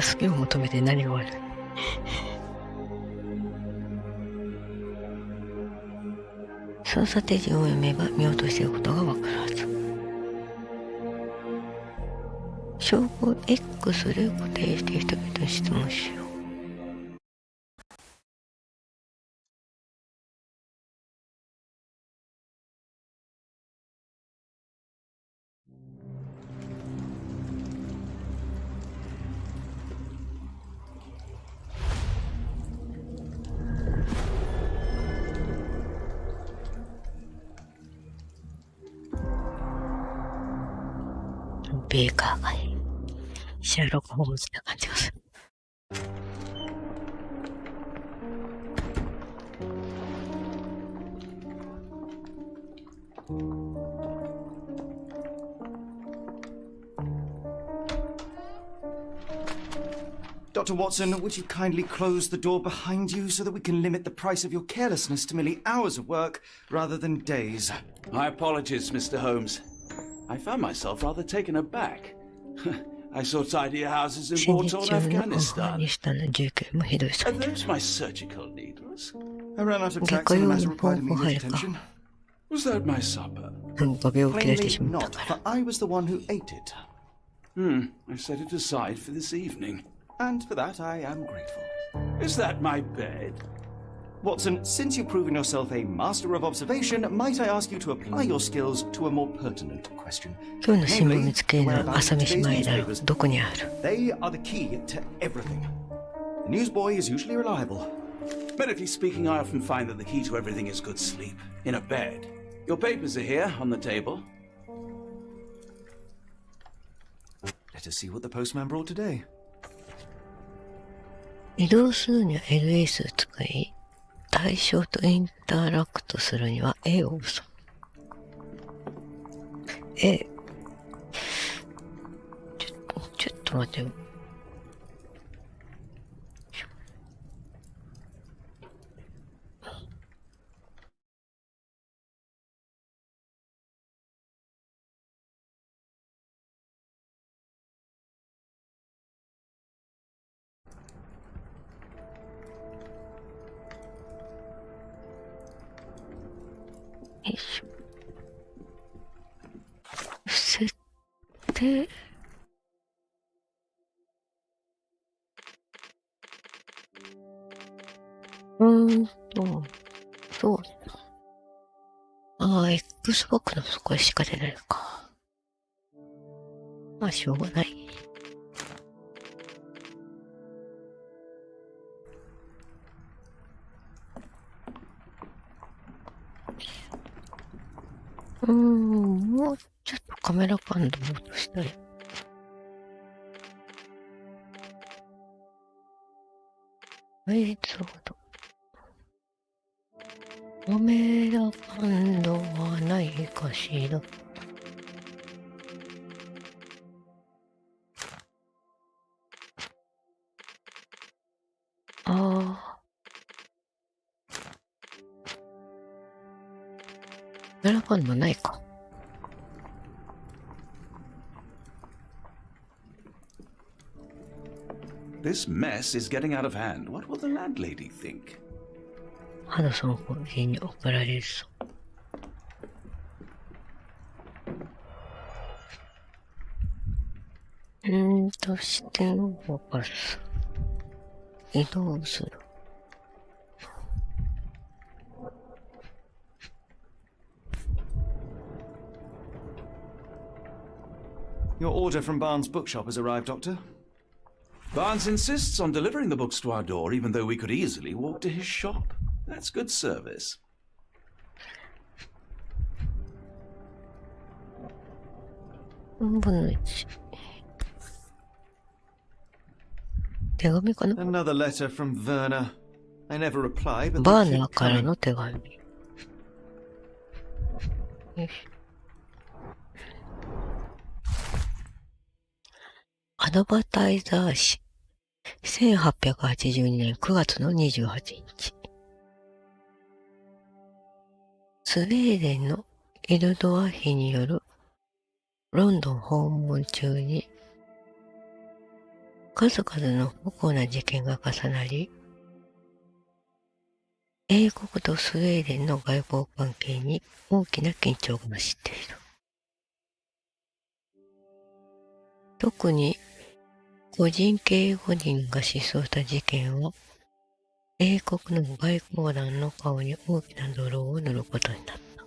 助けを求めて何が悪い。捜査手順を読めば見落としていることがわかるはず。証拠を X で固定して人々に質問しよう。ベーカーがいい。シャーロック・ホームズな感じがする。Dr. Watson, would you kindly close the door behind you so that we can limit the price of your carelessness to merely hours of work rather than days? My apologies, Mr. Holmes. I found myself rather taken aback. I saw tidier houses in war-torn Afghanistan. Are those my surgical needles? I ran out of tacks and the matter required immediate attention. Was that my supper? Plainly not, for I was the one who ate it. I set it aside for this evening. And for that I am grateful. Is that my bed? Watson, since you've proven yourself a master of observation, might I ask you to apply your skills to a more pertinent question? 今日の新聞見つけるのは朝飯前だろ。どこにある？ They are the key to everything. The newsboy is usually reliable. Medically speaking, I often find that the key to everything is good sleep. In a bed. Your papers are here on the table. Let us see what the postman brought today. 移動するには LS を使い、対象とインタラクトするには A を押す。A。ちょっと待ってよ。よいしょ。設定。そうだ。ああ、Xbox のそこへしか出ないか。まあ、しょうがない。もうちょっとカメラ感度も落としたい。そうだ。カメラ感度はないかしら。カメラ感度ないか。This mess is getting out of hand. What will the landlady think? ハドソンコーヒーに送られるそう。視点を動かす。移動する。Your order from Barnes' bookshop has arrived, Doctor. Barnes insists on delivering the books to our door, even though we could easily walk to his shop. That's good service. 4分の1。手紙かな？ Another letter from Werner. I never reply, but バ they ーナ keep ーから coming. の手紙。よし。アドバタイザー誌。1882年9月の28日。スウェーデンのエルドア妃によるロンドン訪問中に、数々の不幸な事件が重なり、英国とスウェーデンの外交関係に大きな緊張が増している。特に個人警護人が失踪した事件は、英国の外交団の顔に大きな泥を塗ることになった。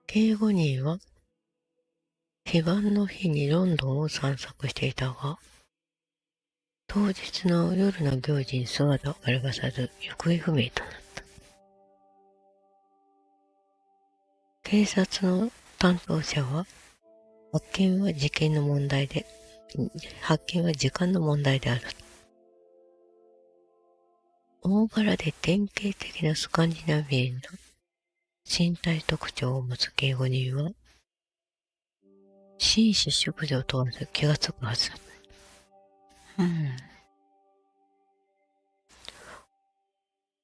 警護人は非番の日にロンドンを散策していたが、当日の夜の行事に姿を現さず行方不明となった。警察の担当者は、発見は時間の問題である。大柄で典型的なスカンジナビアンな身体特徴を持つ警護人は、紳士淑女を問わず気がつくはずだ。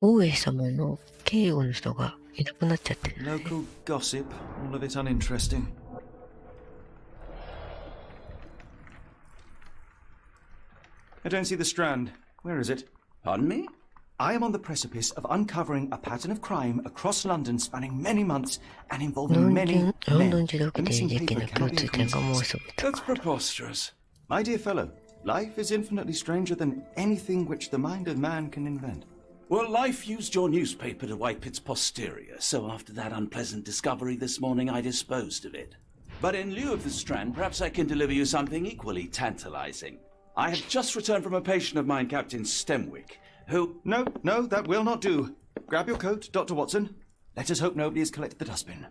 王衛様の警護の人がいなくなっちゃってる、ね。Local gossip, all of it uninteresting. I don't see the Strand. Where is it? Pardon me? I am on the precipice of uncovering a pattern of crime across London spanning many months and involving many men. The missing paper cannot be a coincidence. That's preposterous. My dear fellow, life is infinitely stranger than anything which the mind of man can invent. Well, life used your newspaper to wipe its posterior, so after that unpleasant discovery this morning, I disposed of it. But in lieu of the Strand, perhaps I can deliver you something equally tantalizing. I have just returned from a patient of mine, Captain Stemwick, who... No, that will not do. Grab your coat, Dr. Watson. Let us hope nobody has collected the dustbin.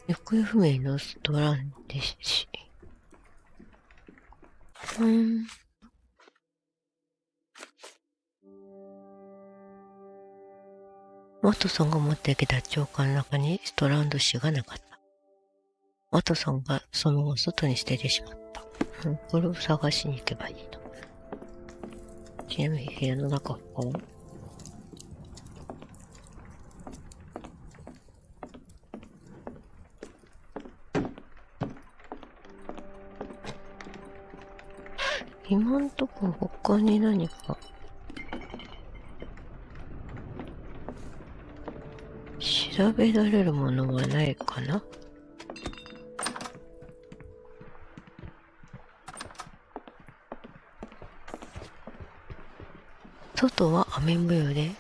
行方不明のストランディッシュ。ワトソンが持ってきた長官の中にストランド紙がなかった。ワトソンがその後外に捨ててしまった。これを探しに行けばいいと。ちなみに部屋の中は今んとこ他に何か調べられるものはないかな。外は雨模様で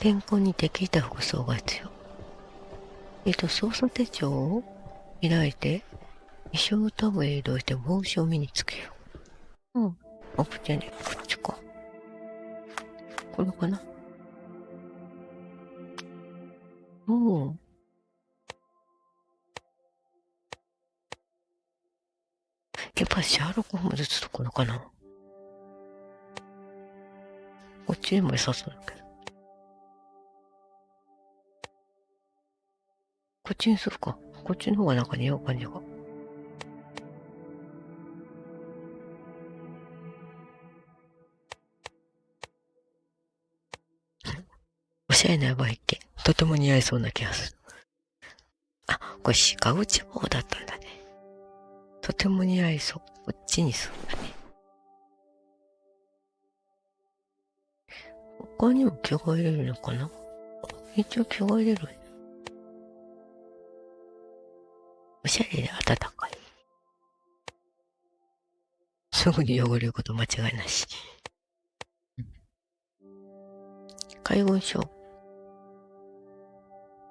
天候に適した服装が必要。操作手帳を開いて衣装タブへ移動して帽子を身につけよう。こっちね、こっちか。これかな。やっぱシャーロック・ホームズってところかな。こっちにも良さそうだけど。こっちにするか。こっちの方がなんか似合う感じが。おしゃれなバイケン。とても似合いそうな気がする。これ鹿内帽だったんだね。とても似合いそう。こっちにするんだね。他にも着替えれるのかな。一応着替えれる。おしゃれで暖かい。すぐに汚れること間違いなし。海軍書。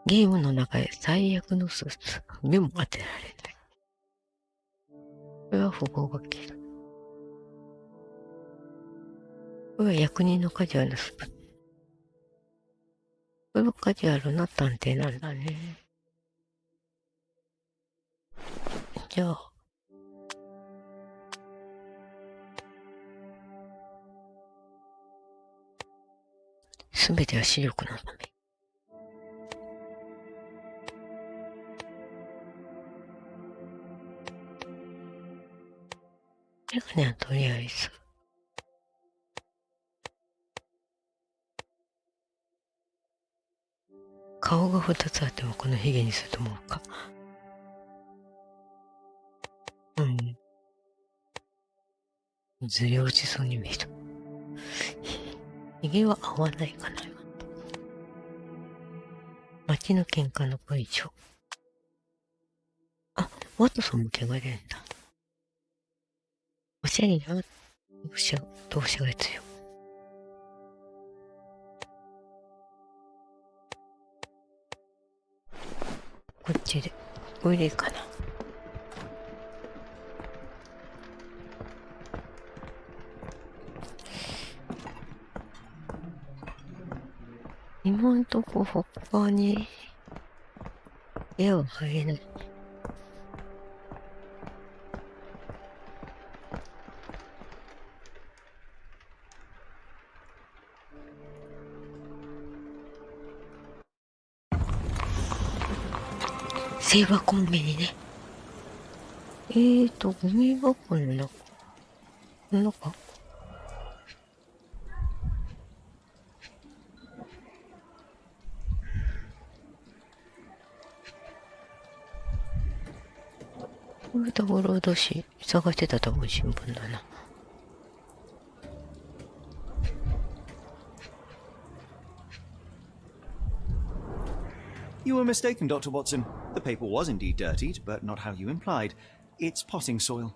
ゲームの中で最悪のスーツ。目も当てられない。これは符号が消える。これは役人のカジュアルなスーツ。これはカジュアルな探偵なんだね。じゃあ。すべては視力のため。メガネはとりあえず。顔が2つあってもこのヒゲにすると思うか。ずり落ちそうに見えた。ヒゲは合わないかな。街の喧嘩の声以上。あ、ワトソンも毛が出るんだ。おしゃれな同士が強い。こっちで。これでいいかな。今んとこ他に絵は入れない。セイバーコンビニね。ゴミ箱の中。これダブルード紙探してた多分新聞だな。You were mistaken, Dr. Watson. The paper was indeed dirtied, but not how you implied. It's potting soil.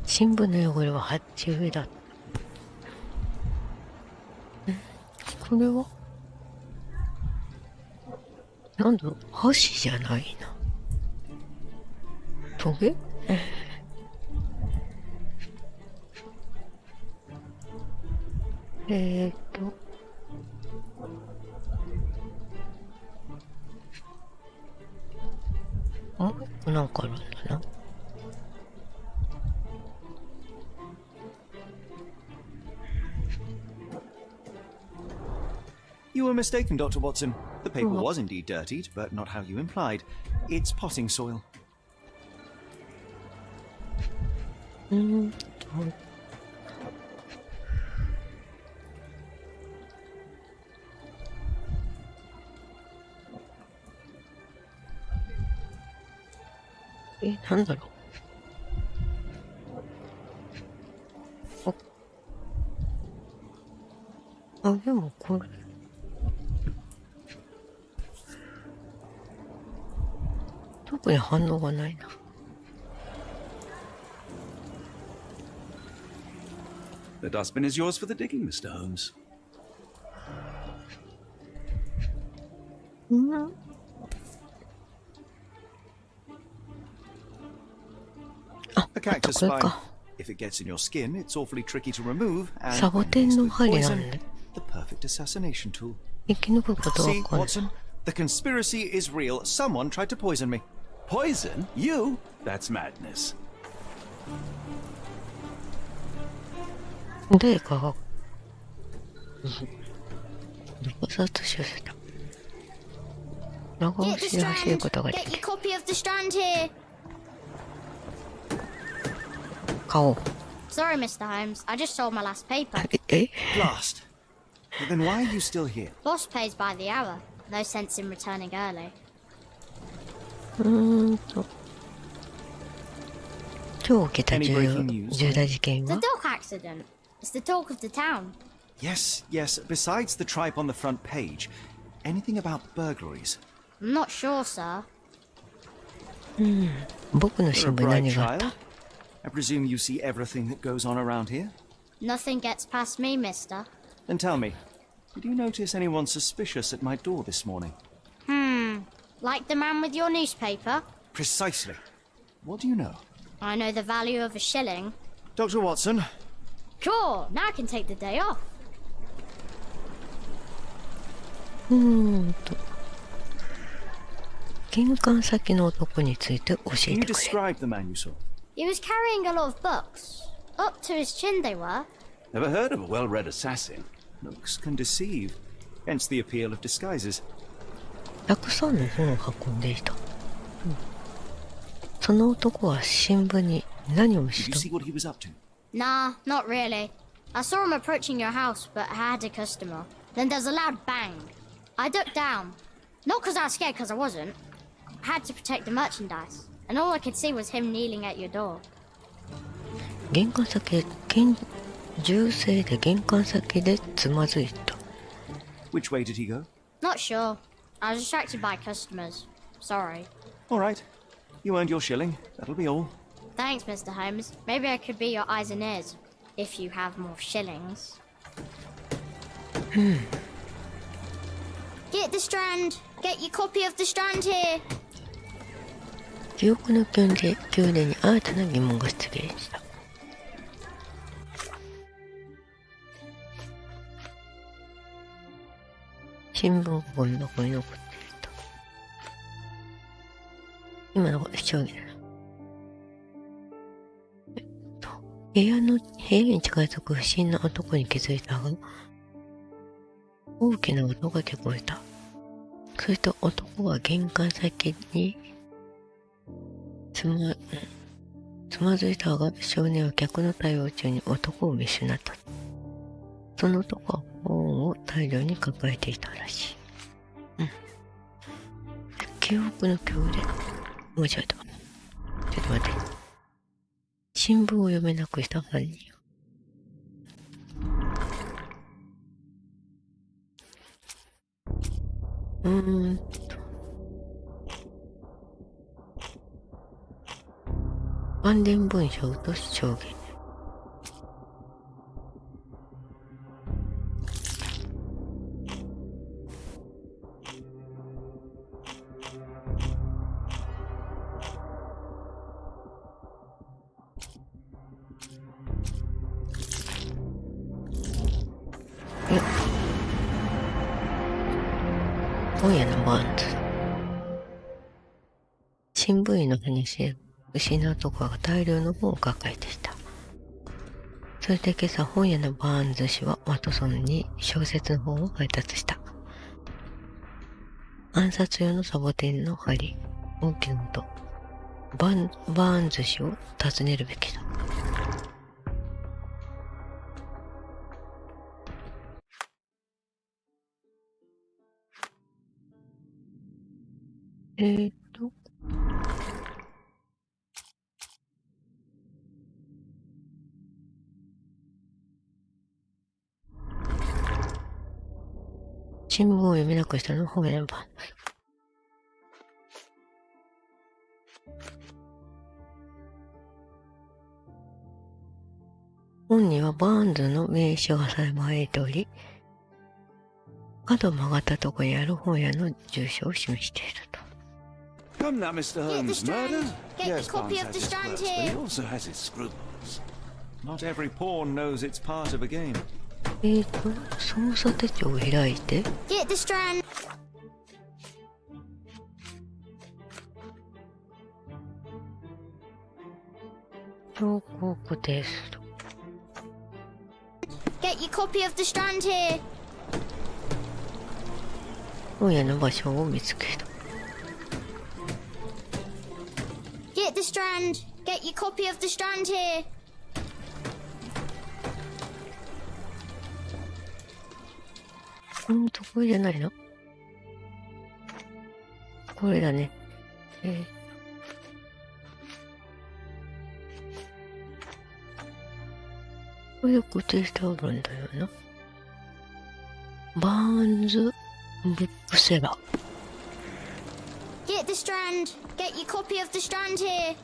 新聞の汚れは鉢植えだ。これはなんだろう、箸じゃないな。トゲ？もう一個なんかあるんだな。You were mistaken, Dr. Watson. The paper was indeed dirtied, but not how you implied. It's potting soil. なんだろう。あ、でもこれ。特に反応がないな。The dustbin is yours for the digging, Mr. Holmes. A cactus spine. If it gets in your skin, it's awfully tricky to remove, and サボテンの針なんで。 the perfect assassination tool. 生き抜くことは See, わかんない。 Watson, the conspiracy is real. Someone tried to poison me. Poison? You? That's madness. 誰かが毒殺しせた。長押しで走ることがで Get き your る。 copy of the Strand here. 顔。 Sorry, Mr. Holmes. I just sold my last paper. Blast. Then why are you still here? Boss pays by the hour. No sense in returning early. 今日起きた Any 重 breaking news? 大事件 The は dog accident. It's the talk of the town. Yes, yes. Besides the tripe on the front page, anything about burglaries? I'm not sure, sir. 僕の You're 新 a 聞 bright 何があっ child. た？ I presume you see everything that goes on around here? Nothing gets past me, mister. Then tell me, did you notice anyone suspicious at my door this morning? Like the man with your newspaper? Precisely. What do you know? I know the value of a shilling. Dr. Watson, Sure, now I can take the day off. 玄関先の男について教 can え you てくれ。 describe the man you saw? He was carrying a lot of books. Up to his chin they were. Never heard of a well-read assassin. Looks can deceive. Hence the appeal of disguises. たくさんの本を運んでいた。その男は新聞に何を Did し you た？ see what he was up to? Nah, not really. I saw him approaching your house, but I had a customer. Then there's a loud bang. I ducked down. Not because I was scared, because I wasn't. I had to protect the merchandise, and all I could see was him kneeling at your door. 玄関先、銃声で玄関先でつまずいた。Which way did he go? Not sure. I was distracted by customers. Sorry. All right. You earned your shilling. That'll be all. Thanks, Mr. Holmes. Maybe I could be your eyes and ears, if you have more shillings. Get the Strand! Get your copy of the Strand here! 記憶の宮殿に新たな疑問が出現した。新聞がゴミ箱に残っていると。今の将棋だな。部屋に近づく不審な男に気づいたが、大きな音が聞こえた。すると男は玄関先につまずいたが、少年は客の対応中に男を見失った。その男は本を大量に抱えていたらしい。記憶の宮殿。もうちょっと待って。新聞を読めなくした犯人。関連文章と証言。本屋のバーンズ。新聞員の話で失う男が大量の本を抱えていた。それで今朝本屋のバーンズ氏はワトソンに小説の本を配達した。暗殺用のサボテンの針、大きな音、バーンズ氏を訪ねるべきだ。新聞を読めなくしたのは本屋のバーンズ。本にはバーンズの名刺がさえばえており、角曲がったところにある本屋の住所を示していると。Come now, Mr. Holmes. Murder? Get Yes, the copy Barnes of the has his Strand quirks, but here. he also has his scruples. Not every pawn knows it's part of a game. 捜査手帳を開いて、Get the Strand! 彫刻テスト。Get your copy of the Strand here! 本屋の場所を見つけた。Get the Strand! Get your copy of the Strand here! これじゃないの？これだね。これよく提してあるんだよな。バーンズブックセラー。Get the Strand! Get your copy of the Strand here!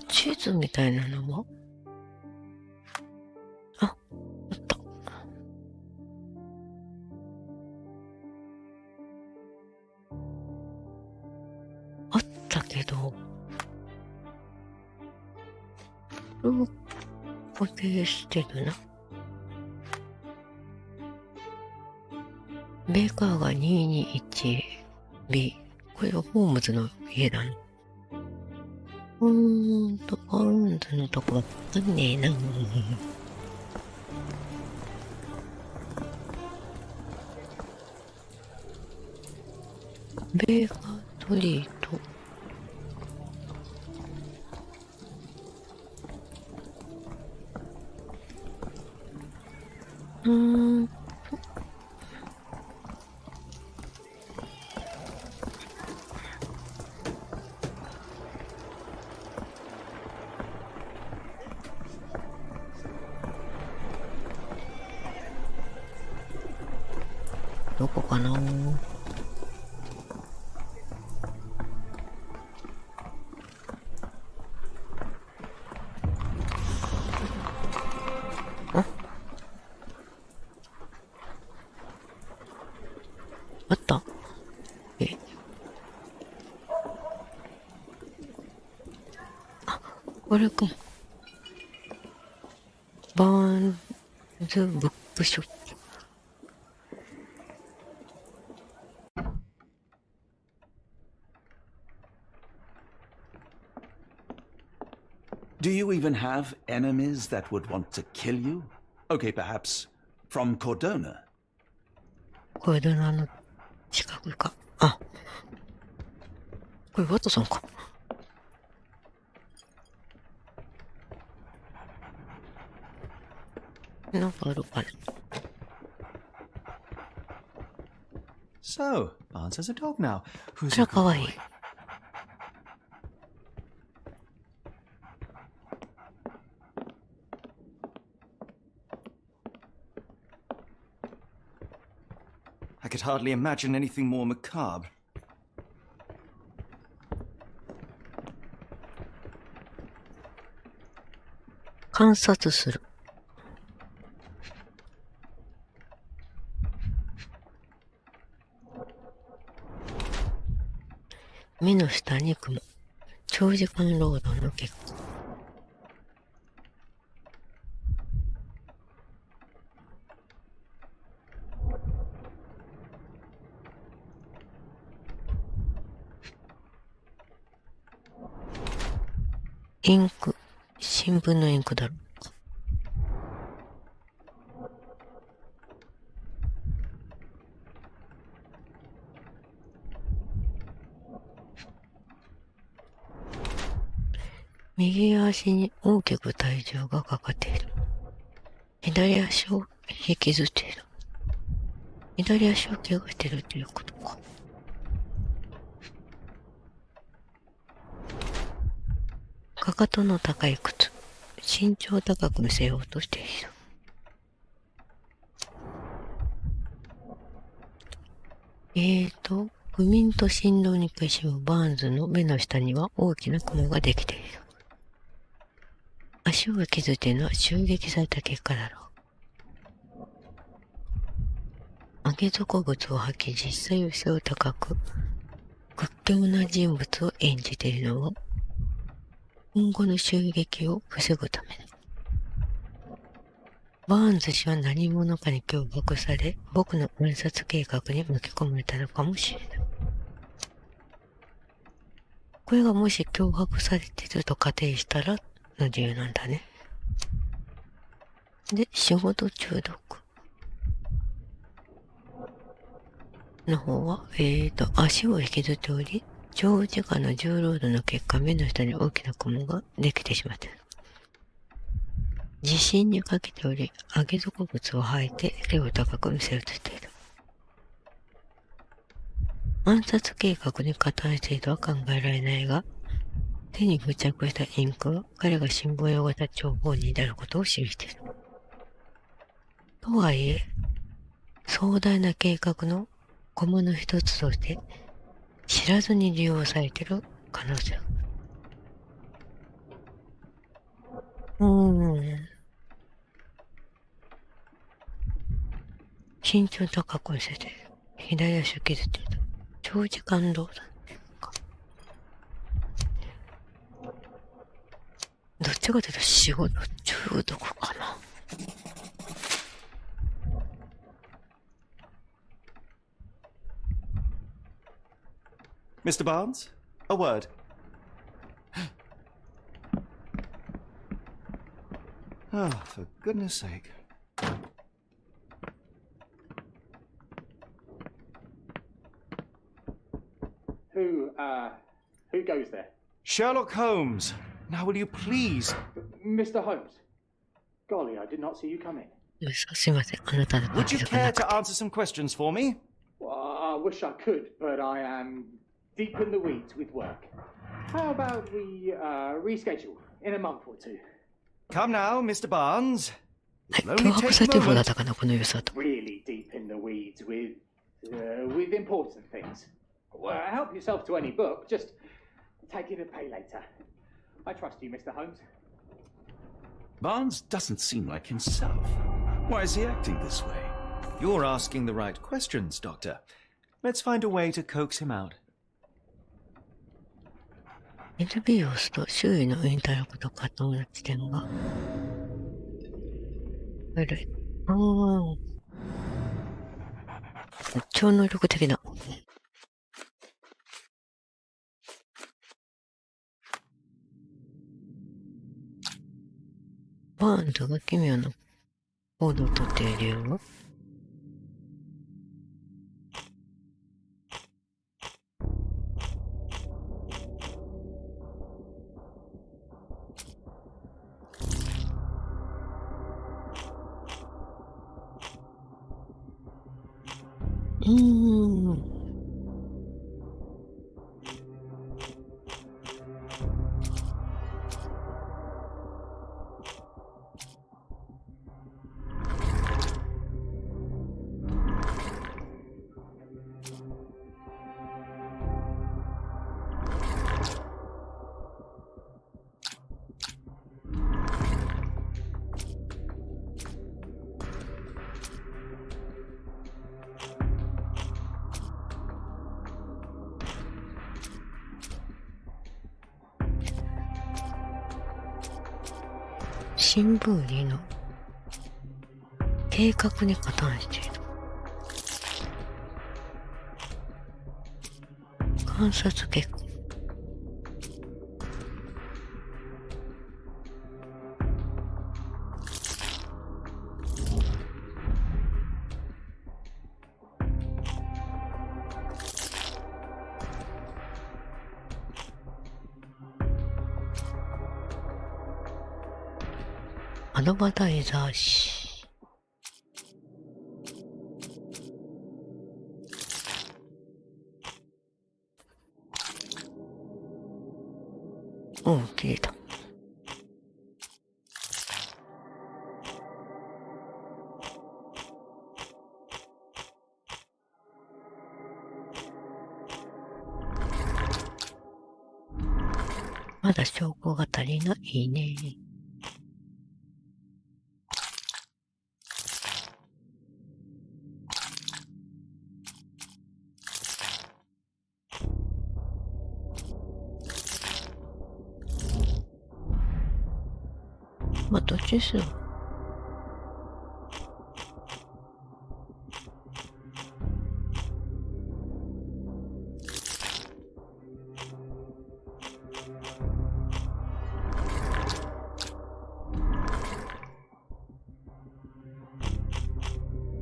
地図みたいなのは？あった。あったけど、これを固定してるな。ベーカーが 221B。これはホームズの家だね。バーンズのとこわかんねえな。ベーカートリート。ん。どこかな。あった。これか。バーンズブックショップ。Do you even have enemies that would want to kill you? Okay, perhaps from Cordona. これドナの近くか。あ。これワトソンか。なんかあるかね。So, Barnes has a dog now. あ Who's ら、 a か good わいい。boy? I could hardly imagine anything more macabre. 観察する。目の下に雲。長時間労働の結果。インク。新聞のインクだろうか。右足に大きく体重がかかっている。左足を引きずっている。左足を怪我しているということか。かかとの高い靴。身長高く見せようとしている。不眠と振動に苦しむバーンズの目の下には大きな雲ができている。足を傷つけるのは襲撃された結果だろう。上げ底靴を履き、実際より背を高く、屈強な人物を演じているのは、今後の襲撃を防ぐためだ。バーンズ氏は何者かに脅迫され、僕の暗殺計画に巻き込まれたのかもしれない。これがもし脅迫されていると仮定したらの理由なんだね。で、仕事中毒の方は、足を引きずっており、長時間の重労働の結果、目の下に大きな雲ができてしまっている。自信にかけており、上げ底靴を履いて背を高く見せようとしている。暗殺計画に加担しているとは考えられないが、手に付着したインクは彼が新聞を汚した張本人であることを示している。とはいえ、壮大な計画の駒の一つとして、知らずに利用されている可能性が。身長高く見せている。左足を削っている。長時間労働か。どっちかというと仕事中毒かな。Mr. Barnes, a word. Oh, for goodness sake. Who goes there? Sherlock Holmes. Now will you please? Mr. Holmes. Golly, I did not see you come in. すいません。あなたの Would you じゃ care なく to て。answer some questions for me? Well, I wish I could, but I am deep in the weeds with work. How about we reschedule in a month or two? Come now, Mr. Barnes. はい。 It'll 脅 only 迫 take さ a れてる方だっ moment. たかな、この良さと。 Really deep in the weeds with important things. Well, help yourself to any book. Just take it and pay later. I trust you, Mr. Holmes. Barnes doesn't seem like himself. Why is he acting this way? You're asking the right questions, Doctor. Let's find a way to coax him out. NB を押すと周囲のインタラクト可能な地点が。あれ。超能力的だ。バーンズが奇妙な行動をとっている理由は新聞里の計画に加担している。観察結果。アドバタイザー誌。おう、切れた。まだ証拠が足りないね。まあ、どっちにするの？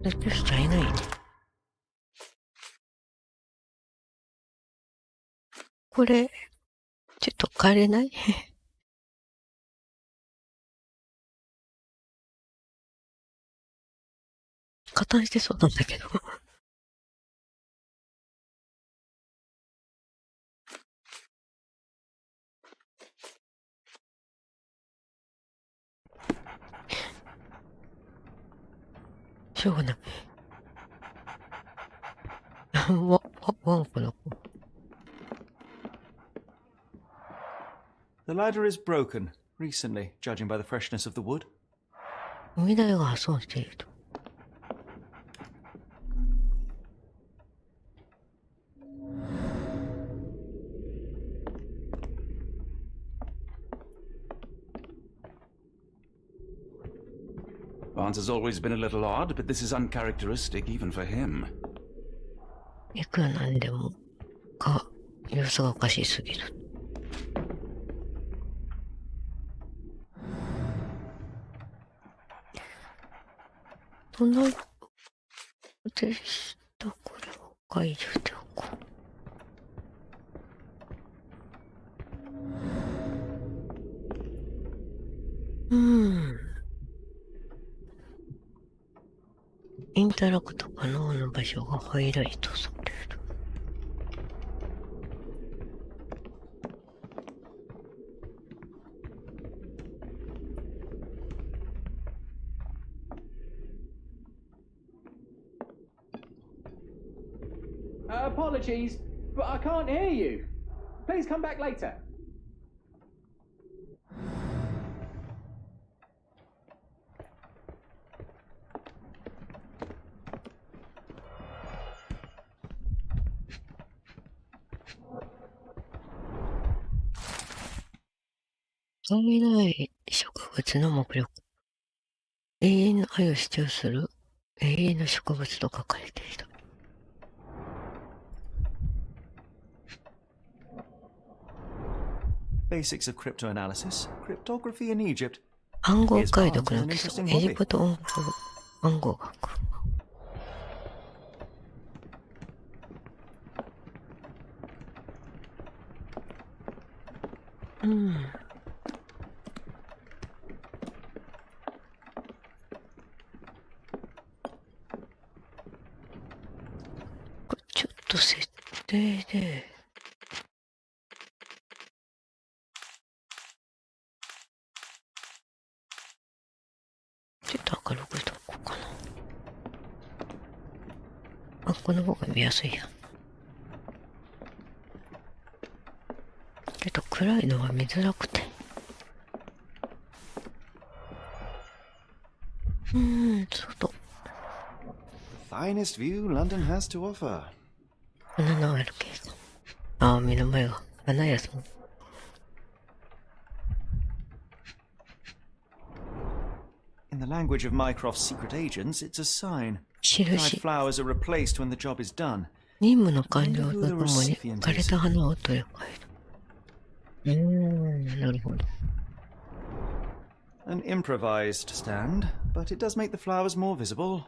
どっちしかいないね。これ、ちょっと帰れない？加担してそうなんだけど。しょうがない。ワンコの子。The ladder is broken recently, judging by the freshness of the wood. 海台が破損していると。Barnes has always been a little odd, but this is uncharacteristic even for him. いくらなんでも、様子がおかしすぎる。隣でしたこれを解除しておこう。インタラクト可能な場所がハイライトされる。Apologies, but I can't hear you. Please come back later.限りない植物の目力。永遠の愛を主張する永遠の植物と書かれている。Basics of cryptoanalysis, cryptography in Egypt. 暗号解読の基礎、エジプト暗号学。うん。ちょっと設定で、ちょっと明るくしとこうかな。あ、この方が見やすいや。けど暗いのは見づらくて。外。Finest view London has to offer. 花のあるけど。ああ、目の前が花屋さん。In the language of Mycroft's secret agents, it's a sign. 印。 Dried flowers are replaced when the job is done. 任務の完了とともに枯れた花を取り替える。なるほど。An improvised stand, but it does make the flowers more visible.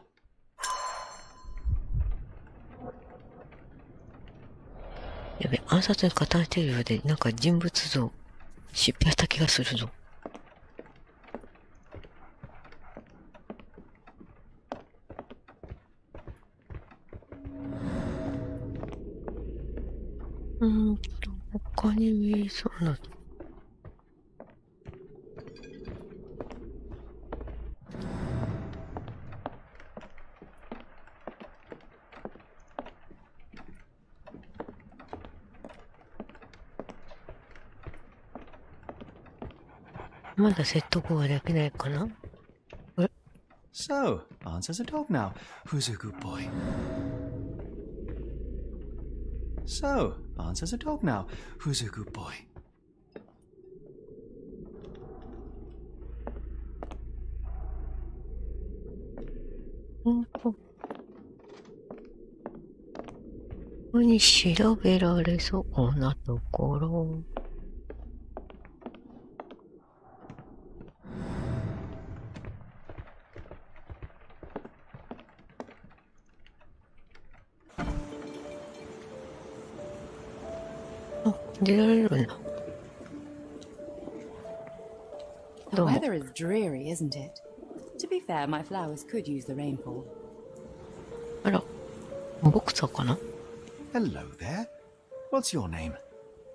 やべ、暗殺に加担しているようで、なんか人物像、失敗した気がするぞ。他に見えそうな。まだ説得はできないかな？ So, answers a dog now. Who's a good boy? So, answers a dog now. Who's a good boy?ここに調べられそうなところ。出られるんだ。The weather is dreary, isn't it? To be fair, my flowers could use the rainfall. あら、ボクサーかな？ Hello there. What's your name?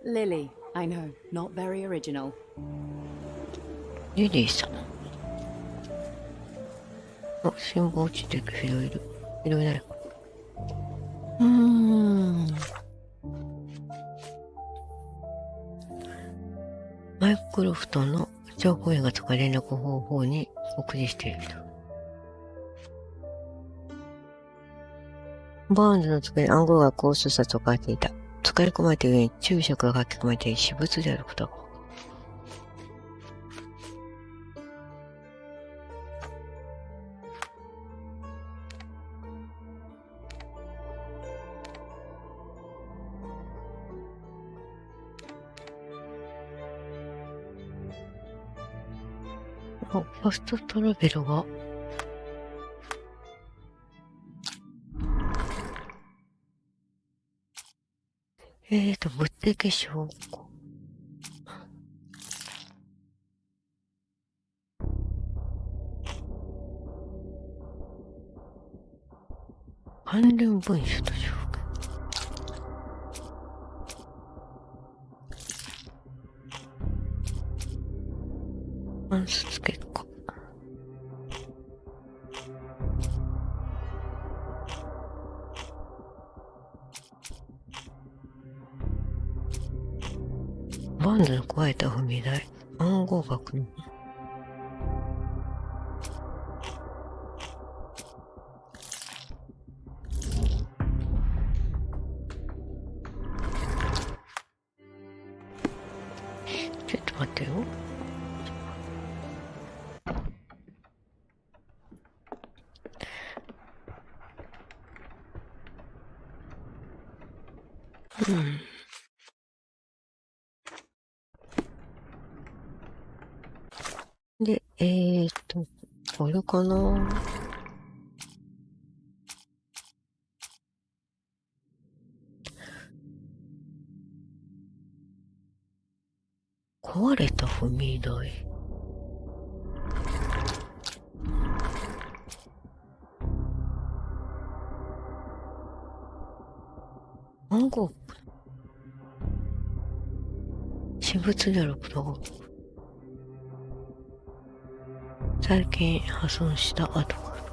Lily, I know, not very original. リリーさん。あ、辛抱地で拾える。拾えない。マイクロフトの情報員が使う連絡方法に酷似している。バーンズの机に暗号が交通札を書いていた。使い込まれている上に注釈が書き込まれている私物であることが。ファストトラベルが物的証拠。関連文書と証言。観察結果。バンズの加えた踏み台。暗号学の。ちょっと待ってよ。で、これかな。壊れた踏み台。暗号私物であることが最近破損した跡がある。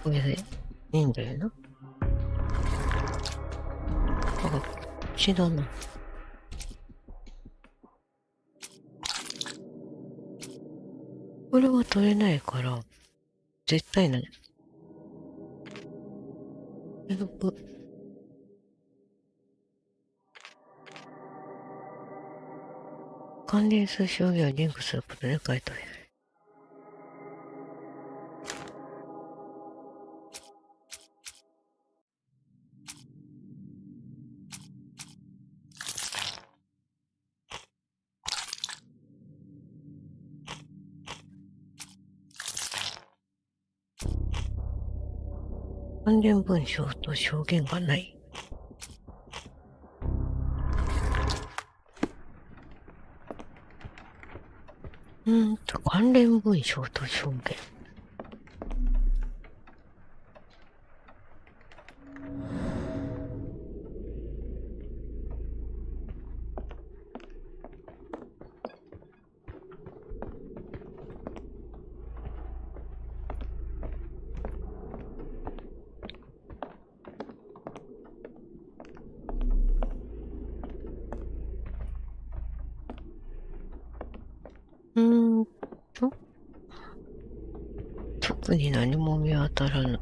これでいいんだよな。あ、こっちだな。これは取れないから、絶対ない。ヘルプ。関連する証言をリンクすることで書いてある。関連文章と証言がない。関連文章と証言。特に何も見当たらぬ。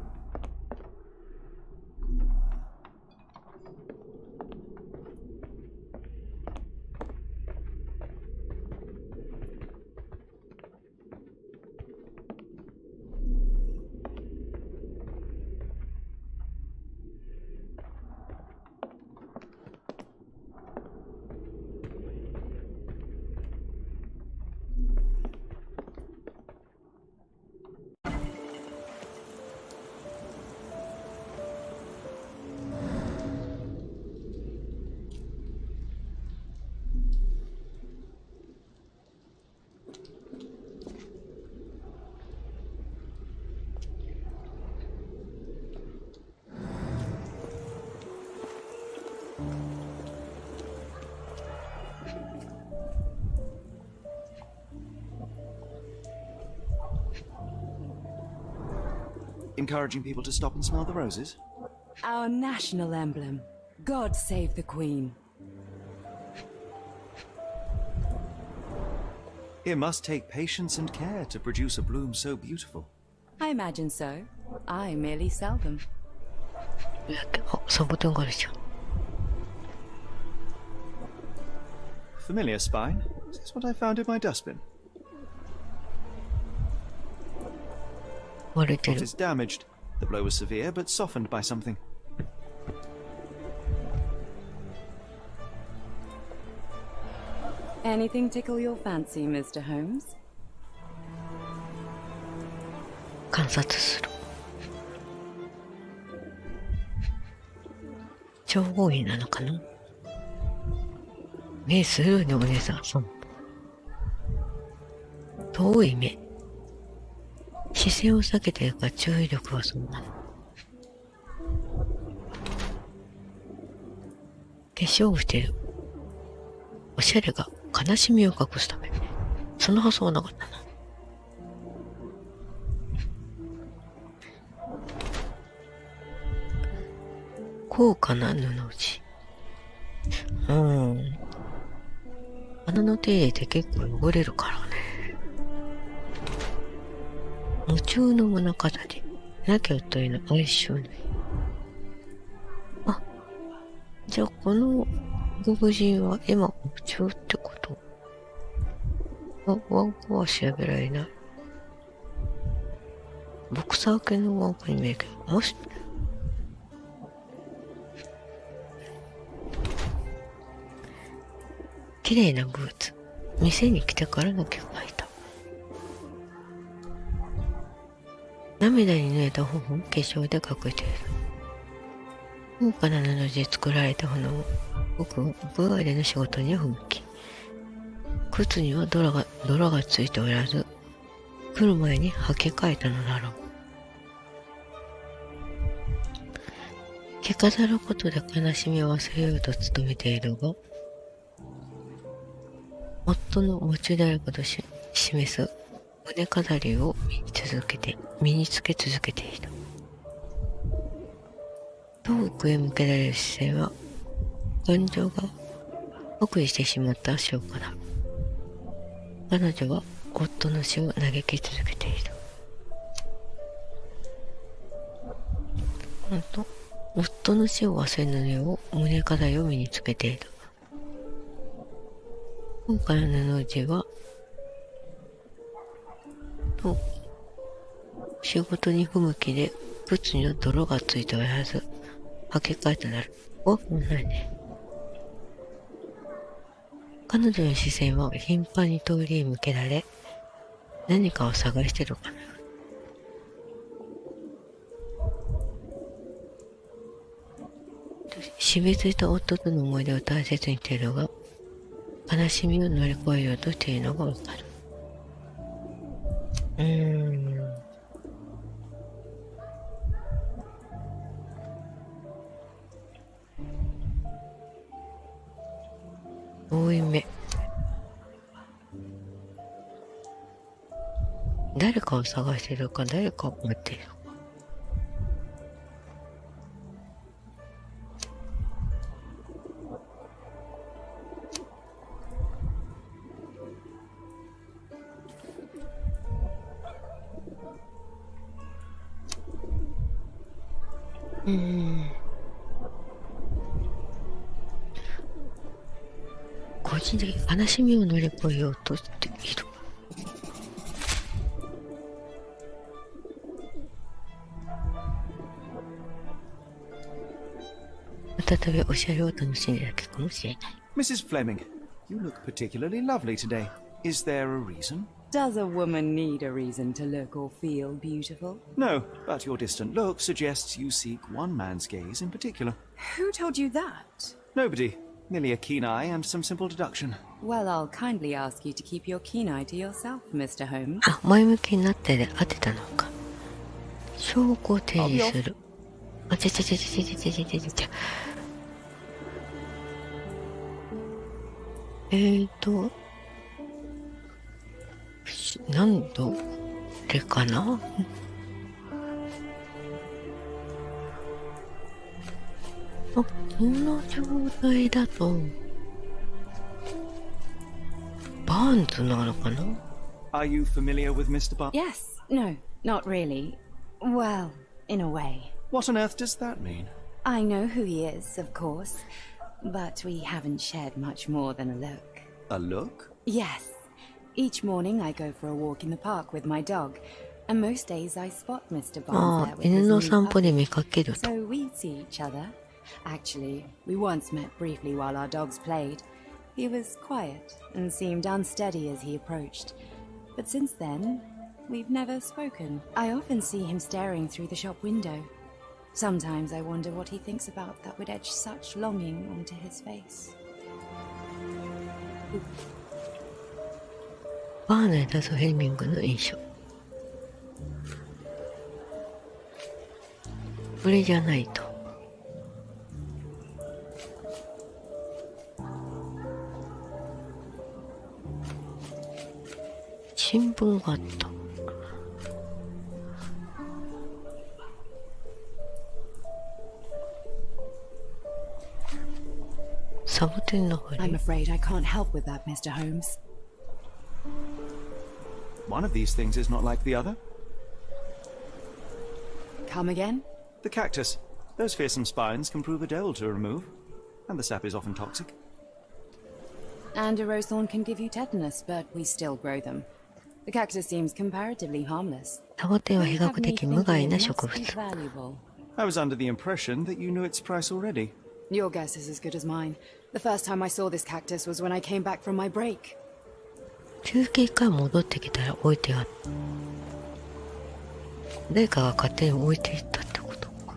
Encouraging people to stop and smell the roses? Our national emblem. God save the Queen. It must take patience and care to produce a bloom so beautiful. I imagine so. I merely sell them. あ、サボテンがあるじゃん。Familiar spine? Is this what I found in my dustbin? 割れて It る。 is damaged. The blow was severe, but softened by something. Anything tickle your fancy, Mr. Holmes? 観察する。超合意なのかな。目するね、お姉さん。そう。遠い目。視線を避けてるから注意力はそんなの。化粧をしてる。おしゃれが悲しみを隠すため。その発想はなかったな。高価な布地。花の手入れって結構汚れるからね。夢中の胸飾り。亡き夫への哀愁の。あ、じゃあこのご婦人は今夢中ってこと？ワンコは調べられない。ボクサー系のワンコに見えるけど、もし、綺麗なブーツ。店に来てからの毛が履いた。涙に濡れた頬を化粧で隠している。豪華な布で作られた花を僕は部外での仕事に奮起。靴には泥がついておらず、来る前に履き替えたのだろう。着飾ることで悲しみを忘れようと努めているが、夫の夢中であることを示す胸飾りを身につけ続けている。遠くへ向けられる視線は、感情が奥にしてしまった証拠だ。彼女は夫の死を嘆き続けている。夫の死を忘れぬよう胸飾りを身につけている。今回の布地は、仕事に不向きで靴には泥がついておらず、履き替えとなる。こんなにね。彼女の視線は頻繁に通りへ向けられ、何かを探してるかな。死別した夫との思い出を大切にしているが、悲しみを乗り越えようとしているのがわかる。遠い目。誰かを探しているか、誰かを待っている。個人的に悲しみを乗り越えようとしている。再びおしゃれを楽しんでいるかもしれない。Mrs. Fleming, you look particularly lovely today. Is there a reason? Does a woman need a reason to look or feel beautiful? No, but your distant look suggests you seek one man's gaze in particular. Who told you that? Nobody. Merely a keen eye and some simple deduction. Well, I'll kindly ask you to keep your keen eye to yourself, Mr. Holmes. あ、前向きになってで当てたのか。証拠を提示する。あちゃちゃちゃちゃちゃちゃちゃちゃちゃ。何度でかな。あ、この状態だと、バーンズなのかな？ Are you familiar with Mr. Barnes? Yes. No, not really. Well, in a way. What on earth does that mean? I know who he is, of course, but we haven't shared much more than a look. A look? Yes. Each morning I go for a walk in the park with my dog, and most days I spot Mr. あ Barnes あ、 there with 犬 his の new 散歩 puppy. で見かけると。 So we see each other. Actually, we once met briefly while our dogs played. He was quiet and seemed unsteady as he approached. But since then, we've never spoken. I often see him staring through the shop window. Sometimes I wonder what he thinks about that would etch such longing onto his face. バーネットとヘミングの印象。これじゃないと。新聞があった。サボテンの針。 I'm afraid I can't help with that, Mr. Holmes. One of these things is not like the other. Come again? The cactus. Those fearsome spines can prove a devil to remove, and the sap is often toxic. And a rose thorn can give you tetanus, but we still grow them. The cactus seems comparatively harmless. サボテンは比較的無害な植 It must 物。 be valuable. I was under the impression that you knew its price already. Your guess is as good as mine. The first time I saw this cactus was when I came back from my break. 休憩から戻ってきたら置いてある。誰かが勝手に置いていったってことか。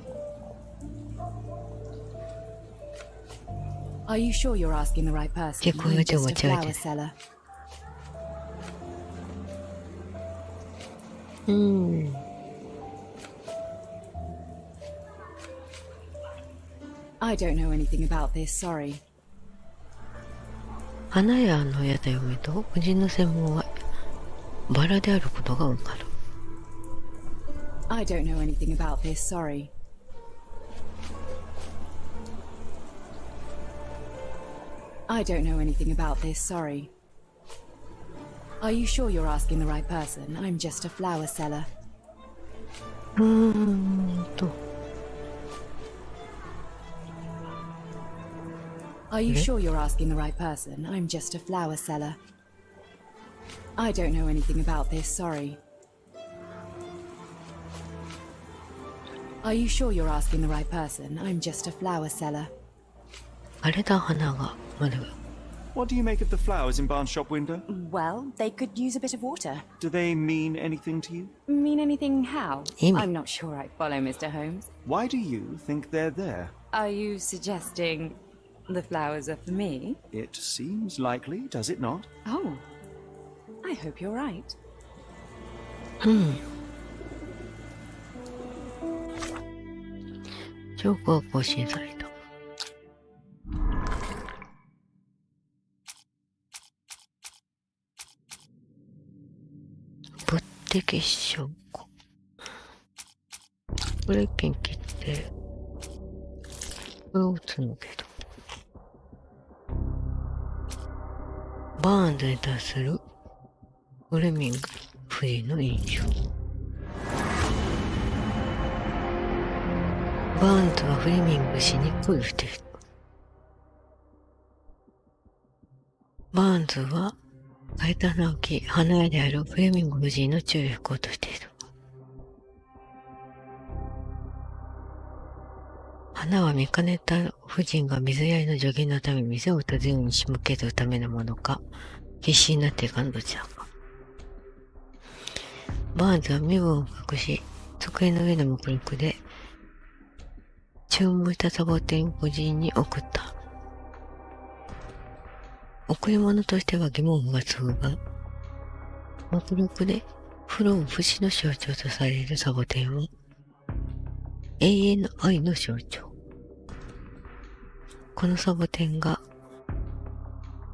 Are you sure you're asking the right person? 結構 I'm 言うて just も a 違う flower けど。 seller. I don't know anything about this, sorry. 花屋の屋台を見ると、夫人の専門はバラであることがわかる。I don't know anything about this, sorry. I don't know anything about this, sorry. Are you sure you're asking the right person? I'm just a flower seller. と。 Are you sure you're asking the right person? I'm just a flower seller. I don't know anything about this, sorry. Are you sure you're asking the right person? I'm just a flower seller. 枯れた花がまだ。 What do you make of the flowers in Barnes' shop window? Well, they could use a bit of water. Do they mean anything to you? Mean anything how? Amy. I'm not sure I follow, Mr. Holmes. Why do you think they're there? Are you suggesting the flowers are for me? It seems likely, does it not? Oh, I hope you're right. 証拠が更新された。物的証拠。これ一気に切って、これを打つのけど。バーンズに対するフレミング夫人の印象。バーンズはフレミング氏に恋をしている。バーンズは枯れた花を木、花屋であるフレミング夫人の注意を引こうとしている。花は見かねた夫人が水やりの助言のため店を訪ねに仕向けるためのものか、必死になっていかのどちらか。バーンズは身分を隠し、机の上の目録で、注文したサボテン夫人に送った。贈り物としては疑問符がつくが、目録で不老不死の象徴とされるサボテンは、永遠の愛の象徴。このサボテンが、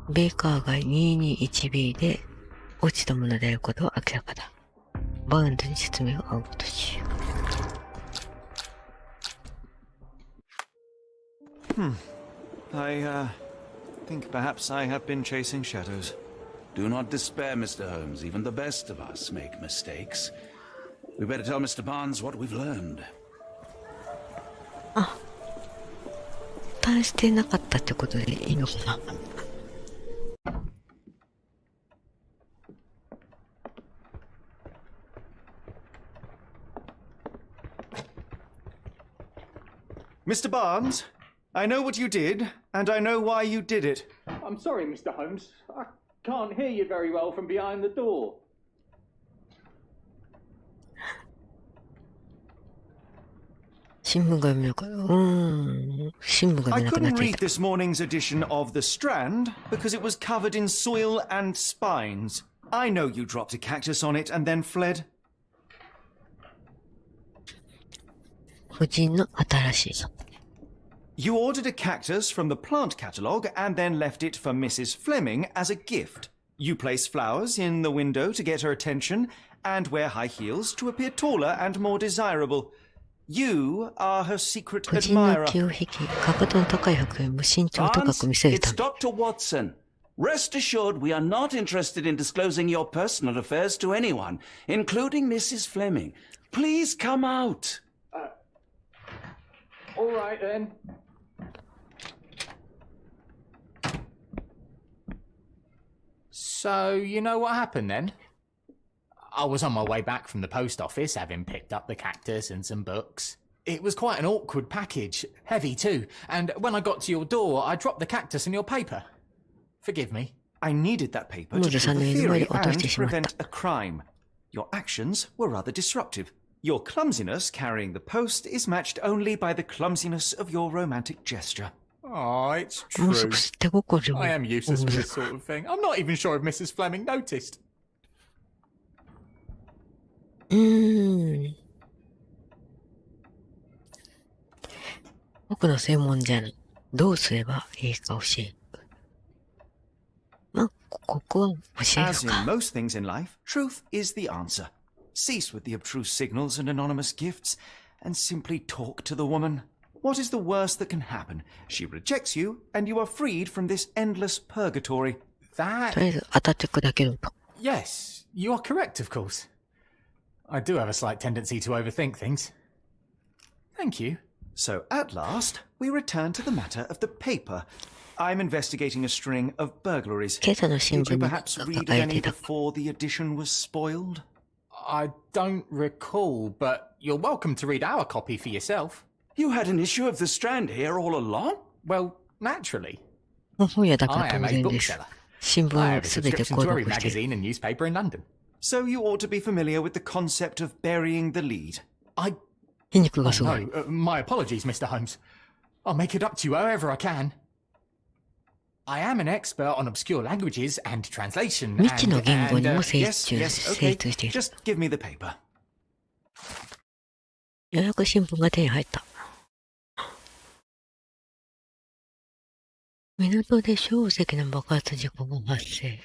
ベーカー街 221B で落ちたものであることは明らかだ。バーンズに説明を仰ぐとしよI think perhaps I have been chasing shadows. Do not despair, Mr. Holmes. Even the best of us make mistakes. We better tell Mr. Barnes what we've learned. あ、単してなかったってことでいいのかな。Mr. Barnes, I know what you did, and I know why you did it. I'm sorry, Mr. Holmes. I can't hear you very well from behind the door. 新聞が見なかった。新聞が I 見なくなっ couldn't てい read た。 this morning's edition of The Strand because it was covered in soil and spines. I know you dropped a cactus on it and then fled. 個人の新しいの。You ordered a cactus from the plant catalogue and then left it for Mrs. Fleming as a gift. You place flowers in the window to get her attention and wear high heels to appear taller and more desirable. You are her secret 個人の admirer. 気を引き、かかとの高い服よりも身長を高 Barnes, く見せる it's ため。 Dr. Watson. Rest assured, we are not interested in disclosing your personal affairs to anyone, including Mrs. Fleming. Please come out. All right, then. So, you know what happened then? I was on my way back from the post office, having picked up the cactus and some books. It was quite an awkward package, heavy too, and when I got to your door, I dropped the cactus and your paper. Forgive me. I needed that paper to prove a theory and prevent a crime. Your actions were rather disruptive. Your clumsiness carrying the post is matched only by the clumsiness of your romantic gesture. Oh, it's もう true. 少し手心も I am useless for this sort of thing. I'm not even sure if Mrs. Fleming noticed. 僕の専門じゃない。どうすればいいか教える。まあ、ここは教え As る in か。 most things in life, truth is the answer. Cease with the obtruse signals and anonymous gifts, and simply talk to the woman. What is the worst that can happen? She rejects you, and you are freed from this endless purgatory. と That... りあえず当たって砕けると。 Yes, you are correct, of course. I do have a slight tendency to overthink things. Thank you. So at last, we return to the matter of the paper. I'm investigating a string of burglaries. 今朝の新 Did 聞 you に perhaps 書 read かれ any ていた。 before the edition was spoiled? I don't recall, but you're welcome to read our copy for yourself. You had an issue of The Strand here all along? Well, naturally. 本屋だから I 当 am a 然です。 bookseller. 新聞 I を have a すべて subscription 購 to every 読している。 magazine and newspaper in London. So you ought to be familiar with the concept of burying the lead. I... 皮肉が Oh, すごい。 no, my apologies, Mr. Holmes. I'll make it up to you however I can. I am an expert on obscure languages and translation 未知の言語にも Yes, 精 yes, 通 okay. している。 Just give me the paper. ようやく新聞が手に入った。港で小石の爆発事故が発生。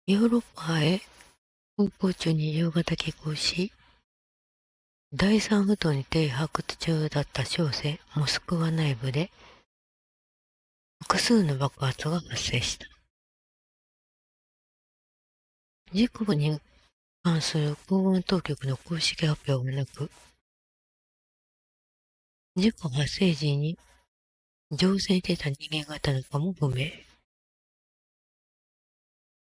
ヨーロッパへ航行中に夕方寄港し、第三不島に停泊中だった小生モスクワ内部で複数の爆発が発生した。事故に関する港湾当局の公式発表がなく、事故発生時に乗船していた人間がいたのかも不明。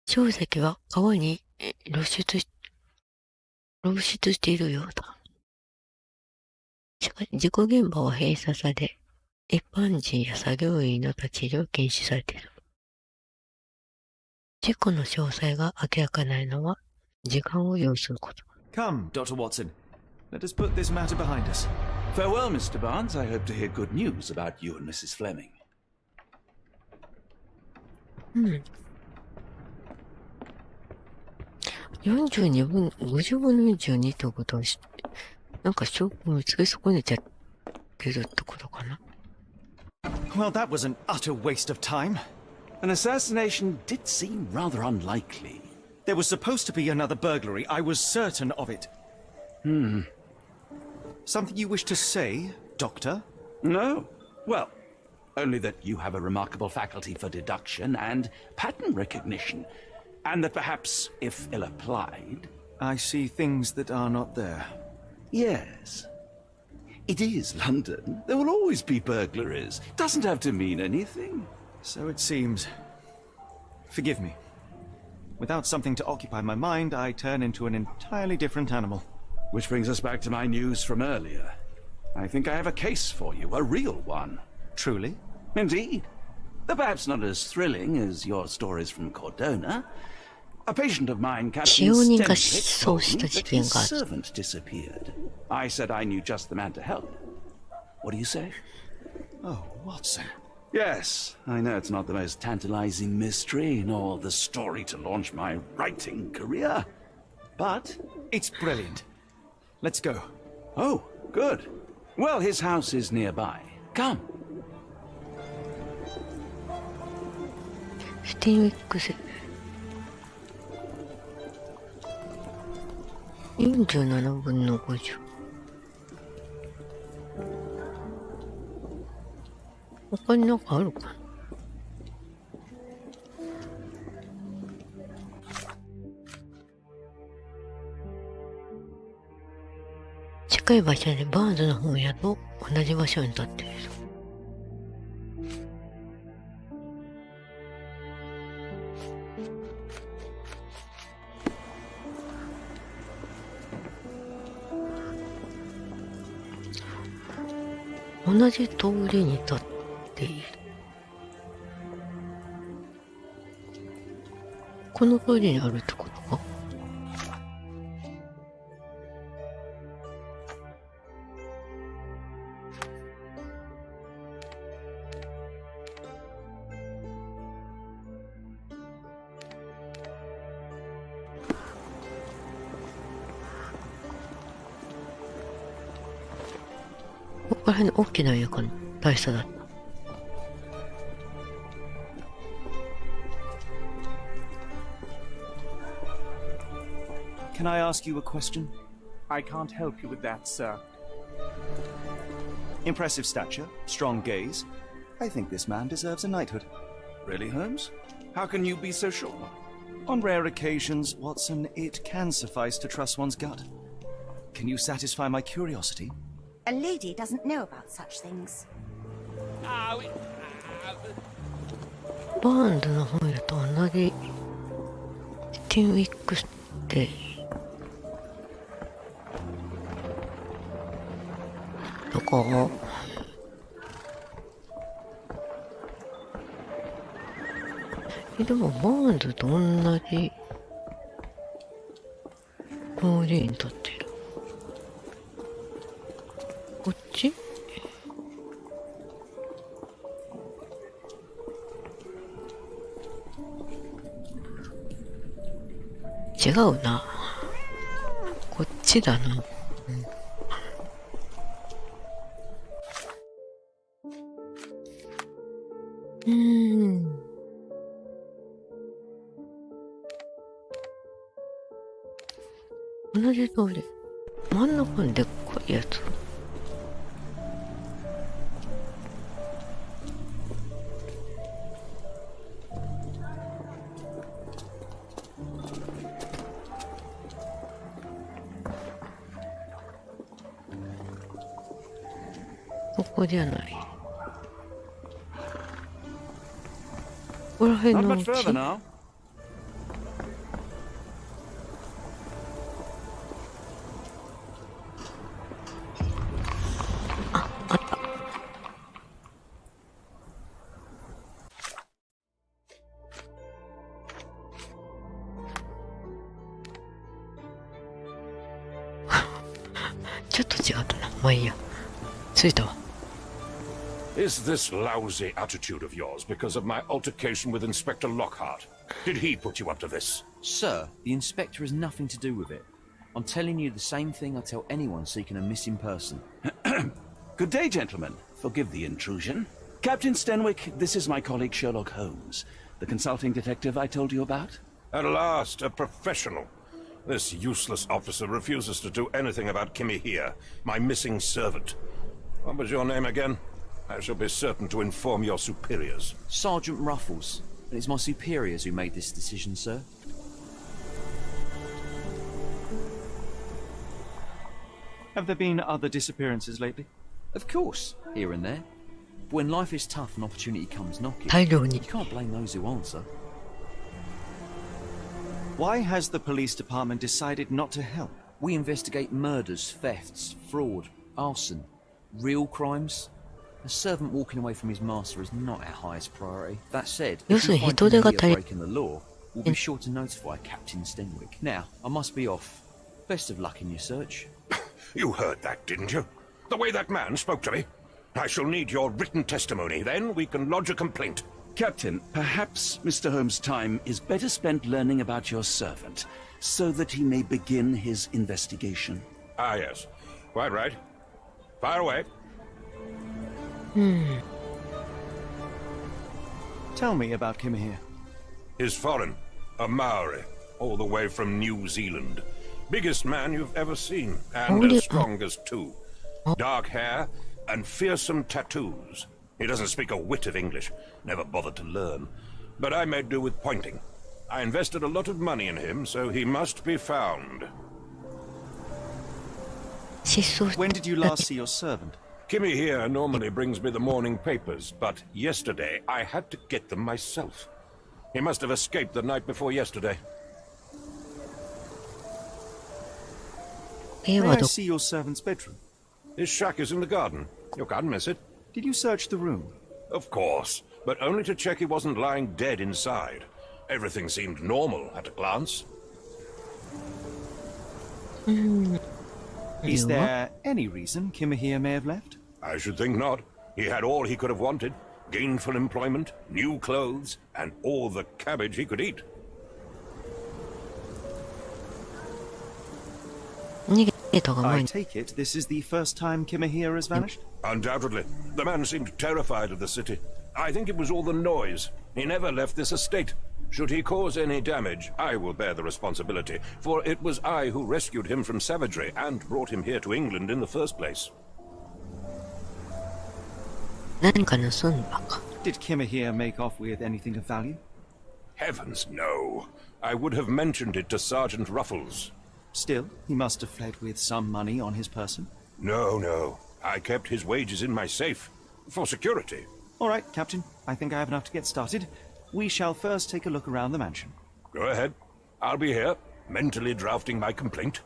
小石は川に露出しているようだ。しかし事故現場は閉鎖され、一般人や作業員の立ち入りを禁止されている。事故の詳細が明らかになるのは時間を要すること。Come, Dr. Watson. Let us put this matter behind us. Farewell, Mr. Barnes. I hope to hear good news about you and Mrs. Fleming. 42分、50分の42ということは、なんか証拠を見つけ損ねちゃってるってことかな。Well, that was an utter waste of time. An assassination did seem rather unlikely. There was supposed to be another burglary. I was certain of it. Something you wish to say, Doctor? No? Well, Only that you have a remarkable faculty for deduction and pattern recognition. And that perhaps, if ill applied... I see things that are not there. Yes. It is London. There will always be burglaries. Doesn't have to mean anything. So it seems. Forgive me. Without something to occupy my mind, I turn into an entirely different animal. Which brings us back to my news from earlier. I think I have a case for you, a real one. Truly? Indeed. Though perhaps not as thrilling as your stories from Cordona. A patient of mine, Captain Stenwick, told me that his servant disappeared. I said I knew just the man to help. What do you say? Oh, Watson. Yes, I know it's not the most tantalizing mystery, nor the story to launch my writing career. But... It's brilliant. Let's go. Oh, good. Well, his house is nearby. Come. スティンウィックス。47分の50。他になんかあるかな。近い場所でバーンズの本屋と同じ場所に立っている。同じ通りに立っている。この通りにあるってことか。ここら辺の大きな家かな。大差だった。Can I ask you a question? I can't help you with that, sir. Impressive stature, strong gaze. I think this man deserves a knighthood. Really, Holmes? How can you be so sure? On rare occasions, Watson, it can suffice to trust one's gut. Can you satisfy my curiosity? A lady doesn't know about such things. バーンズの本屋と同じスティンウィックスってどこ？でもバーンズと同じ通りに立っている。こっち？違うな。こっちだな。同じ通り。真ん中にでっかいやつ。ここじゃない。ここら辺のうち。あ、あった。ちょっと違ったな。まあいいや。着いたわ。Is this lousy attitude of yours because of my altercation with Inspector Lockhart? Did he put you up to this? Sir, the Inspector has nothing to do with it. I'm telling you the same thing I tell anyone seeking a missing person. Good day, gentlemen. Forgive the intrusion. Captain Stenwick, this is my colleague Sherlock Holmes, the consulting detective I told you about. At last, a professional. This useless officer refuses to do anything about Kimmy here, my missing servant. What was your name again? I shall be certain to inform your superiors. Sergeant Ruffles. And it's my superiors who made this decision, sir. Have there been other disappearances lately? Of course, here and there. But when life is tough and opportunity comes knocking, 大量に you can't blame those who answer. Why has the police department decided not to help? We investigate murders, thefts, fraud, arson, real crimes. A servant walking away from his master is not our highest priority. That said, if we find人手が a 足り break in the law, we'll be sure to notify Captain Stenwick. Now, I must be off. Best of luck in your search. You heard that, didn't you? The way that man spoke to me. I shall need your written testimony. Then we can lodge a complaint. Captain, perhaps Mr. Holmes' time is better spent learning about your servant, so that he may begin his investigation. Ah, yes. Quite right. Fire away. Tell me about Kimahir. He's foreign. A Maori. All the way from New Zealand. Biggest man you've ever seen. And as strong as two. Dark hair and fearsome tattoos. He doesn't speak a whit of English. Never bothered to learn. But I made do with pointing. I invested a lot of money in him, so he must be found. When did you last see your servant? Kimmy here normally brings me the morning papers, but yesterday I had to get them myself. He must have escaped the night before yesterday. May I see your servant's bedroom? His shack is in the garden. You can't miss it. Did you search the room? Of course, but only to check he wasn't lying dead inside. Everything seemed normal at a glance. Is there any reason Kimahir may have left? I should think not. He had all he could have wanted. Gainful employment, new clothes, and all the cabbage he could eat. I take it this is the first time Kimahir has vanished? Undoubtedly. The man seemed terrified of the city. I think it was all the noise. He never left this estate. Should he cause any damage, I will bear the responsibility, for it was I who rescued him from savagery and brought him here to England in the first place. Did Kimahir make off with anything of value? Heavens, no. I would have mentioned it to Sergeant Ruffles. Still, he must have fled with some money on his person. No. I kept his wages in my safe. For security. All right, Captain. I think I have enough to get started. We shall first take a look around the mansion. Go ahead. I'll be here, mentally drafting my complaint.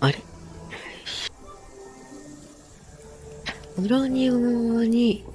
Are? 裏庭に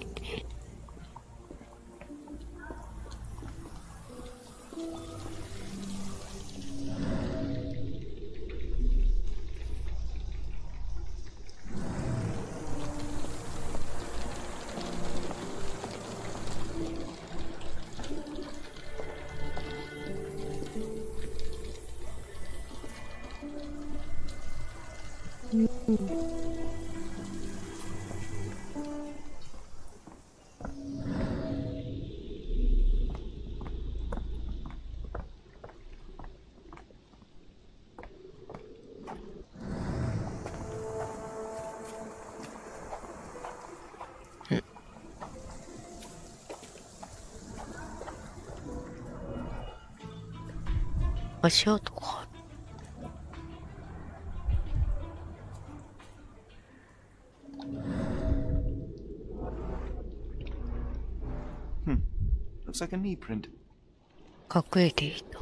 足跡がある。Looks like a knee print. 隠れていた。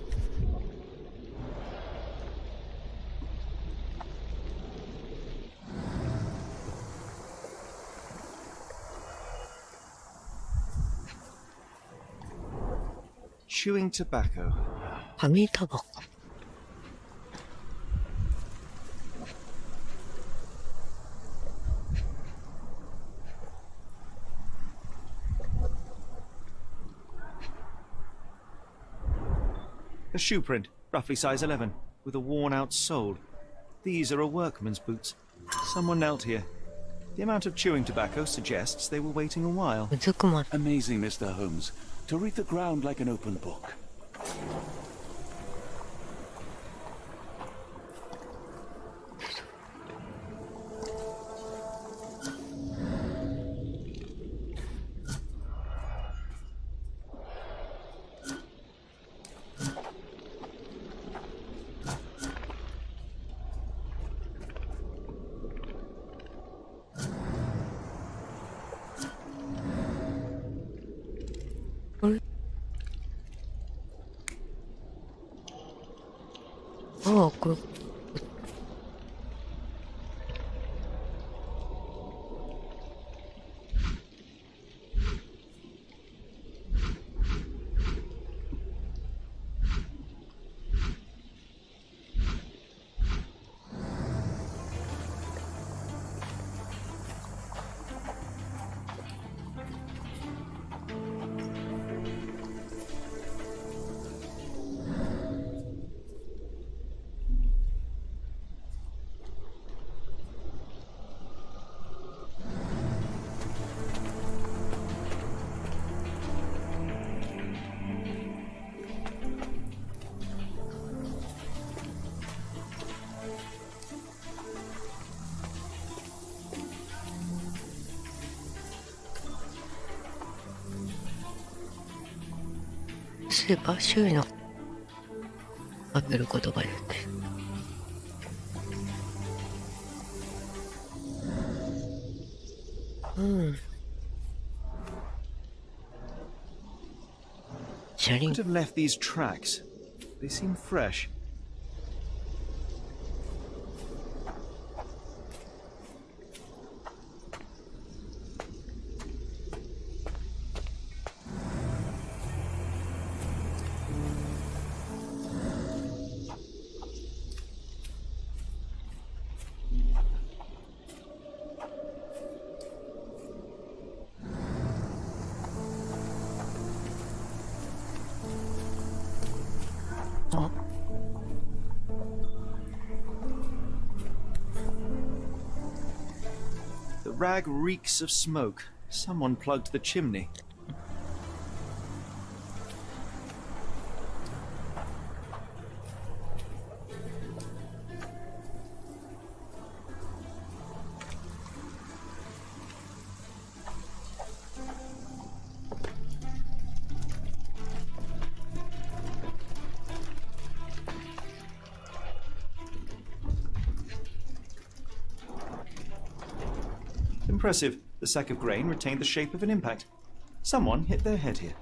Chewing tobacco. 紙タバコ。A shoe print, roughly size 11. with a worn-out sole. These are a workman's boots. Someone knelt here. The amount of chewing tobacco suggests they were waiting a while. Amazing, Mr. Holmes. To read the ground like an open book. Oh, good. 스바 슈이노 아베르 고도가 이렇게 Could have left these tracks. They seem fresh. The rag reeks of smoke. Someone plugged the chimney. Impressive. The sack of grain retained the shape of an impact. Someone hit their head here.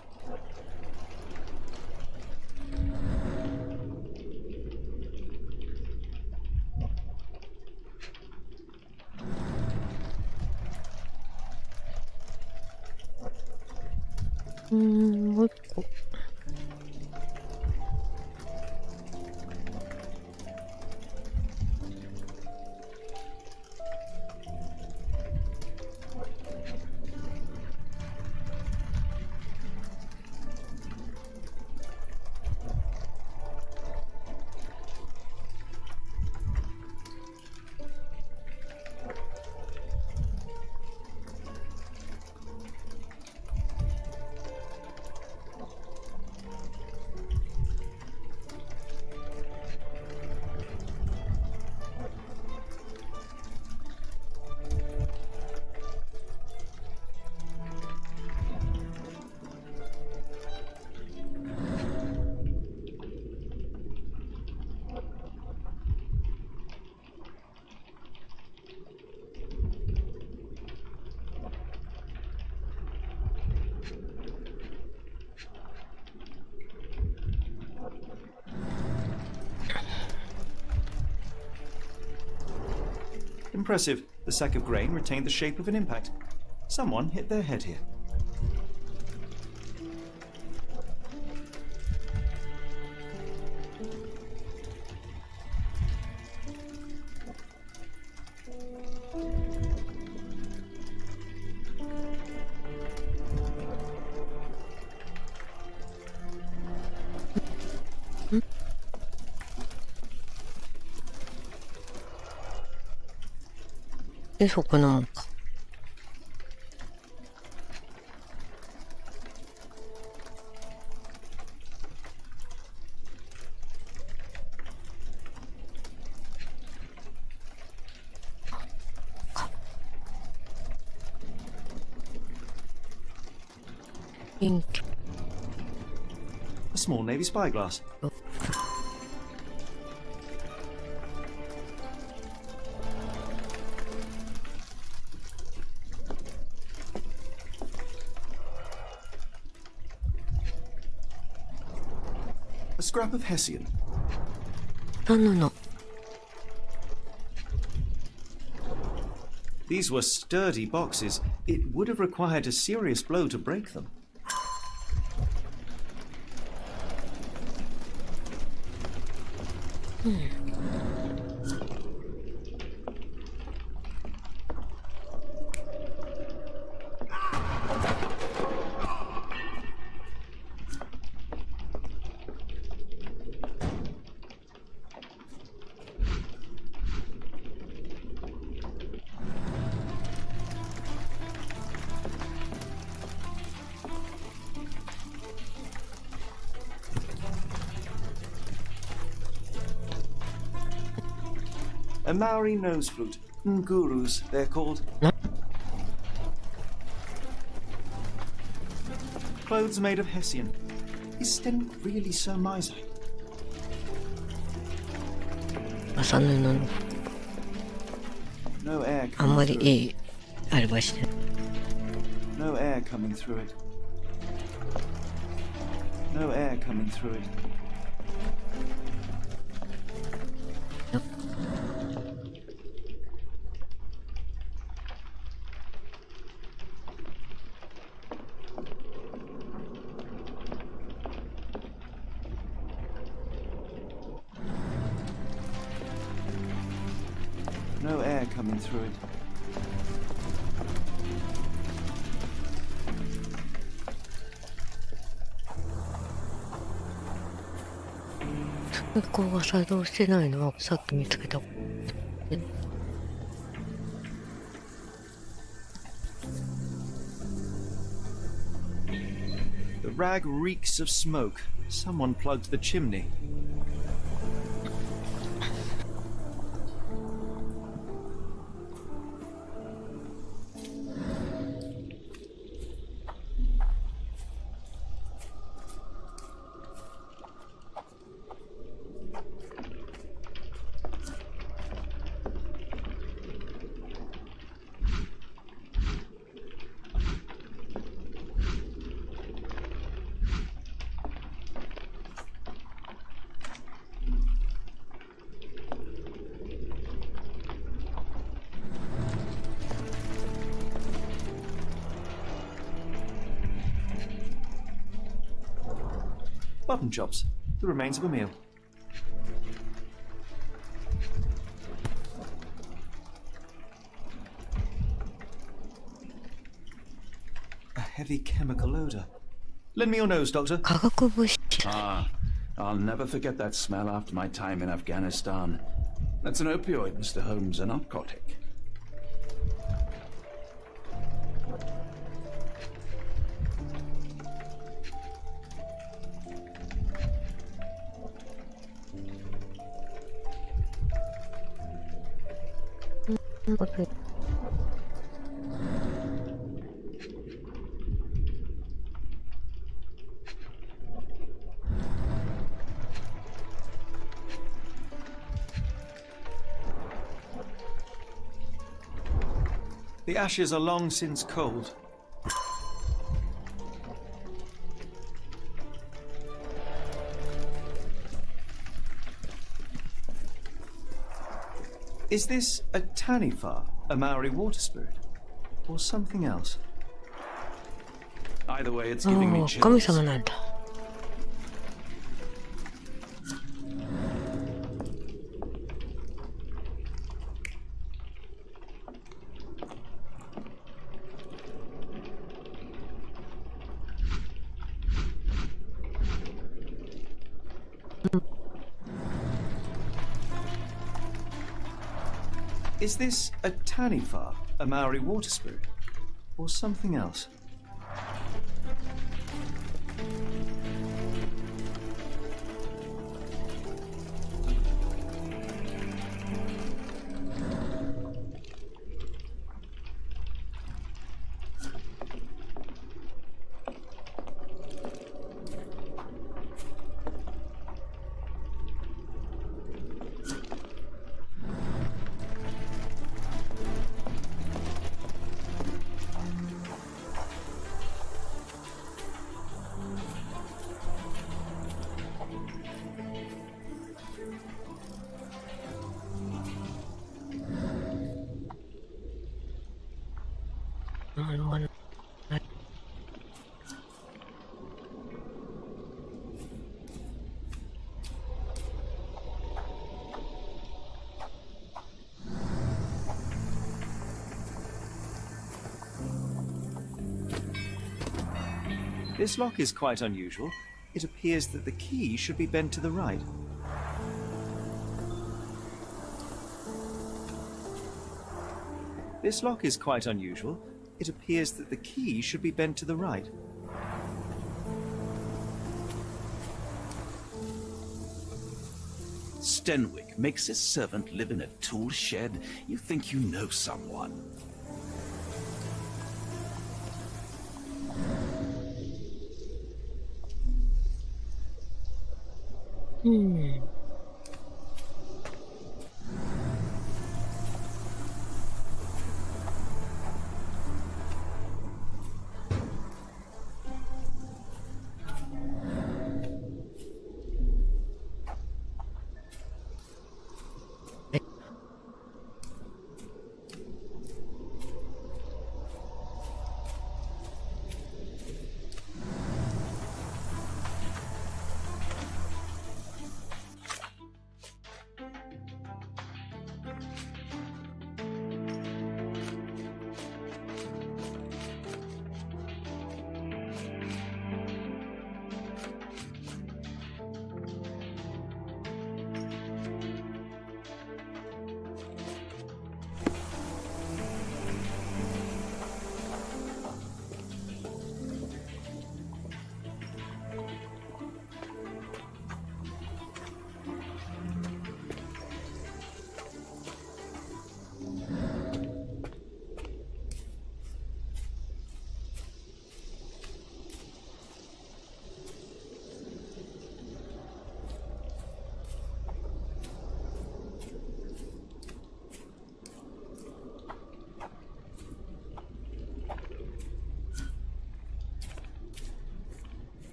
Impressive. The sack of grain retained the shape of an impact. Someone hit their head here. で、そこのもんか。A small navy spyglass. A scrap of Hessian. No. These were sturdy boxes. It would have required a serious blow to break them. A Maori nose flute. Ngurus, they're called. Clothes made of Hessian. Is Sten really so miserly? 麻布の No air あんま coming り through いいあれはしてない No air coming through it. No air coming through it. No air coming through it.空港が作動してないのはさっき見つけた。The rag reeks of smoke. Someone plugged the chimney. Button chops. The remains of a meal. A heavy chemical odor. Lend me your nose, Doctor. 化学物質 Ah, I'll never forget that smell after my time in Afghanistan. That's an opioid, Mr. Holmes, a narcotic. Okay. The ashes are long since cold. Is this a Tanifa, a Maori water spirit, or something else? Either way, it's giving me ああ、神 chills. 様なんだ。Is this a Taniwha, a Maori water spirit, or something else? This lock is quite unusual. It appears that the key should be bent to the right. This lock is quite unusual. It appears that the key should be bent to the right. Stenwick makes his servant live in a tool shed. You think you know someone.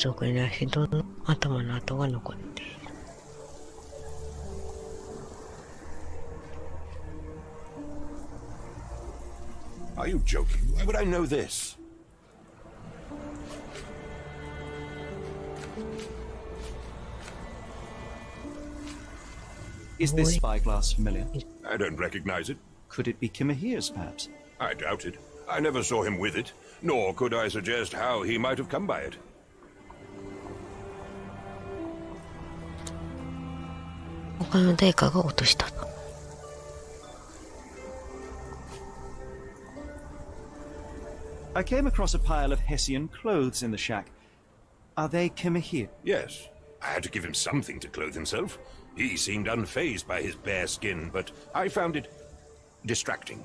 そこには人の頭の跡が残っている。Are you joking? Why would I know this? Is this spyglass familiar? I don't recognize it. Could it be Kimahir's, perhaps? I doubt it. I never saw him with it, nor could I suggest how he might have come by it. I came across a pile of Hessian clothes in the shack. Are they Kimahir? Yes. I had to give him something to clothe himself. He seemed unfazed by his bare skin, but I found it distracting.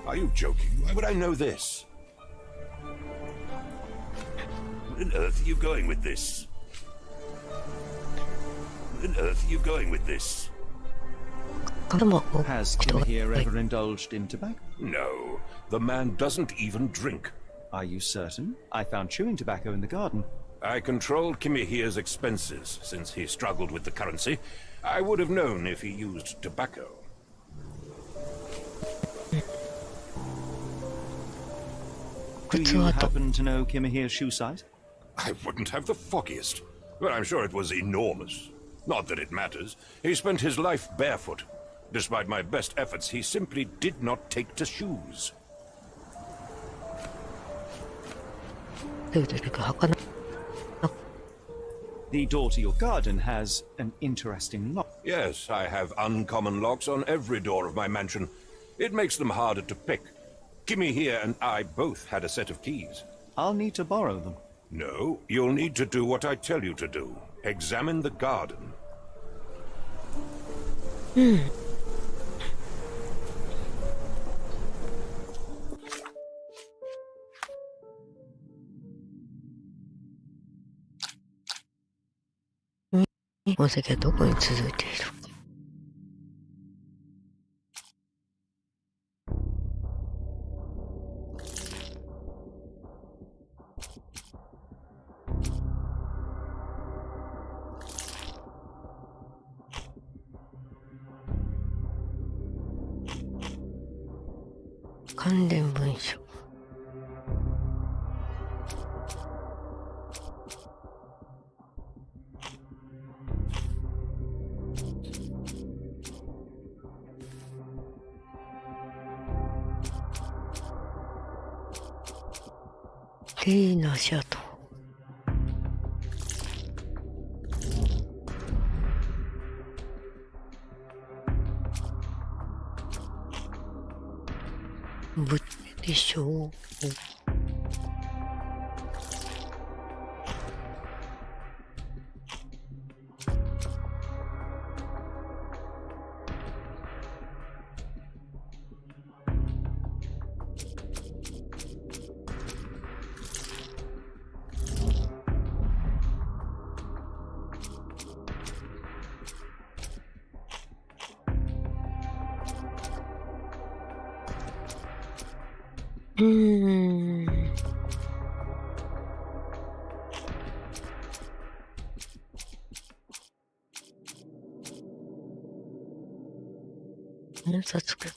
Are you joking? Why would I know this? Where on earth are you going with this? Where on earth are you going with this? Has Kimahir ever indulged in tobacco? No, the man doesn't even drink. Are you certain? I found chewing tobacco in the garden. I controlled Kimahir's expenses since he struggled with the currency. I would have known if he used tobacco. Do you happen to know Kimahir's shoe size? I wouldn't have the foggiest, but I'm sure it was enormous. Not that it matters. He spent his life barefoot. Despite my best efforts, he simply did not take to shoes. The door to your garden has an interesting lock. Yes, I have uncommon locks on every door of my mansion. It makes them harder to pick. Kimahir and I both had a set of keys. I'll need to borrow them. No, you'll need to do what I tell you to do. Examine the garden.関連文書。ディーナシャト。物理証拠。印刷く。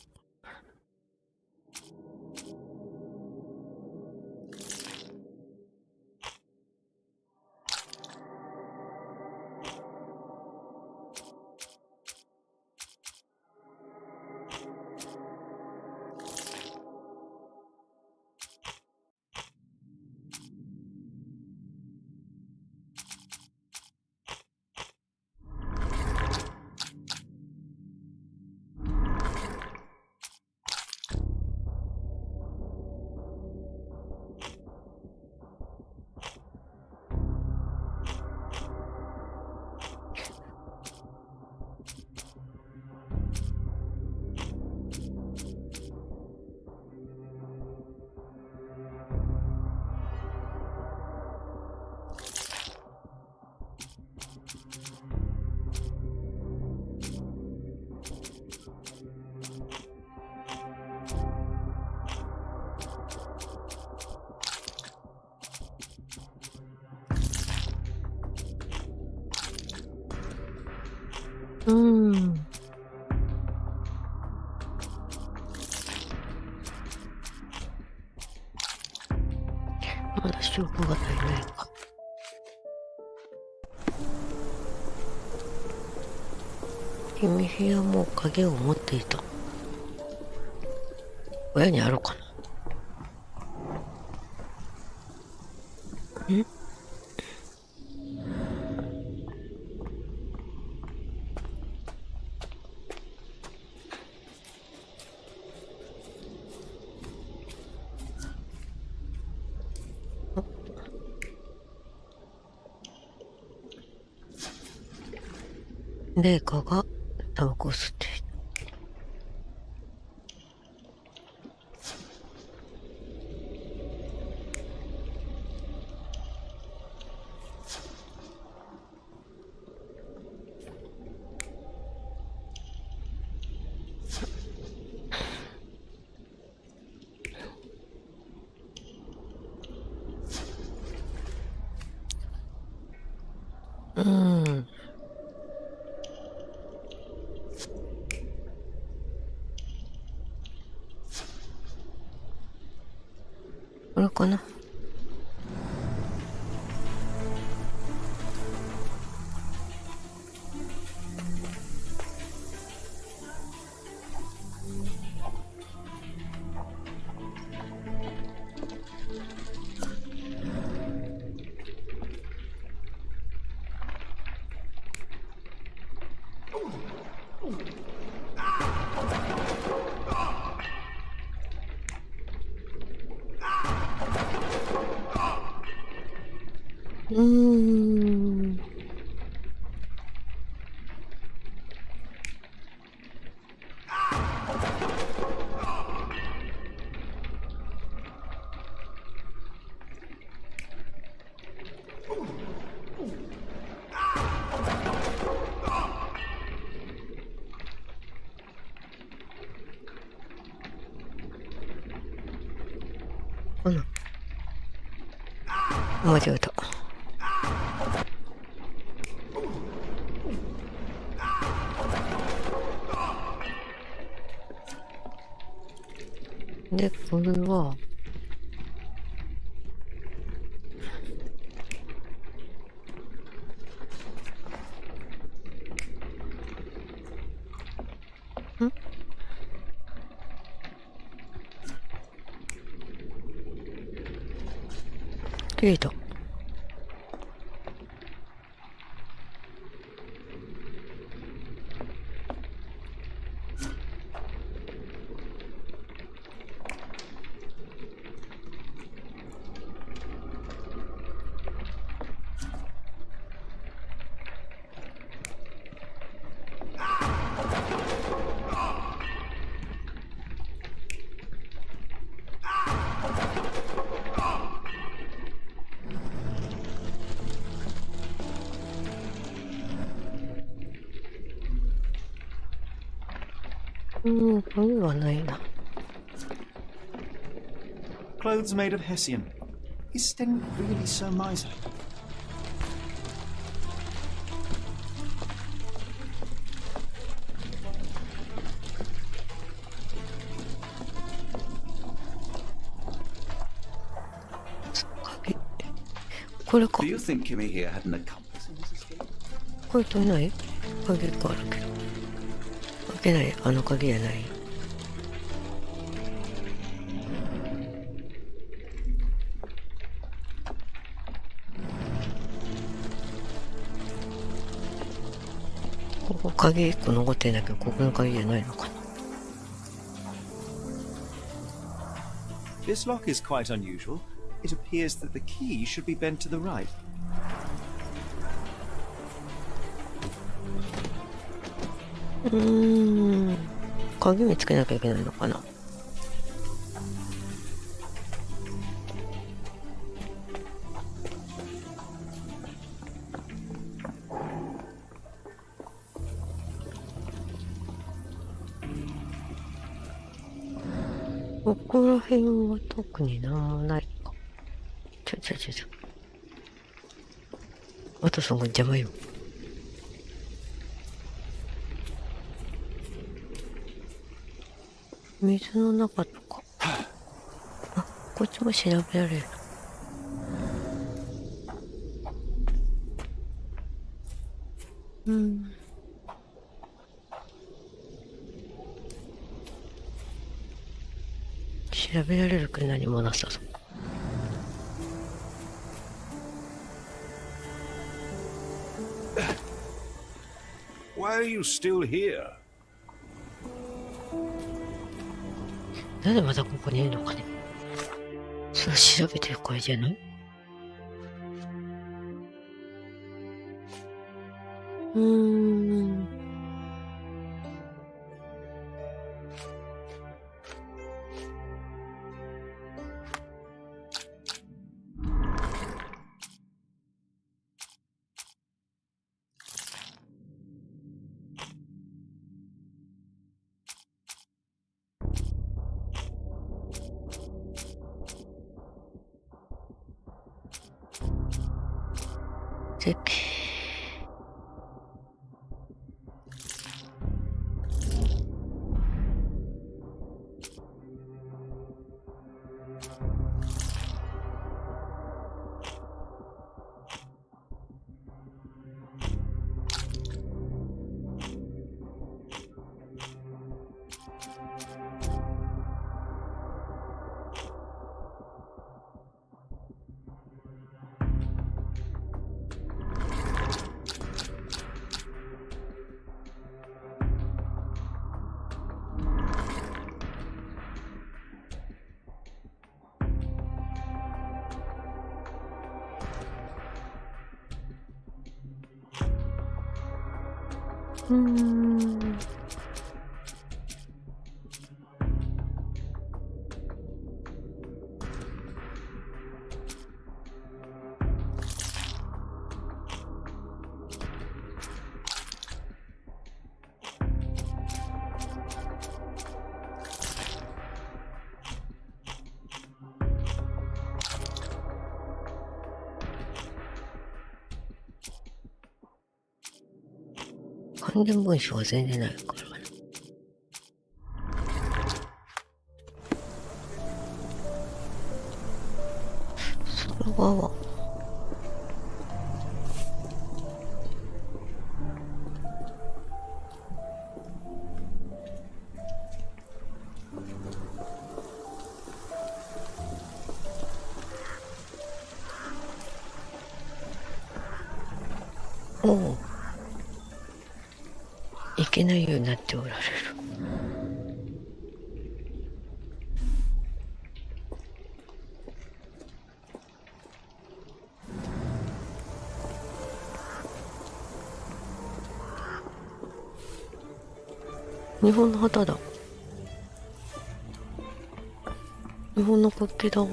まだ証拠が足りないか。君部屋も鍵を持っていた。親にあるかな。ん？麗華がタバコを吸っていた。これかな。間違えた。で、これは切れた。鍵はないな。Clothes made of Hessian. Is Sten really so miserly? これか。 Do you think Kimmy here had an accomplice in this escape? これ取れない？鍵があるけど。開けない。あの鍵やない。ここ鍵1個残ってんだけど、ここの鍵じゃないのかな。This lock is quite unusual. It appears that the key should be bent to the right. 鍵見つけなきゃいけないのかな。ここら辺は特になんもないか。ちょ。ワトソンが邪魔よ。水の中とか。あ、こっちも調べられる。うん。調べられるけど何もなさそう。Why are you still here? なんでまたここにいるのかね。それ調べてるからじゃない？関連文章は全然ないからね。外側。おお。いけないようになっておられる。日本の旗だ。日本の国旗だ。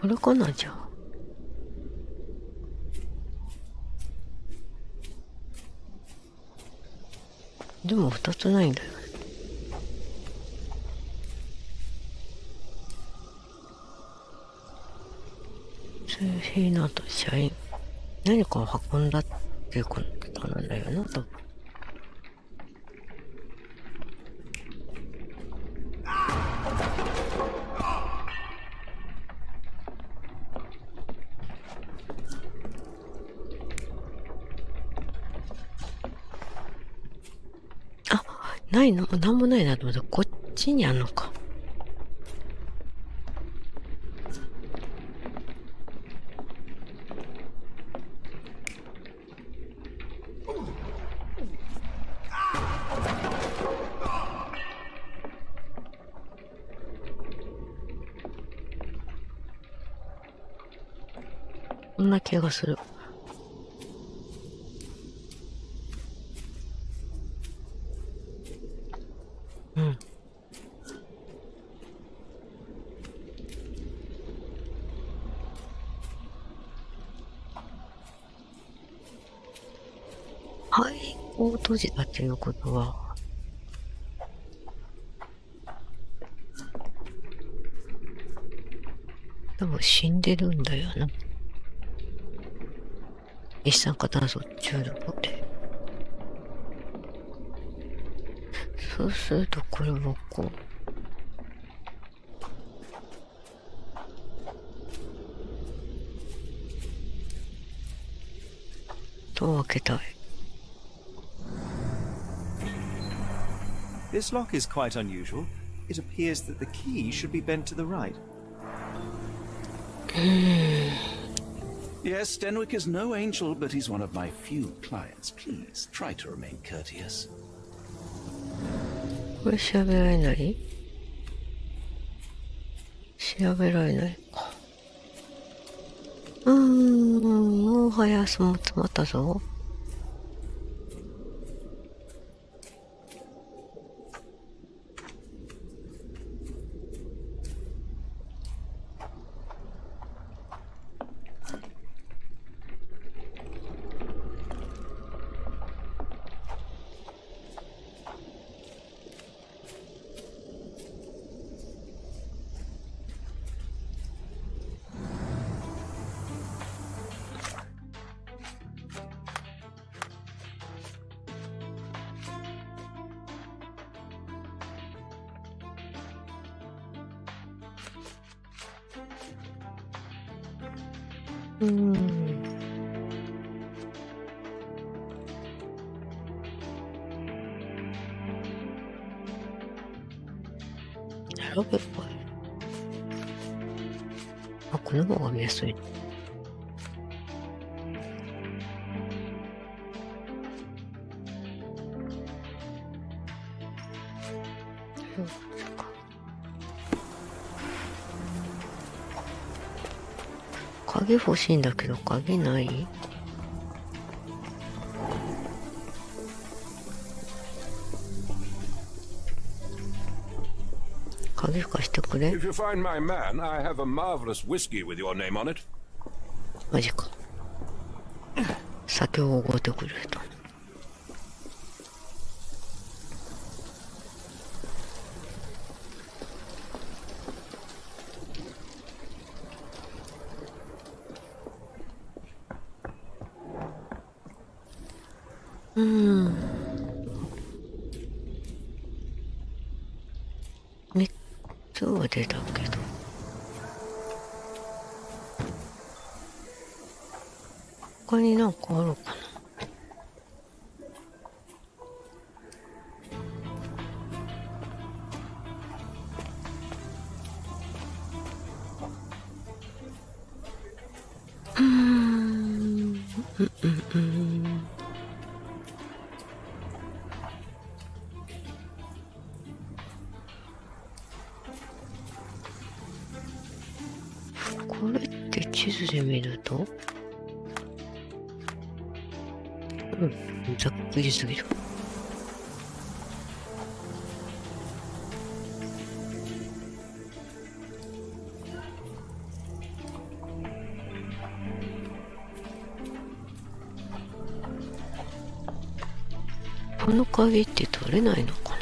これかな、じゃあ。でも2つないんだよね。製品など社員。何かを運んだっていうことなんだよな、多分。ないの、なんもないなと思った。こっちにあんのか。こんな気がする。うん。はい、を閉じたっていうことは、多分死んでるんだよな。一酸化炭素中毒で。そうするとこれをこう。と開けたい。This lock is quite unusual. It appears that the key should be bent to the right. Yes, Stenwick is no angel, but he's one of my few clients. Please, try to remain courteous. これ調べられない？調べられないか。もう早すも詰まったぞ。調べっぽい。あ、この方が見やすい。鍵欲しいんだけど鍵ない？鍵貸してくれ。If you find my man, I have a marvelous whiskey with your name on it. マジか。酒をおごってくれた。3つは出たけど。他になんかあるかな。これって地図で見ると、ざっくりすぎる。この鍵って取れないのかな。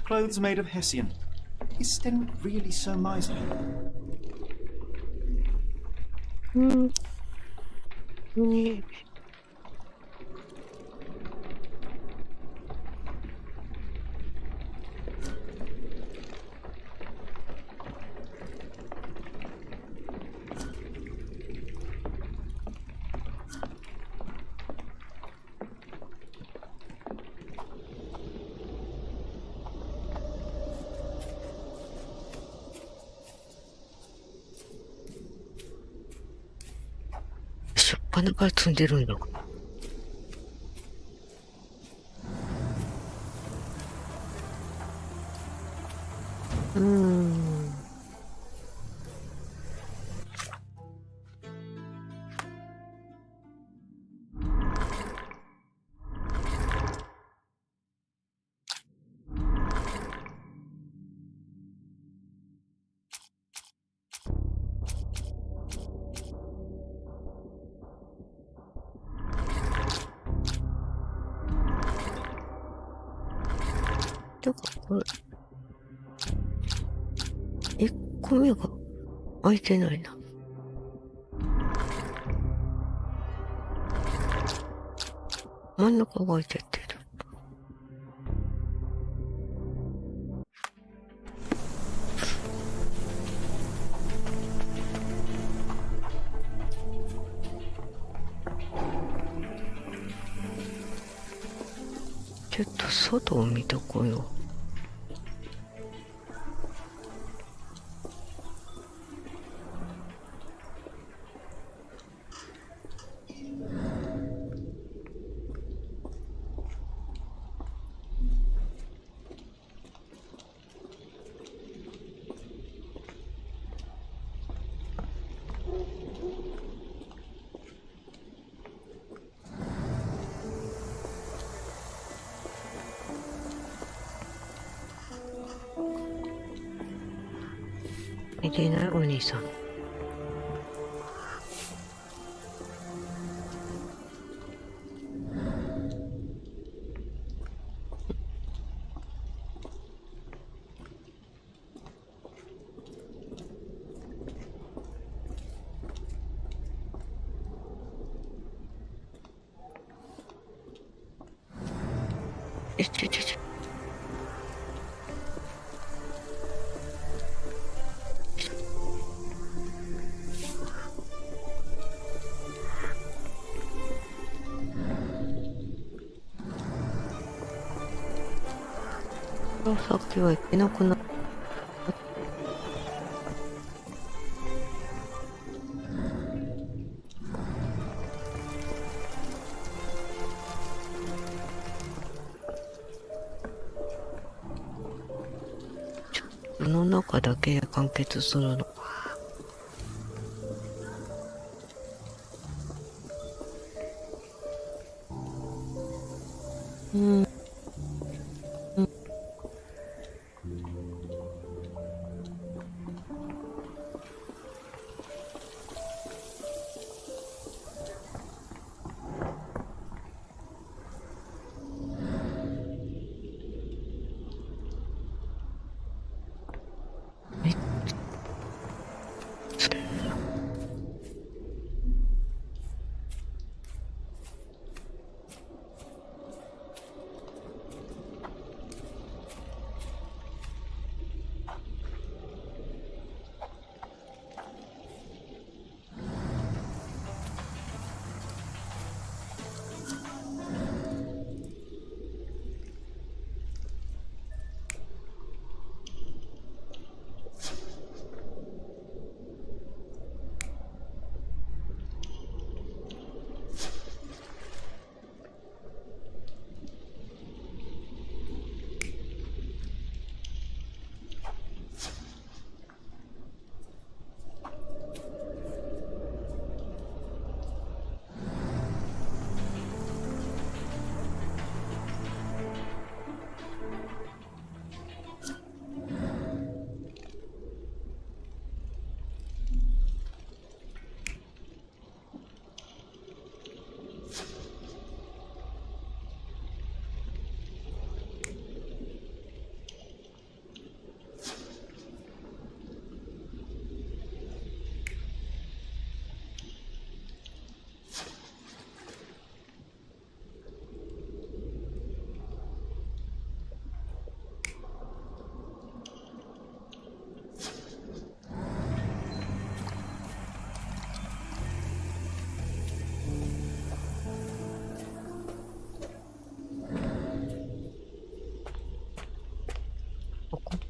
Clothes made of Hessian. Is Stenwick really so miserly? ね。鼻から積んでるんだ。だからこれ、1個目が開いてないな。真ん中が開いちゃってる。ちょっと外を見とこうよ。いけないお兄さん。さっきは行けなくなった。この中だけで完結するの。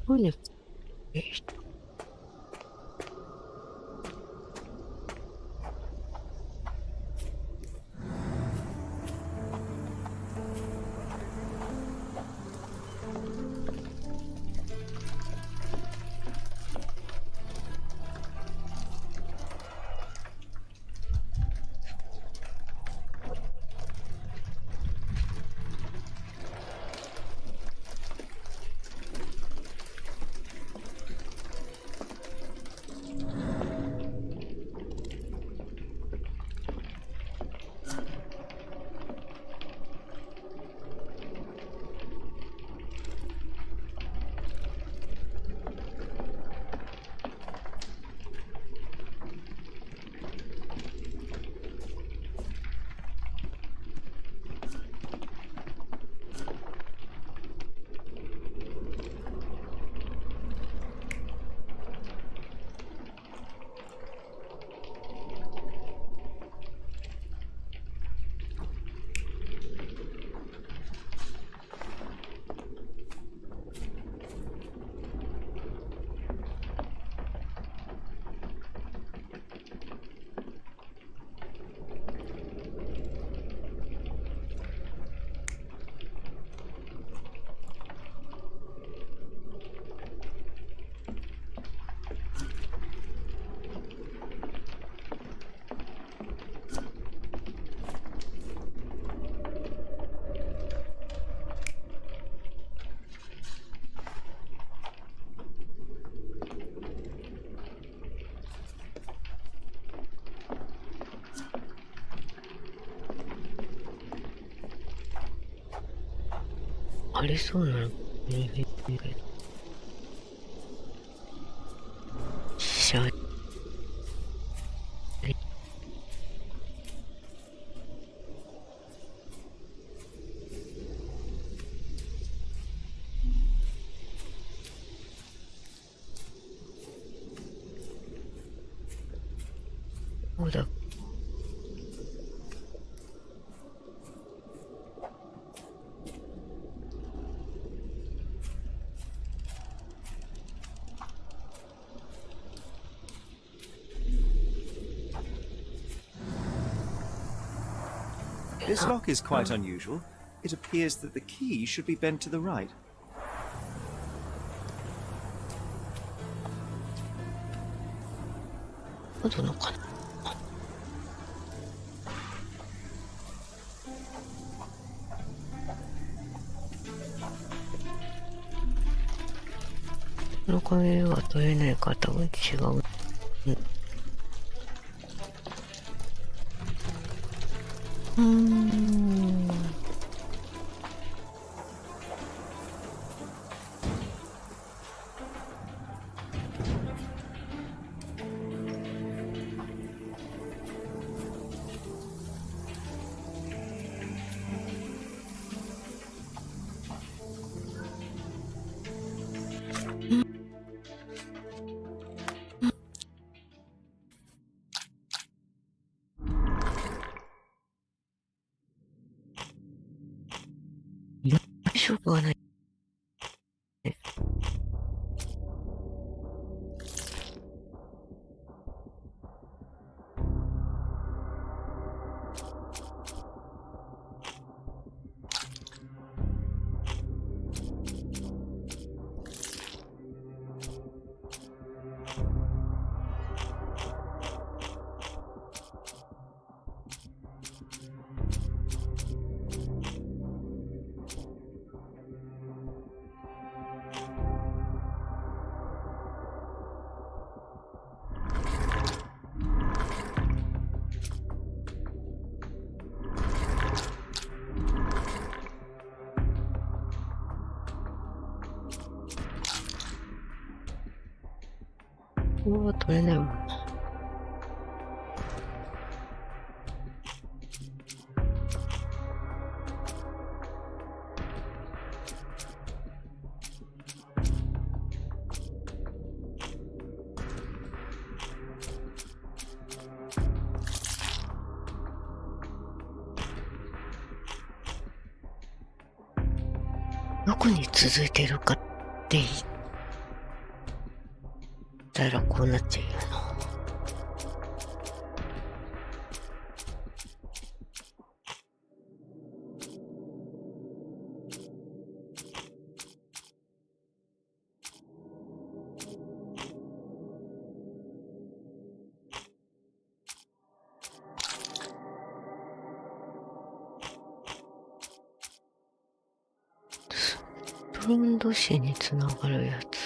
これ、ありそうなのシャそうだ。This lock is quite unusual. It appears that the key should be bent to the right. どうのかな。この影は取れないか多分違う。しょうがない。これは取れないもんな。どこに続いてるかって言ったらこうなっちゃうよな。フンド市につながるやつ。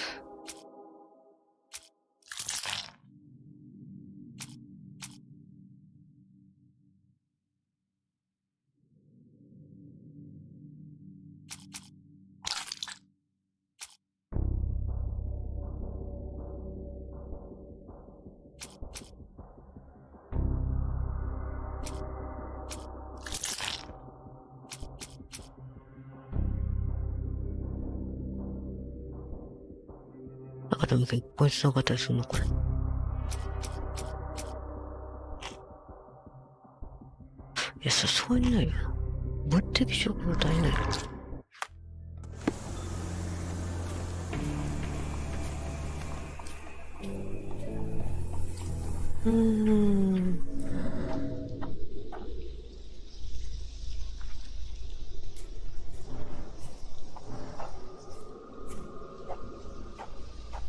だから結構つながったりするのこれ。いや、さすがにないよな。物的証拠が足りない。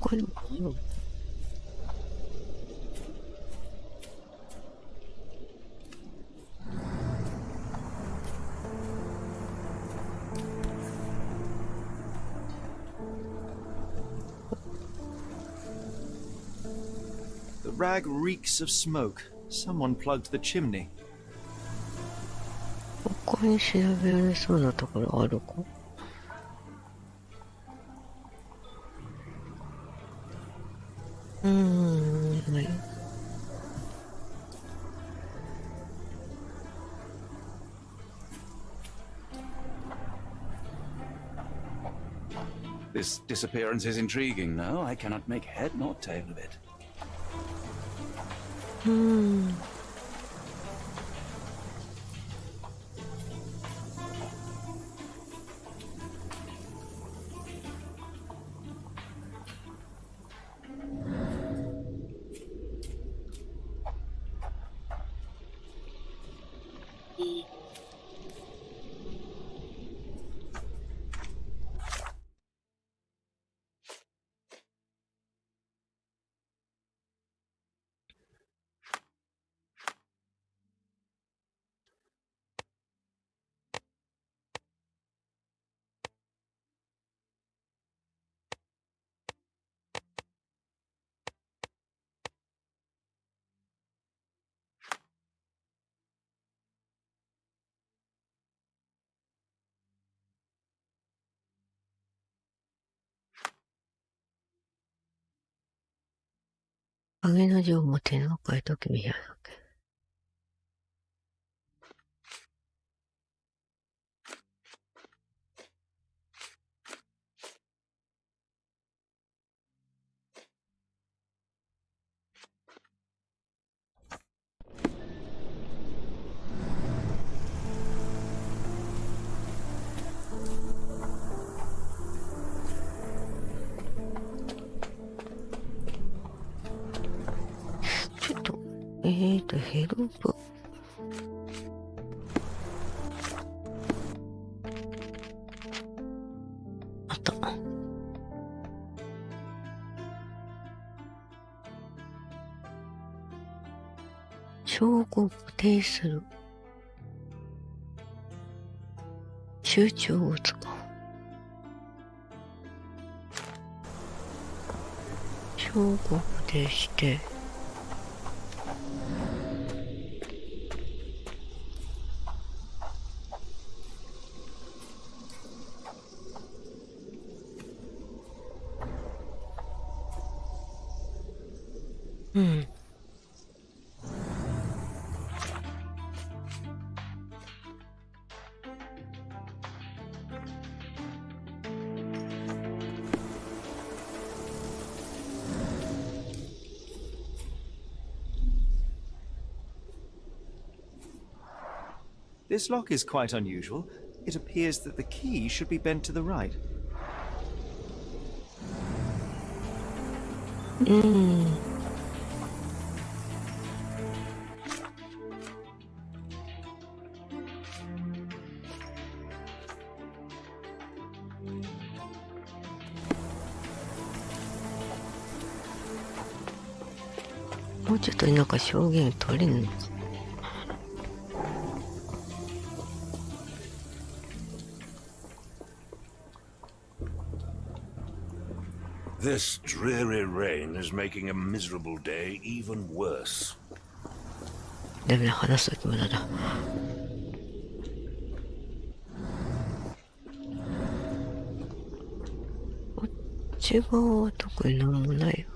これでもいいの？The rag reeks of smoke. Someone plugged the chimney. 他に調べられそうなところあるか？ This disappearance is intriguing, though. I cannot make head nor tail of it. 影の字を持っての赤い時みたいな。ヘルプ。あった。証拠を固定する。集中を使う。証拠を固定して、This lock is quite unusual. It appears that the key should be bent to the right. もうちょっとなんか証言取れんのか。This dreary rain is making a miserable day even worse. ダメだ、話すとき無駄だ。こっち側は特になんもないよ。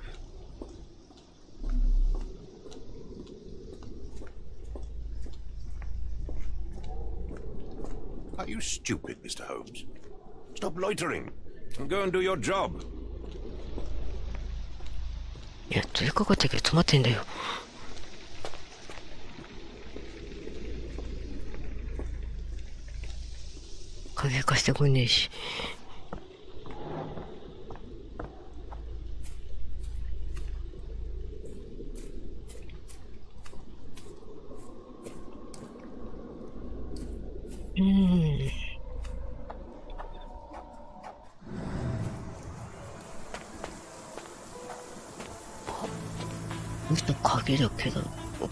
Are you stupid, Mr. Holmes? Stop loitering and go and do your job. いや、取り掛かったけど止まってんだよ。影貸してくんねえし。影だけど、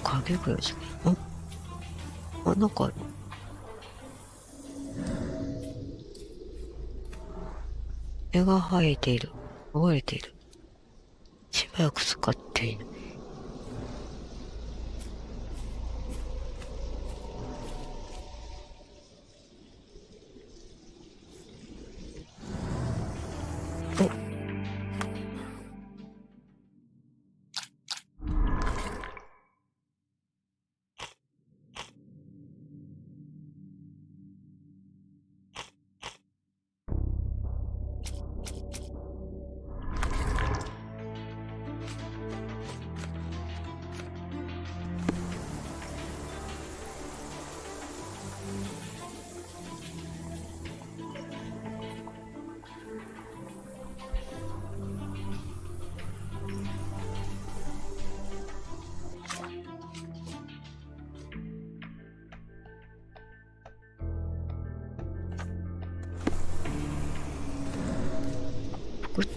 影ぐらいじゃん。あ、なんかある。絵が生えている。覚えている。しばらく使っている。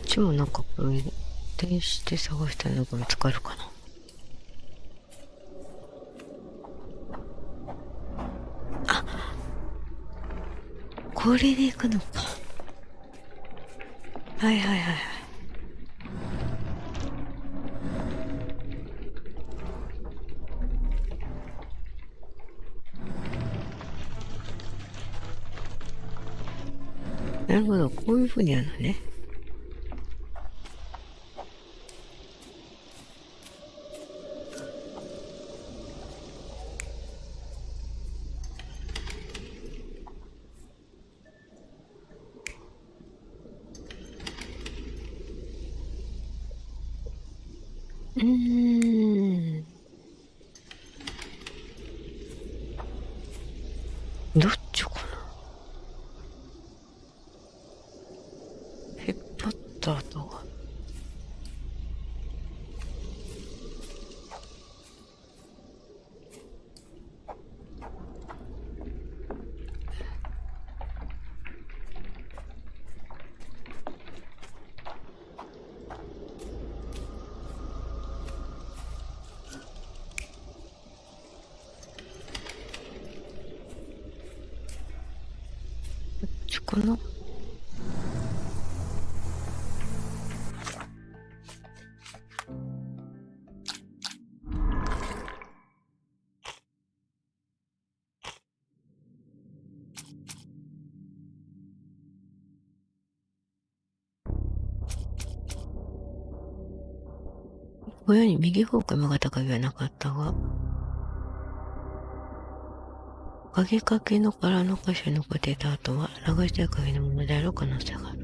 ちもなんかこれ電子で探したのが見つかるかな。あ、これで行くのか。はいはいはいはい。なるほど、こういう風にやるのね。どっちかな。引っ張った跡が。この親に右方向曲がった鍵はなかったが、鍵かけの殻の箇所に残っていた後は流したい鍵のものである可能性がある。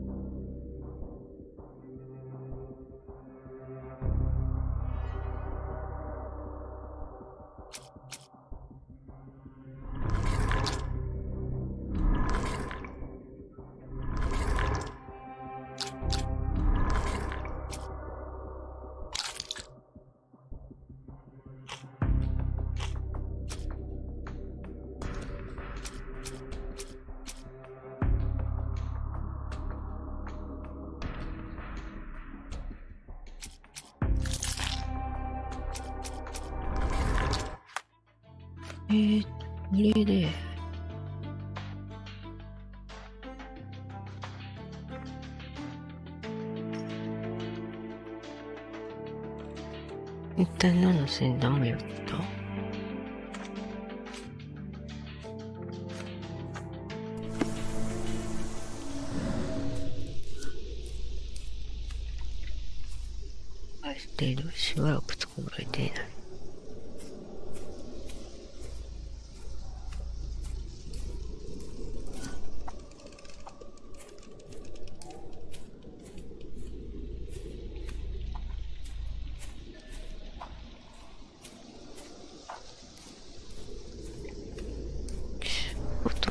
これで一体何の診断をやった？愛している。しばらくつこぼれていない。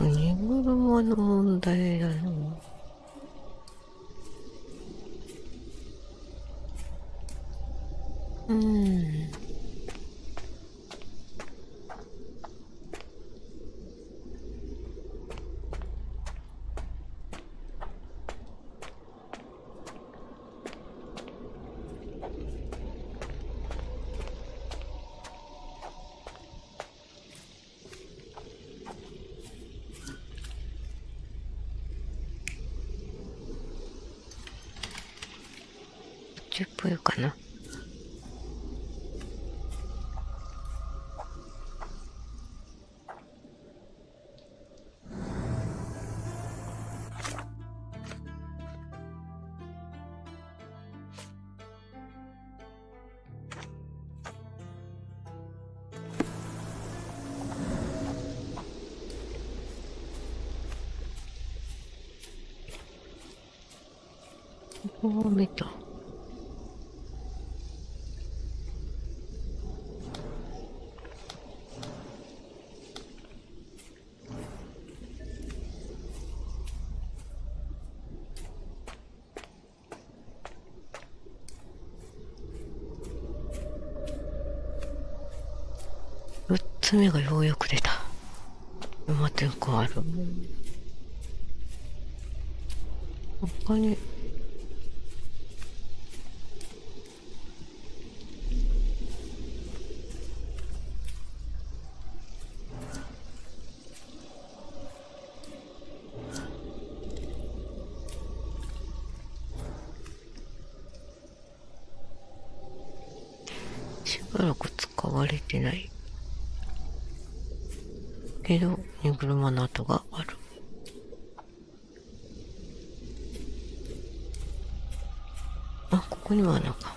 荷車の問題だな。10分かな。ここを見た。4つ目がようやく出た。山天候ある。他にらく使われてない。けど、荷車の跡がある。あ、ここにも穴か。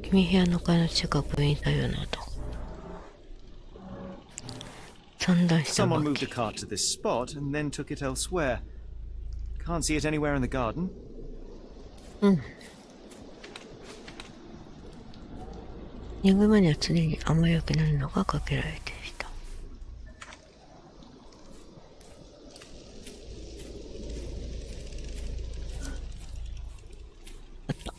君部屋の階の近くにいたような跡。散乱した Someone バ moved キ。 a cart to this spot and then took it elsewhere. Can't see it anywhere in the garden. うん。荷車には常に雨よけの布がかけられていた。あった。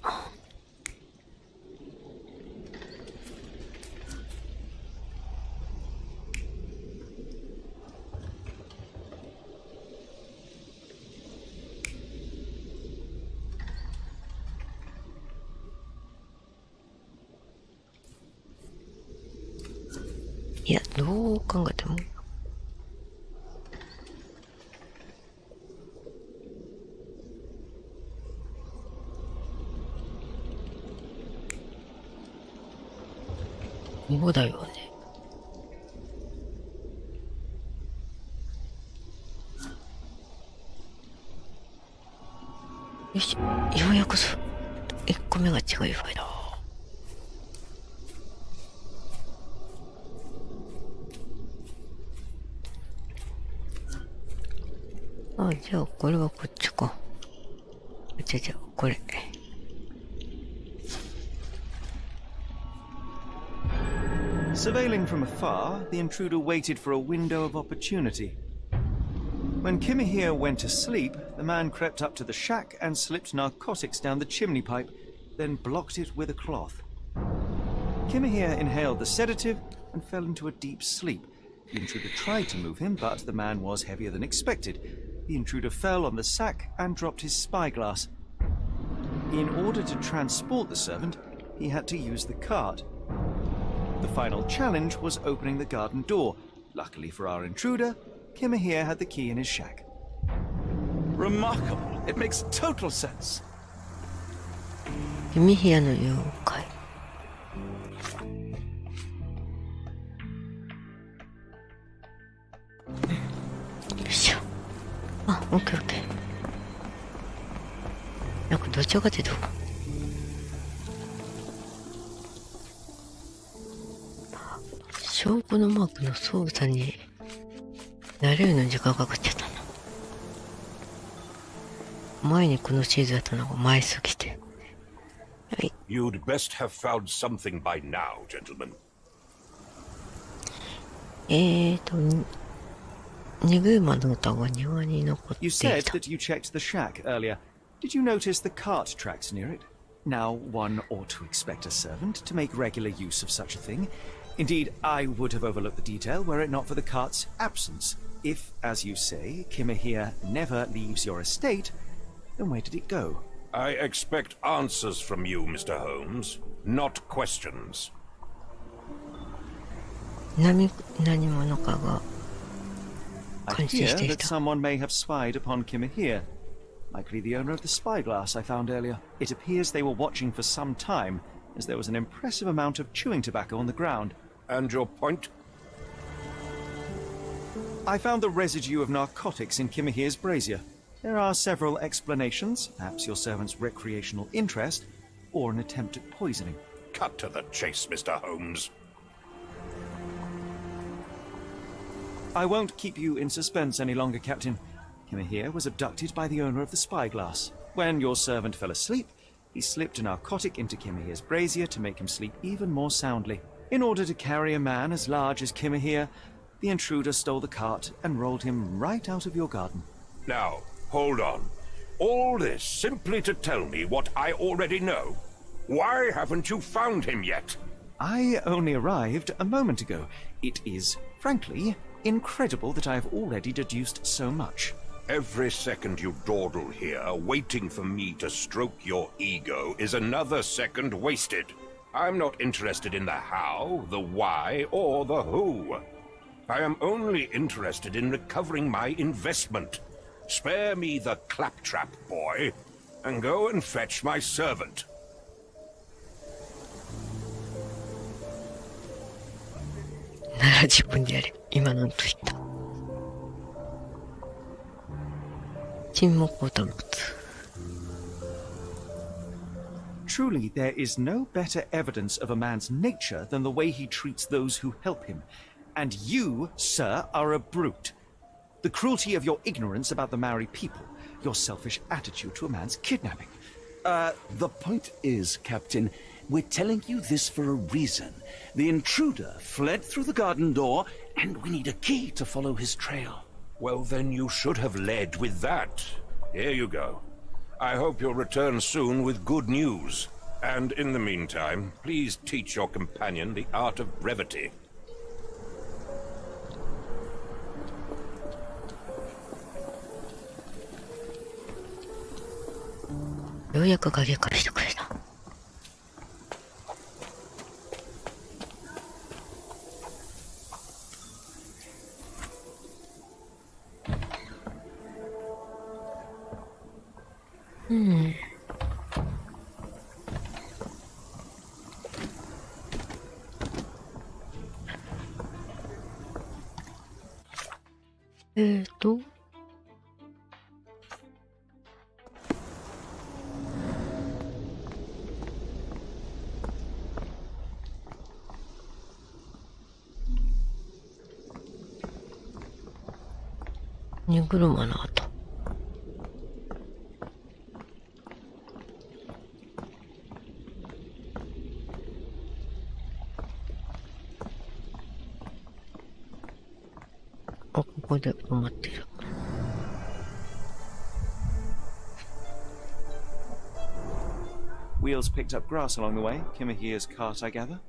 いや、どう考えても。そうだよね。よし、ようやく1個目が違うファイだ。あ、じゃあこれはこっちか。じゃあこれ。Surveilling from afar, the intruder waited for a window of opportunity. When Kimahir went to sleep, the man crept up to the shack and slipped narcotics down the chimney pipe, then blocked it with a cloth. Kimahir inhaled the sedative and fell into a deep sleep. The intruder tried to move him, but the man was heavier than expected. The intruder fell on the sack and dropped his spyglass. In order to transport the servant, he had to use the cart. The final challenge was opening the garden door. Luckily for our intruder, Kimahir had the key in his shack. Remarkable. It makes total sense. 弓部屋の妖怪。よいしょ。あ、オッケーオッケー。なんかどちらかというと証拠のマークの操作に慣れるのに時間かかっちゃったな。前にこのシーズンだったのが前すぎて。はい。You'd best have found something by now, gentlemen. 荷車の歌が庭に残って You い said た。 that you checked the shack earlier. Did you notice the cart tracks near it? Now, one ought to expect a servant to make regular use of such a thing. Indeed, I would have overlooked the detail were it not for the cart's absence. If, as you say, Kimahir never leaves your estate, then where did it go? I expect answers from you, Mr. Holmes, not questions. 何者かが I 監視 fear してい that た。 someone may have spied upon Kimahir. Likely the owner of the spyglass I found earlier. It appears they were watching for some time, as there was an impressive amount of chewing tobacco on the ground. And your point? I found the residue of narcotics in Kimahir's brazier. There are several explanations, perhaps your servant's recreational interest, or an attempt at poisoning. Cut to the chase, Mr. Holmes. I won't keep you in suspense any longer, Captain. Kimahir was abducted by the owner of the spyglass. When your servant fell asleep, he slipped a narcotic into Kimahir's brazier to make him sleep even more soundly. In order to carry a man as large as Kimahir, the intruder stole the cart and rolled him right out of your garden. Now, hold on. All this simply to tell me what I already know? Why haven't you found him yet? I only arrived a moment ago. It is, frankly, incredible that I have already deduced so much. Every second you dawdle here, waiting for me to stroke your ego, is another second wasted. I'm not interested in the how, the why, or the who. I am only interested in recovering my investment. Spare me the claptrap, boy, and go and fetch my servant. なら自分でやれ。今なんと言った。沈黙を保つ。Truly, there is no better evidence of a man's nature than the way he treats those who help him. And you, sir, are a brute. The cruelty of your ignorance about the Maori people, your selfish attitude to a man's kidnapping. The point is, Captain, we're telling you this for a reason. The intruder fled through the garden door, and we need a key to follow his trail. Well, then you should have led with that. Here you go. I hope you'll return soon with good news. And in the meantime, please teach your companion the art of brevity. ようやく鍵返してくれた。うん。荷車の跡。あ、ここで止まってる。Wheels picked up grass along the way. Kimahia's cart, I gather.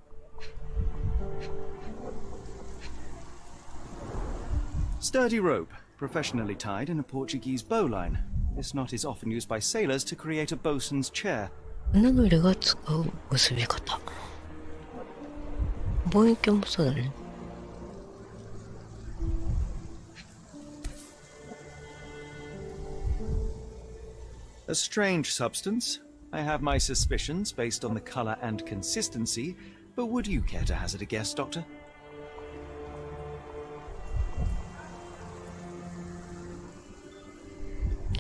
Sturdy rope, professionally tied in a Portuguese bowline. This knot is often used by sailors to create a bosun's chair. 船乗りが使う結び方。望遠鏡もそうだね。A strange substance. I have my suspicions based on the color and consistency, but would you care to hazard a guess, Doctor?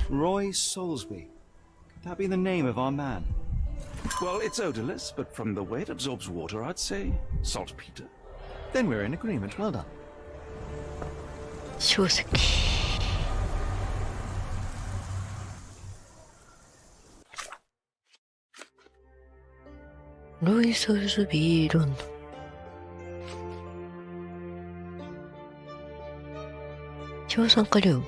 Roy Soulsby. Could that be the name of our man? Well, it's odorless, but from the way it absorbs water, I'd say saltpeter. Then we're in agreement. Well done. 書籍。ロイ・ソルズビー・ロンドン。硝酸カリウム。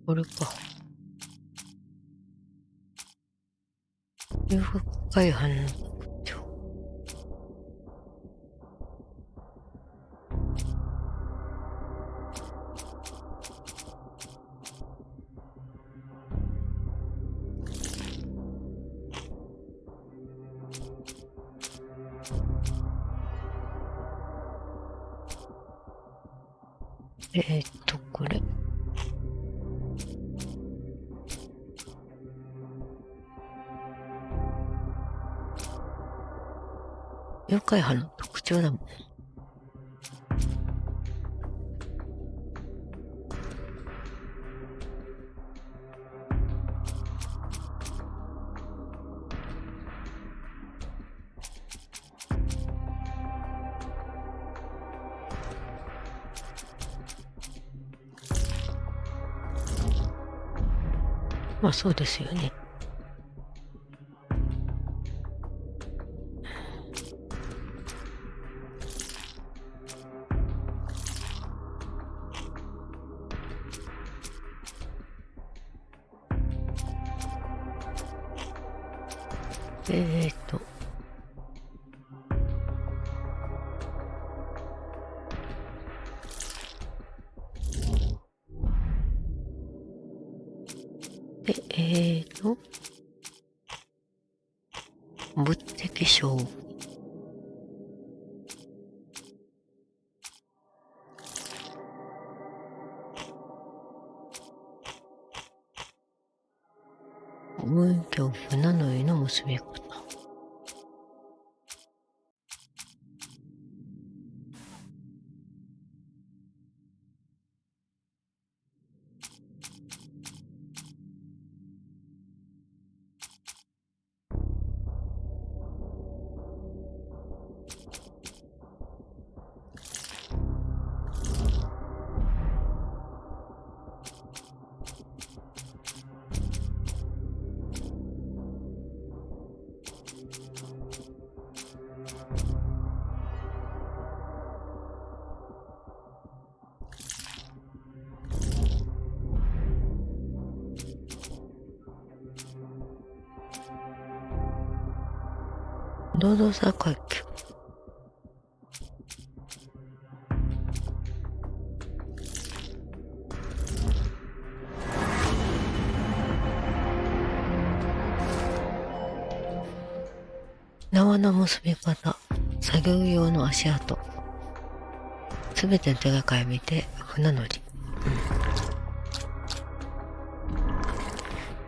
これか。遊郭会班の特徴。これ。妖怪派の特徴だもん。まあそうですよね。物的証。運挙船乗りの結び方。労働者階級。縄の結び方、作業用の足跡。すべての手がかり見て船乗り。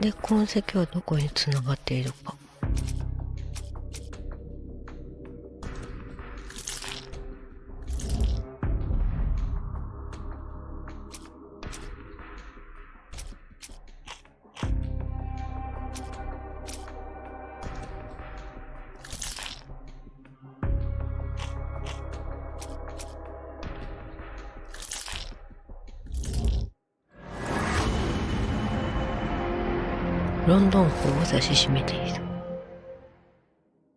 で、痕跡はどこにつながっているか。ロンドン港を指し示している。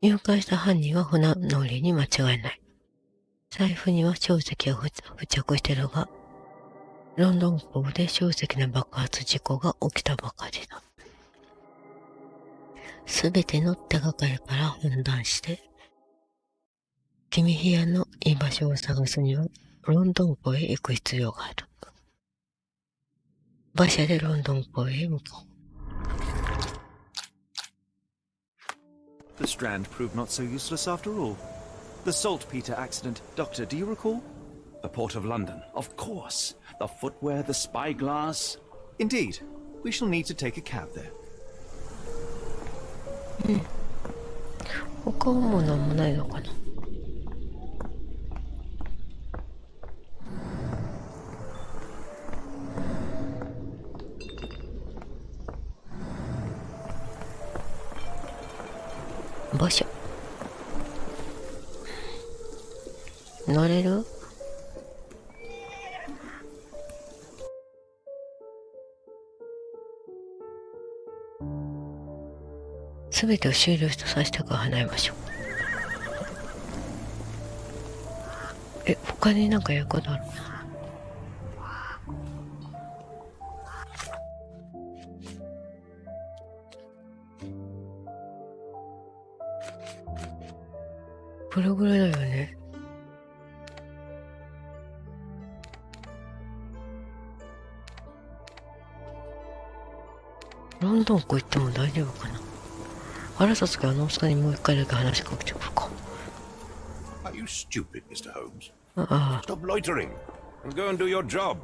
誘拐した犯人は船乗りに間違いない。財布には硝石が付着しているが、ロンドン港で硝石の爆発事故が起きたばかりだ。すべての手がかりから判断して、君部屋の居場所を探すには、ロンドン港へ行く必要がある。馬車でロンドン港へ向かう。The Strand proved not so useless after all. The saltpeter accident, Doctor, do you recall? The Port of London, of course. The footwear, the spyglass. Indeed. We shall need to take a cab there. 他はもう何もないのかな。場所乗れる？すべてを終了とさせてから離れましょう。他になんかやることある？これぐらいだよね。ロンドン港行っても大丈夫かな。腹立つからノースカにもう一回だけ話しかけてくるか。Are you stupid, Mr. Holmes? ああ。Stop loitering and go and do your job.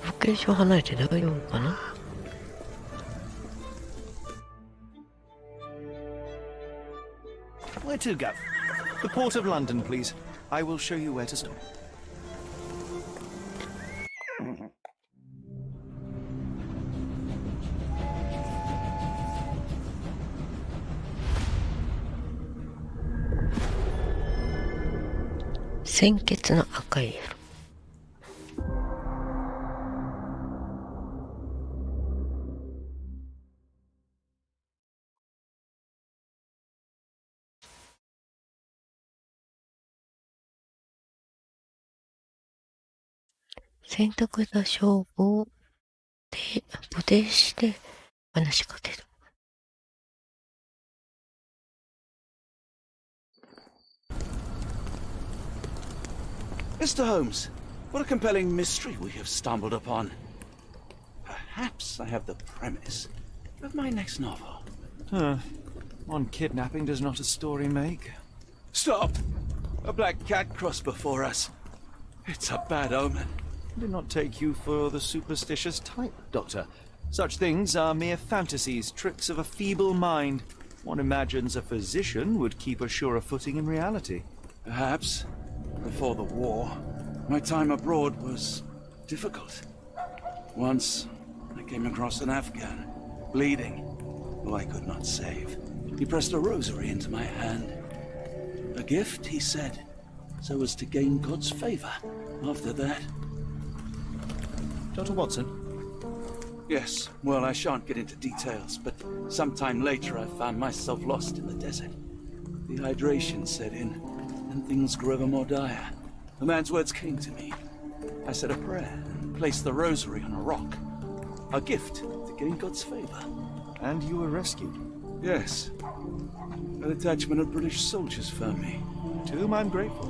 ロケーション離れて大丈夫かな。Where to go? The Port of London, please. I will show you where to stop.「鮮血の赤い色」。選択した証拠で固定して話しかける。Mr. Holmes, what a compelling mystery we have stumbled upon. Perhaps I have the premise of my next novel. One kidnapping does not a story make. Stop! A black cat crossed before us. It's a bad omen. I did not take you for the superstitious type, Doctor. Such things are mere fantasies, tricks of a feeble mind. One imagines a physician would keep a surer footing in reality. Perhaps. Before the war, my time abroad was difficult. Once, I came across an Afghan, bleeding, who I could not save. He pressed a rosary into my hand. A gift, he said, so as to gain God's favor. After that... Dr. Watson? Yes, well, I shan't get into details, but sometime later I found myself lost in the desert. Dehydration set in, and things grew ever more dire. The man's words came to me. I said a prayer and placed the rosary on a rock. A gift to gain God's favor. And you were rescued? Yes. A detachment of British soldiers found me. To whom I'm grateful.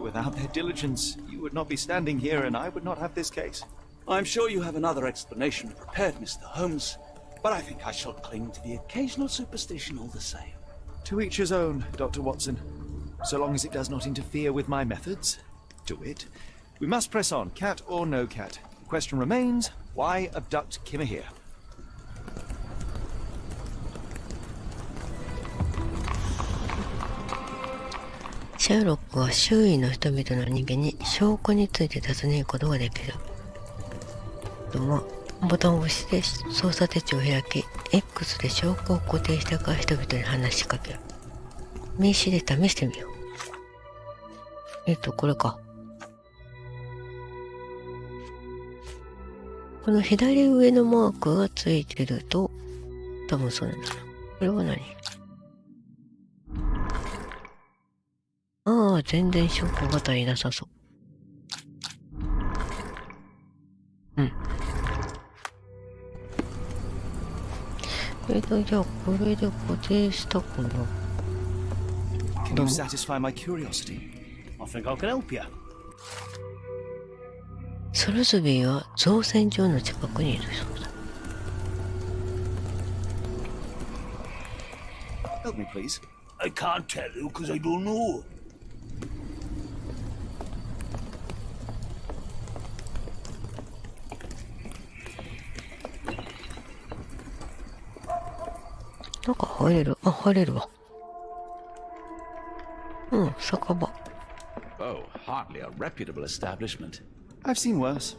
Without their diligence, you would not be standing here and I would not have this case. I'm sure you have another explanation prepared, Mr. Holmes, but I think I shall cling to the occasional superstition all the same. To each his own, Dr. Watson. So long as it does not interfere with my methods, do it. We must press on, cat or no cat. The question remains, why abduct Kimmer here? シャーロックは周囲の人々の人間に証拠について尋ねることができる。ボタンを押して操作手帳を開き、X で証拠を固定してから人々に話しかける。名刺で試してみよう。これか。この左上のマークがついてると、多分そうなんだな。これは何？ああ、全然証拠が足りなさそう。うん。じゃあ、これで固定したかな。Can you satisfy my curiosity? I think I can help you. ソルズビーは造船場の近くにいるそうだ。Help me, please. I can't tell you because I don't know. なんか入れる。あ、入れるわ。うん、酒場。Oh, hardly a reputable establishment. I've seen worse.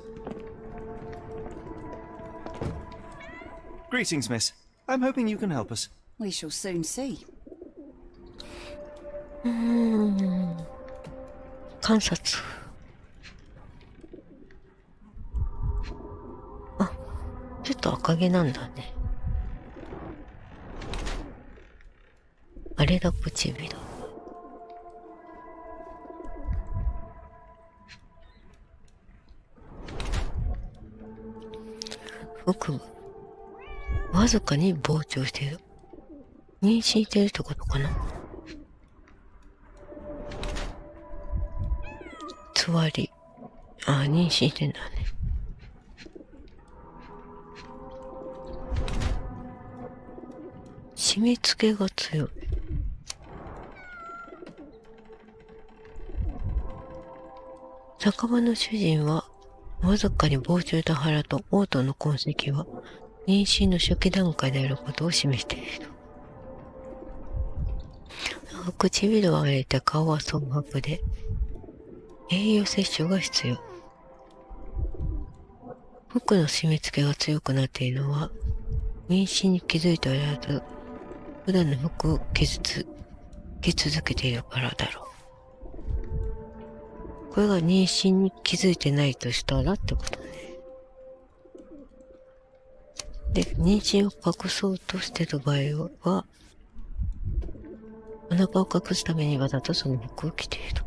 Greetings, miss. I'm hoping you can help us. We shall soon see. 観察。あ、ちょっと赤毛なんだね。あれだ、唇。腹部。わずかに膨張している。妊娠してるってことかな。つわり。あ、妊娠してんだね。締め付けが強い。酒場の主人は、わずかに膨張した腹と嘔吐の痕跡は、妊娠の初期段階であることを示している。唇は荒れて顔は蒼白で、栄養摂取が必要。服の締め付けが強くなっているのは、妊娠に気づいておらず、普段の服を着続けているからだろう。これが妊娠に気づいてないとしたらってことね。で、妊娠を隠そうとしている場合は、お腹を隠すためにわざとその服を着ている。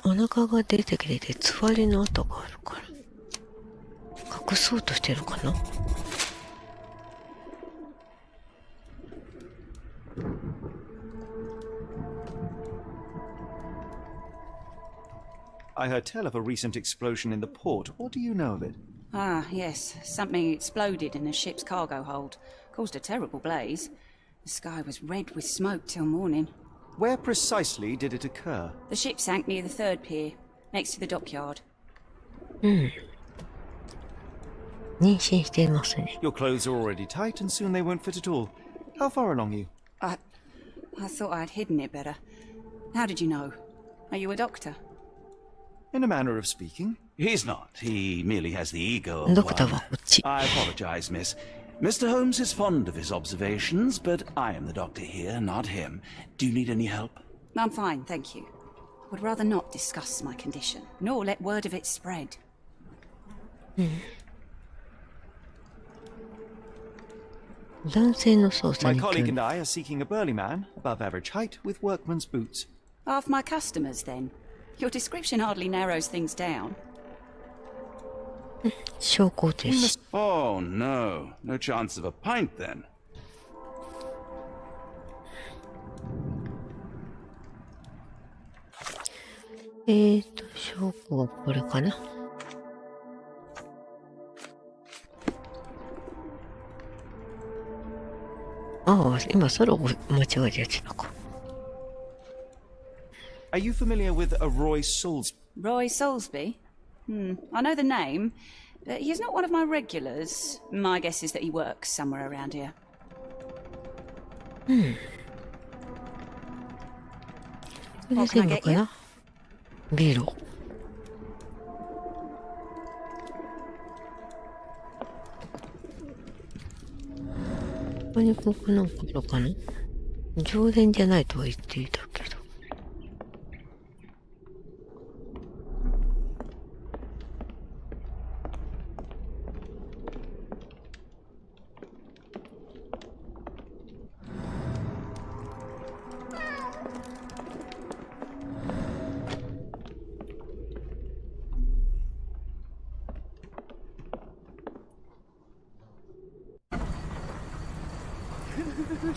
お腹が出てきてて、つわりの跡があるから。隠そうとしてるかな。I heard tell of a recent explosion in the port. What do you know of it? Ah, yes. Something exploded in a ship's cargo hold. Caused a terrible blaze. The sky was red with smoke till morning. Where precisely did it occur? The ship sank near the third pier, next to the dockyard. うん。妊娠していますね。Your clothes are already tight and soon they won't fit at all. How far along are you? I thought I'd hidden it better. How did you know? Are you a doctor? In a manner of speaking. He's not. He merely has the ego of ドクター one. はこっち。I apologize, miss. Mr. Holmes is fond of his observations, but I am the doctor here, not him. Do you need any help? I'm fine, thank you. Would rather not discuss my condition, nor let word of it spread. 男性の捜査 My に興 colleague 味 and I are seeking a burly man, above average height, with workman's boots. Half my customers, then. Your description hardly narrows things down. 証拠停止。 Oh, no. No chance of a pint, then. 証拠はこれかな。ああ、今それを間違えたやつだか。Are you familiar with a Roy Salisbury? Roy Salisbury? I know the name, but he's not one of my regulars. My guess is that he works somewhere around here. これ全部かな。ビール。ここに僕なんかあるかな。常連じゃないとは言っていたけど。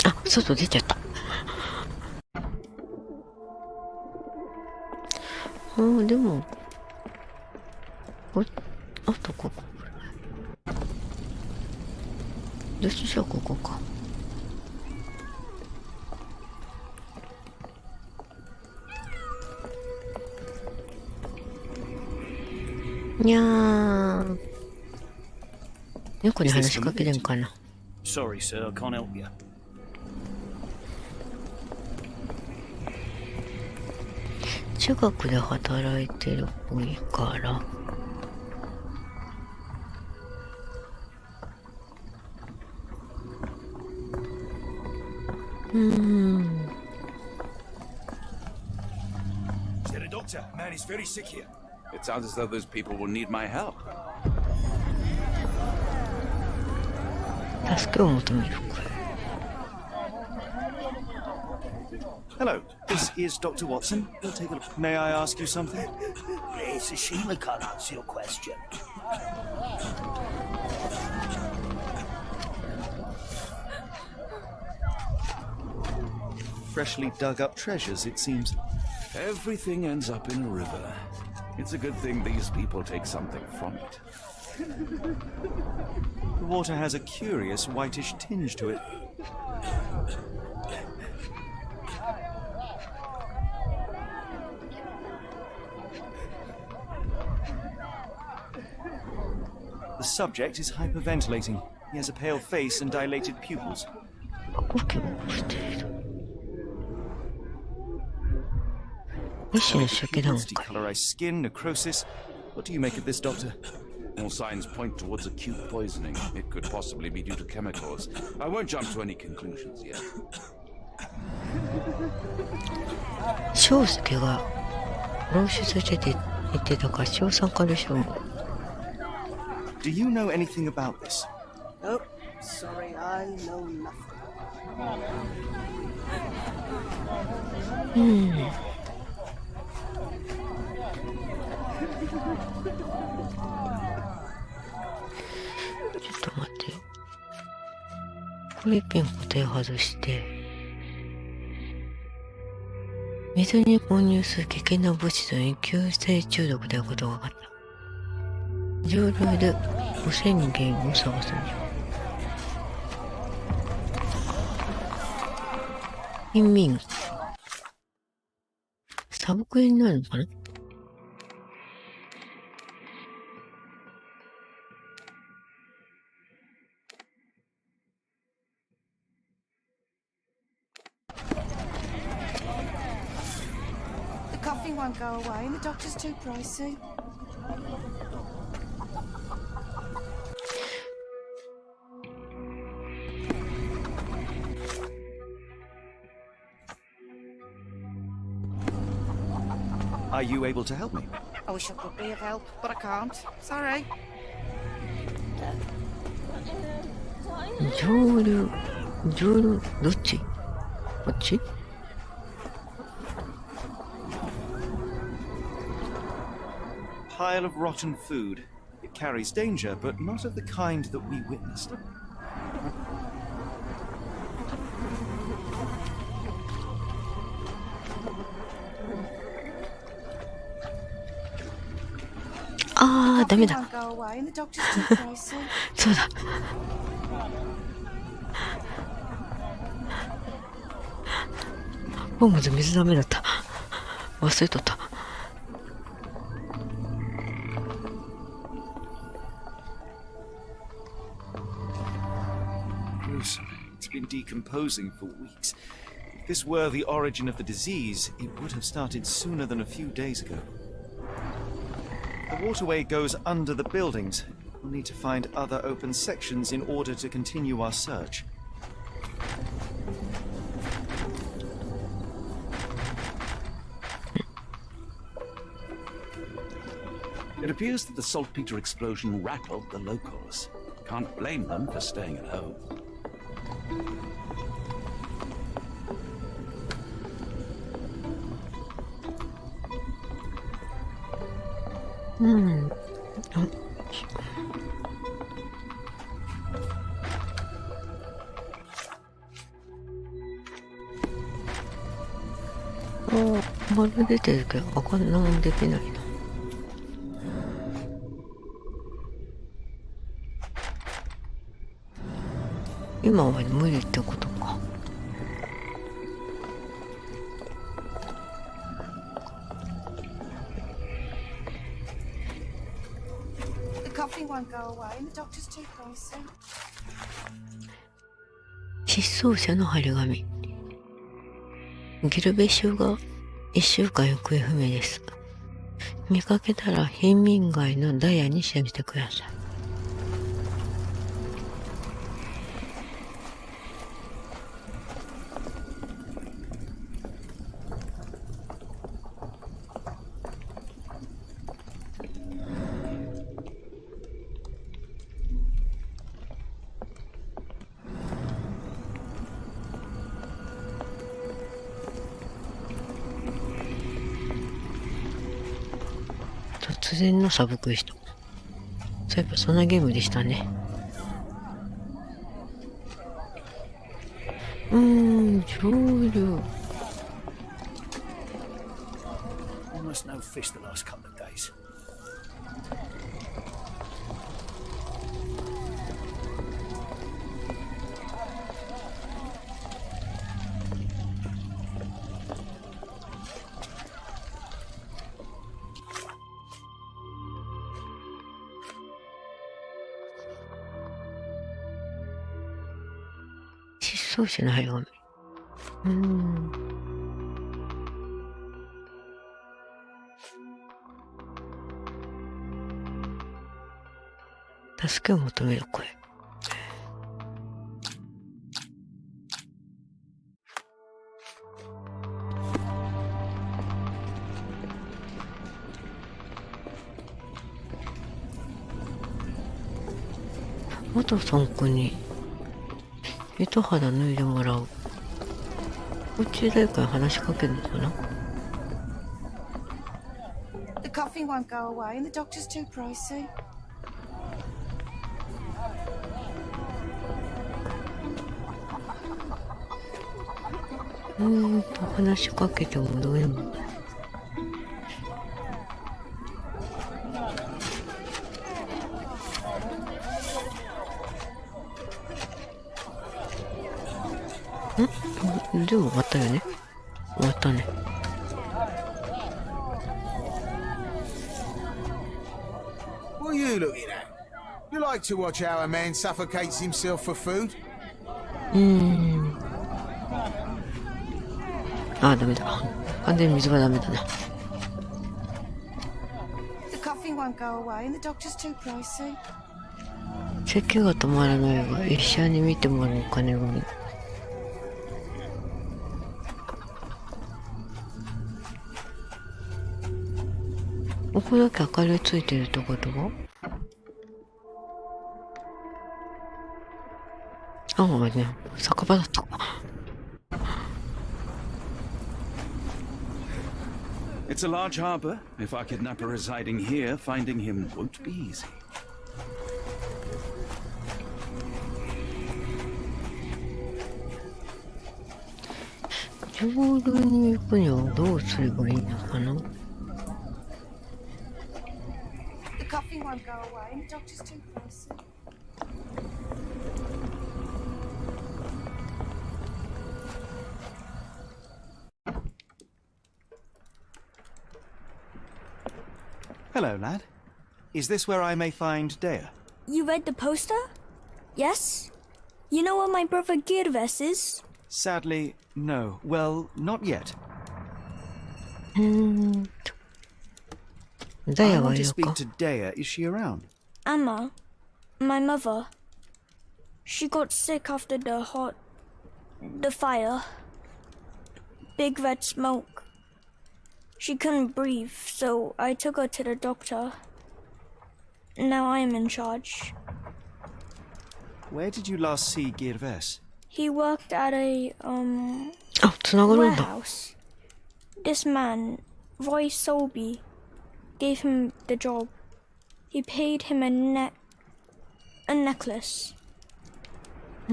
あ、外出ちゃった。でも、あとここ。どっちじゃここか。にゃー。猫に話しかけれんかな。Sorry, sir, I can't help you. 中学で働いてるっぽいから。Get a doctor. Man is very sick here. It sounds as though those people will need my help. 助けを求めるか。Hello, this is Dr. Watson. We'll take a look. May I ask you something? It's a shame I can't answer your question. Freshly dug up treasures, it seems. Everything ends up in a river. It's a good thing these people take something from it. The water has a curious whitish tinge to it. The subject is hyperventilating. He has a pale face and dilated pupils. ボケボケしている。医師の手記段階。 Decolorized skin, necrosis. What do you make of this, Doctor? All signs point towards acute poisoning. It could possibly be due to chemicals. I won't jump to any conclusions yet. 翔介が漏出してて言ってたから翔さんかでしょう。Do you know anything about this? Nope, sorry, I know nothing. ちょっと待ってよ。これピン固定外して、水に混入する危険な物質に急性中毒であることが分かった。上流で汚染源を探すには。貧民サブクエになるのかな。coughing won't go away and the doctor's too pricey. Are you able to help me? I wish I could be of help, but I can't. Sorry. 上流どっち？こっち？ Pile of rotten food. It carries danger, but not of the kind that we witnessed. ああ、ダメだ。 Won't go away and the doctor's too pricey. そうだ。ホームズ水ダメだった。忘れとった。Gruesome. It's been decomposing for weeks. If this were the origin of the disease, it would have started sooner than a few days ago. The waterway goes under the buildings. We'll need to find other open sections in order to continue our search. It appears that the saltpeter explosion rattled the locals. Can't blame them for staying at home. うん。丸出てるけど、なんできないな。今は無理ってことか。The coughing won't go away and the doctor's too pricey. 失踪者の張り紙。ギルベ州が1週間行方不明です。見かけたら貧民街のダイヤにしてみてください。突然のサブクエスト。そういえばそんなゲームでしたね。上流。 Almost no fish the last couple of days.「失踪者の張り紙」。助けを求める声。元さんくんに糸肌脱いでもらう。こっち誰かに話しかけるのかな。 The coughing won't go away and the doctor's too pricey. 話しかけてもどういうの。でも終わったよね。終わったね。What are you looking at? You like to watch how a man suffocates himself for food? ああ、ダメだ。完全に水がダメだな。won't go away and the doctor's too pricey. 咳が止まらないが医者に見てもらうお金がね。ここだけ明かりついてるってことは？ああね、酒場だった。It's a large harbour. If our kidnapper is hiding here, finding him won't be easy. 上流に行くにはどうすればいいのかな？ The coffee won't go away and the doctor's too pricey. Hello, lad. Is this where I may find Dea? You read the poster? Yes? You know where my brother Girves is? Sadly, no. Well, not yet. Dea I wantはいto る speak か？ to Dea. Is she around? Amma, my mother. She got sick after the fire. Big red smoke. She couldn't breathe, so I took her to the doctor. Now I am in charge. Where did you last see Girves? He worked at a, あ、繋がるんだ。 warehouse. This man, Roy Solby, gave him the job. He paid him a necklace. そ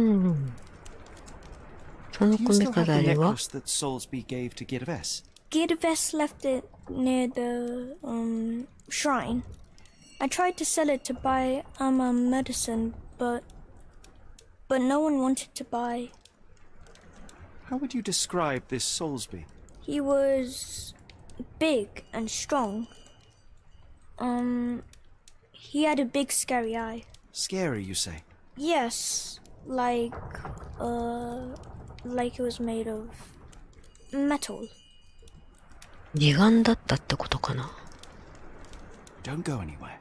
の Do you 込み still have 飾 the りは？ necklace that Soulsby gave to Girves? Girves left it near the shrine. I tried to sell it to buy Amma medicine, but no one wanted to buy. How would you describe this Soulsby? He was big and strong. He had a big scary eye. Scary, you say? Yes, like it was made of metal. 義眼だったってことかな。 Don't go anywhere.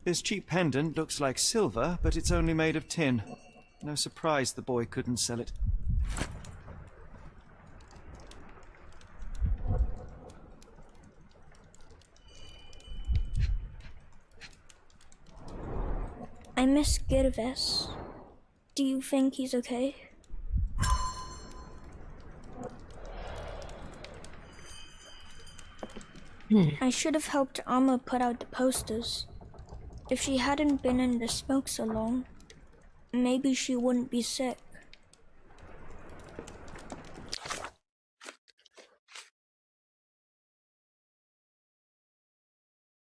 This cheap pendant looks like silver, but it's only made of tin. No surprise the boy couldn't sell it. I miss Girves. Do you think he's okay? I should have helped Amma put out the posters. If she hadn't been in the smoke so long, maybe she wouldn't be sick.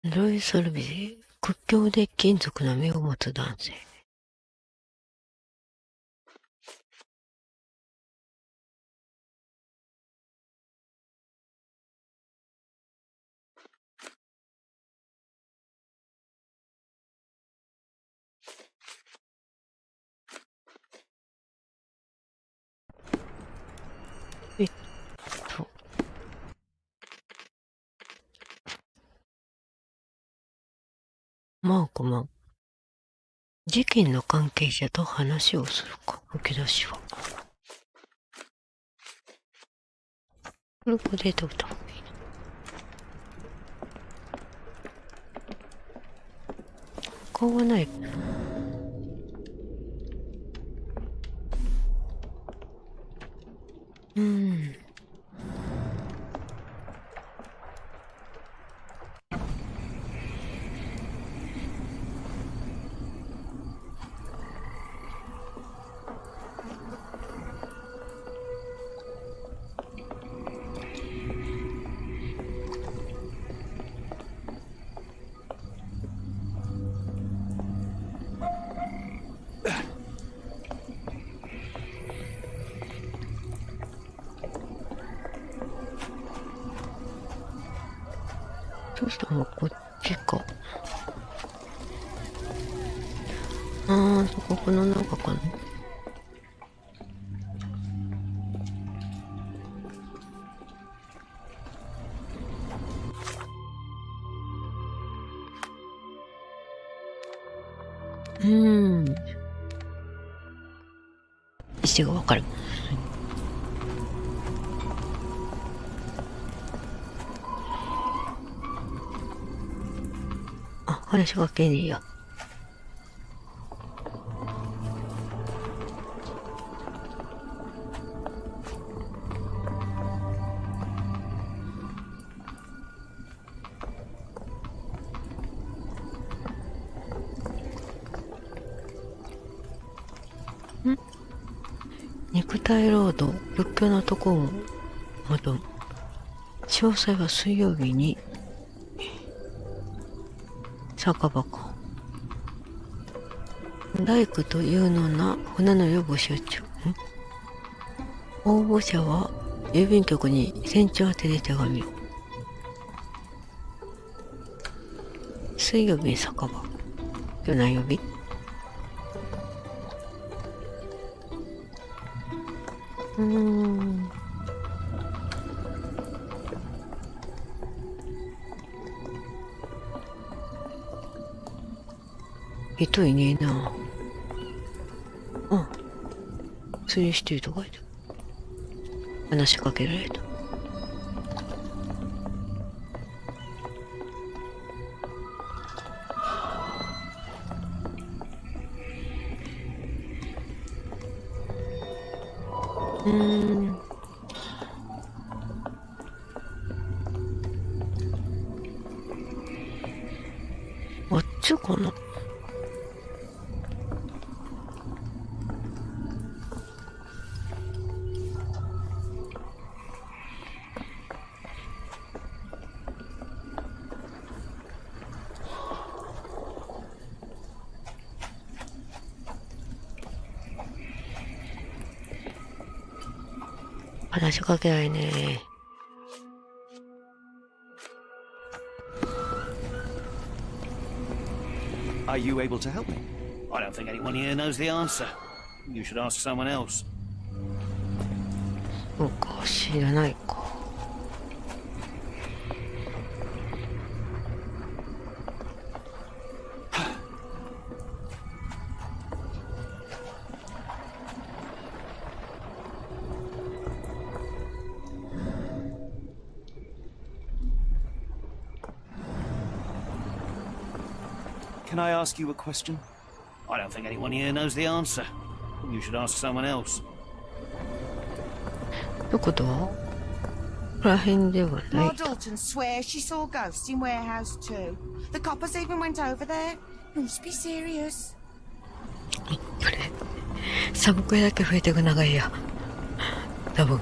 ロイ・ソルビー、屈強で金属な目を持つ男性。マーコマン。事件の関係者と話をするか、吹き出しは。これこれでおいた方がいいな。顔はない。そうしたらこっちか。この中かな。石がわかる。あ、話しかけねえや。肉体労働、仏教のとこも戻る。詳細は水曜日に酒場か。大工というのな船乗りを募集中。応募者は郵便局に船長宛てで手紙を。水曜日に酒場。今日何曜日？人いねえな。あ、釣りしてる人がいる。話しかけられた。あっちかな。話しかけないね。Are you able to help me? I don't think anyone here knows the answer. You should ask someone else. そうか、知らないか。Can I ask you a question? I don't think anyone here knows the answer. You should ask someone else. どこだ？ここら辺ではない。 Lord Dalton swears she saw ghosts in warehouse too. The coppers even went over there. You must be serious. これサブクエだけ増えてく長いや。多分。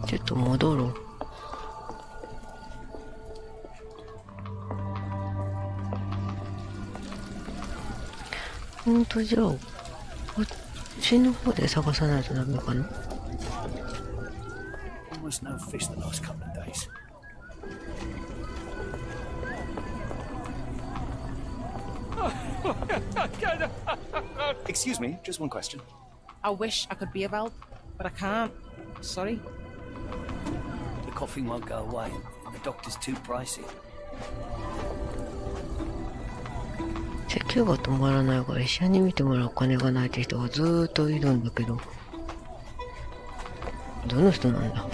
ちょっと戻ろう。ほんとじゃあ、こっちの方で探さないとダメかな。Almost no fish the last couple of days. Excuse me, just one question. I wish I could be of help, but I can't. Sorry. The coughing won't go away, and the doctor's too pricey. 咳が止まらないから医者に見てもらうお金がないって人がずーっといるんだけど、どの人なんだ。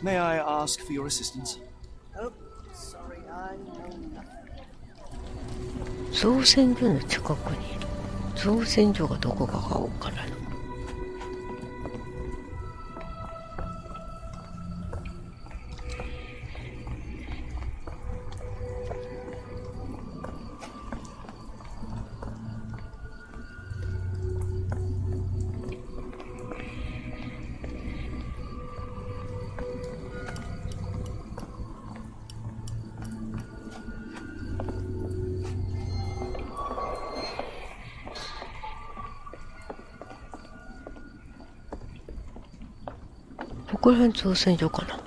May I ask for your assistance? Oh, sorry, I know nothing. 造船所の近くにいる。造船所がどこかがわからない。ここら辺造船所かな。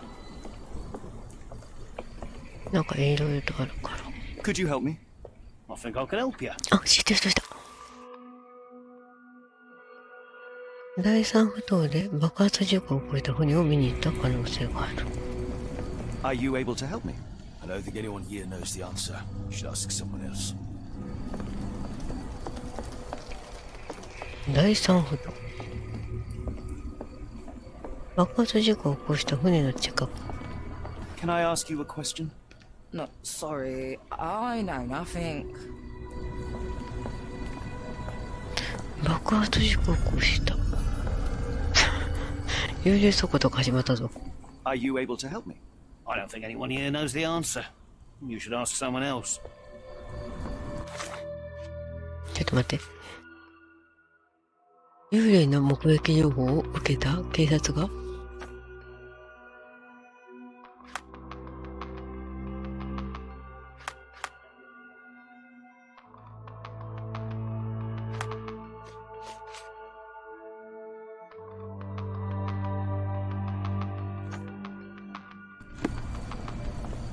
なんかいろいろとあるから。Could you help me? I think I can help you. あ、知ってる人いた。第三不島で爆発事故を起こした船を見に行った可能性がある。Are you able to help me? I don't think anyone here knows the answer. You should ask someone else. 第三不島。爆発事故を起こした船の近く。Can I ask you a question? No, sorry. I know nothing. 爆発事故を起こした。幽霊速度が始まったぞ。Are you able to help me? I don't think anyone here knows the answer. You should ask someone else. ちょっと待って。幽霊の目撃情報を受けた警察が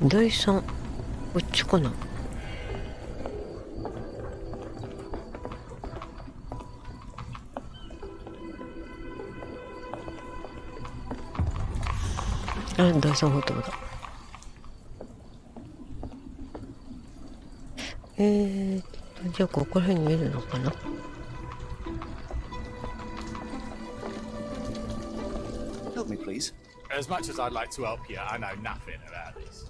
第三、こっちかな。あ、第三歩道だ。じゃあここら辺にいるのかな。Help me, please. As much as I'd like to help you, I know nothing about this.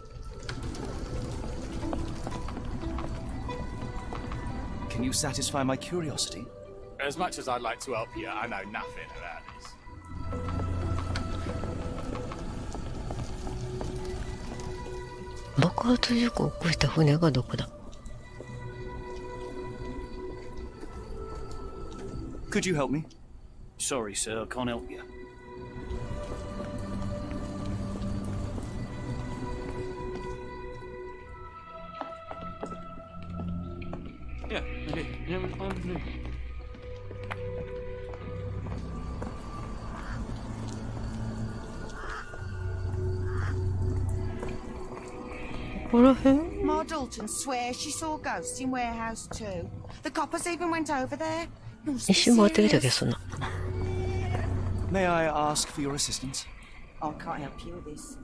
Can you satisfy my curiosity? As much as I'd like to help you, I know nothing about this. 爆発事故を起こした船がどこだ。Could you help me? Sorry, sir, I can't help you. Yeah, okay. Yeah, I'm ここら辺 Ma Dalton swears she saw ghosts in warehouse too. The coppers even went over there. You must 一 be 瞬回ってきたけど serious. そんな。 May I ask for your assistance? I can't help you with this.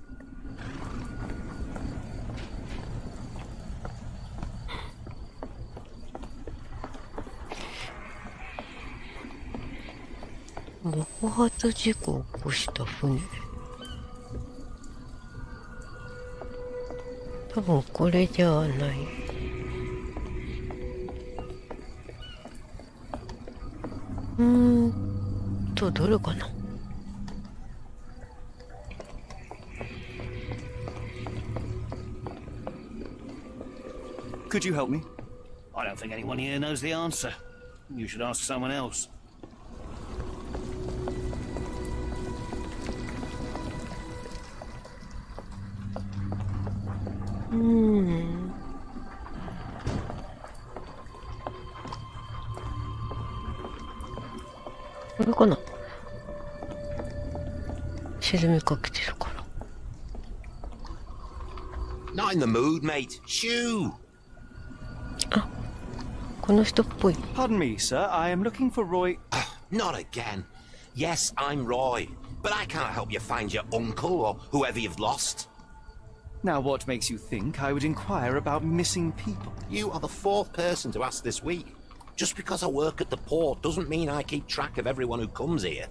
爆発事故を起こした船。多分これじゃない。どれかな。Could you help me? I don't think anyone here knows the answer. You should ask someone else. これかな。沈みかけてるから。 Not in the mood, mate. Shoo! あ、この人っぽい。 Pardon me, sir. I am looking for Roy. Not again. Yes, I'm Roy, but I can't help you find your uncle or whoever you've lost. Now, what makes you think I would inquire about missing people? You are the fourth person to ask this week. Just because I work at the port doesn't mean I keep track of everyone who comes here.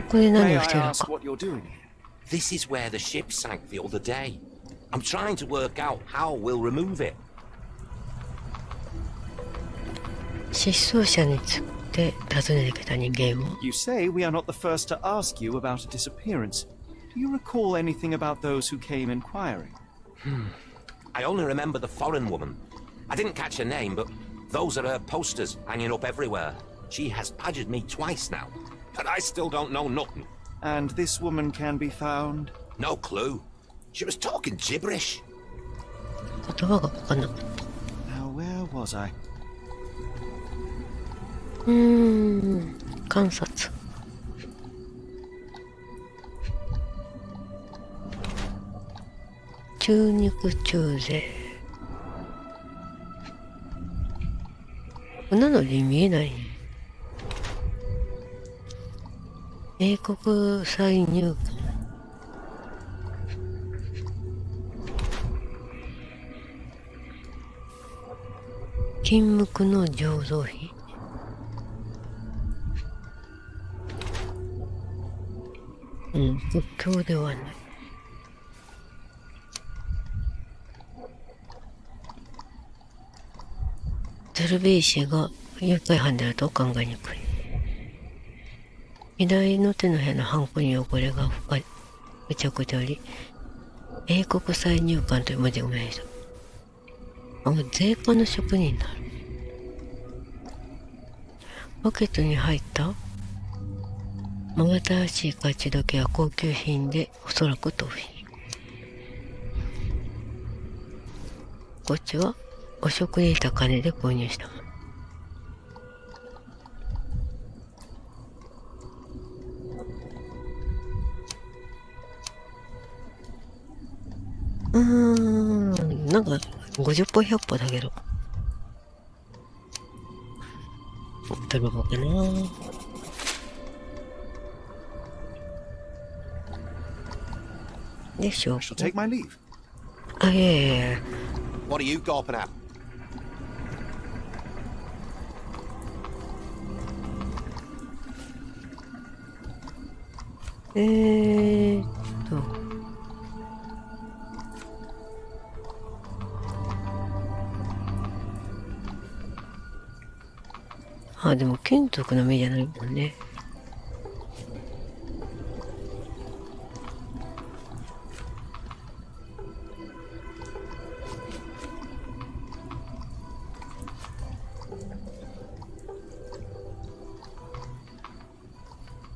これ May 何 I をしてるの ask か。 what you're doing? This is where the ship sank the other day. I'm trying to work out how we'll remove it. 失踪者について尋ねてきた人間を。 You say we are not the first to ask you about a disappearance. Do you recall anything about those who came inquiring? I only remember the foreign woman. I didn't catch her name, but those are her posters hanging up everywhere. She has badgered me twice now, but I still don't know nothing. And this woman can be found? No clue. She was talking gibberish. 言葉が分かんなかった。 Now, where was I? 観察。中肉中背。こんなのに見えない。英国再入館。金無垢の醸造費。仏教ではない。ゼルベイシーが誘拐犯であると考えにくい。左の手の部屋のハンコに汚れが付着しており、英国再入館という文字が見えた。税関の職人になる。ポケットに入った真新しい勝ち時計は高級品で、おそらく盗品。こっちは汚職で得た金で購入したもの。なんか50歩100歩だけど。どれもかな。でしょう。あ、いやいやいや。What are you gawping at? あ、でも金属の目じゃないもんね。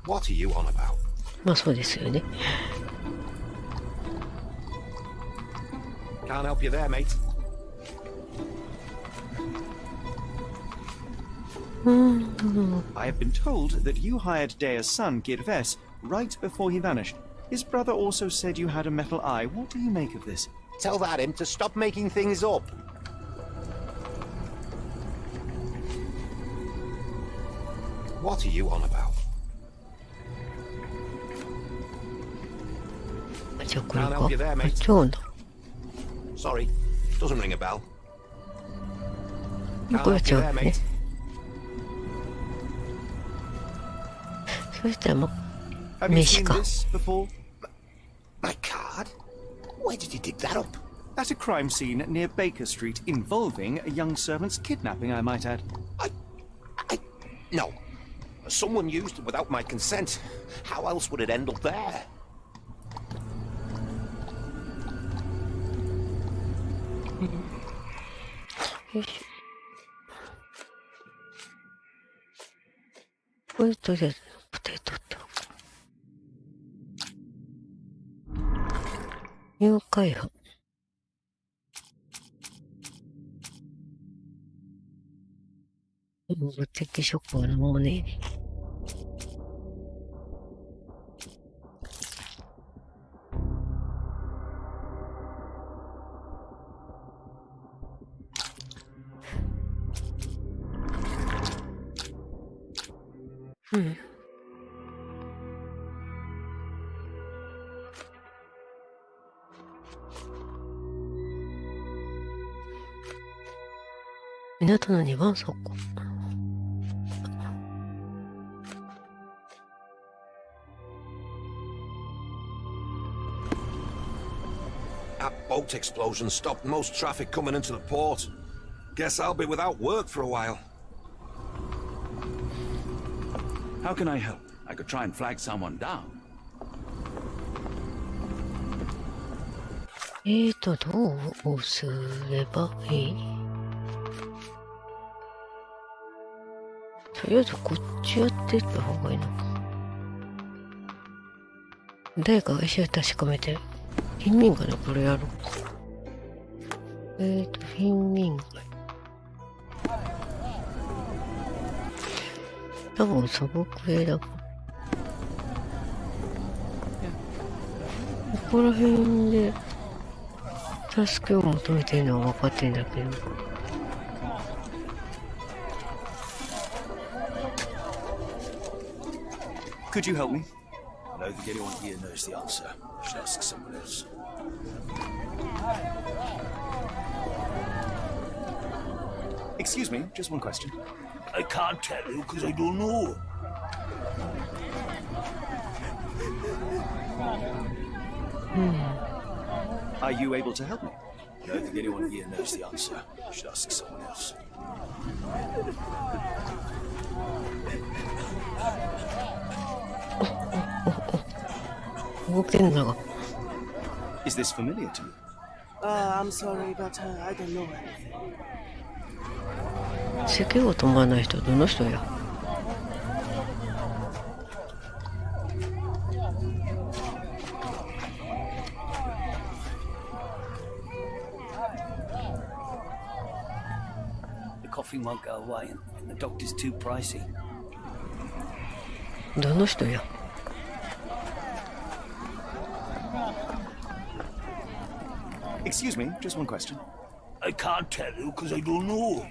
What are you on about? まあそうですよね。Can't help you there, mate. I have been told that you hired Dea's son, Girves, right before he vanished. His brother also said you had a metal eye. What do you make of this? Tell that him to stop making things up. What are you on about? じゃあこれか。あ、違うんだ。Sorry, doesn't ring a bell. これは違うね。そしたらもう名刺か。My card? Where did you dig that up? At a crime scene near Baker Street involving a young servant's kidnapping, I might add. No. Someone used it without my consent. How else would it end up there? Yes. これとりあえずポテトと誘拐犯。物的証拠のもね。港の2番倉庫。That boat explosion stopped most traffic coming into the port. Guess I'll be without work for a while. How can I help? I could try and flag someone down. どうすればいい？とりあえずこっちやってった方がいいのか。誰かが石を確かめて、貧民街のこれやろうか。貧民街。多分素朴系だから。ここら辺で助けを求めてるのは分かってんだけど。Could you help me? I don't think anyone here knows the answer. I should ask someone else. Excuse me, just one question. I can't tell you because I don't know. Are you able to help me? I don't think anyone here knows the answer. I should ask someone else. Is this familiar to you? I'm sorry, but I don't know anything. 咳が止まらない人どの人や。The coughing won't go away, and the doctor's too pricey. どの人や。Excuse me, just one question. I can't tell you because I don't know.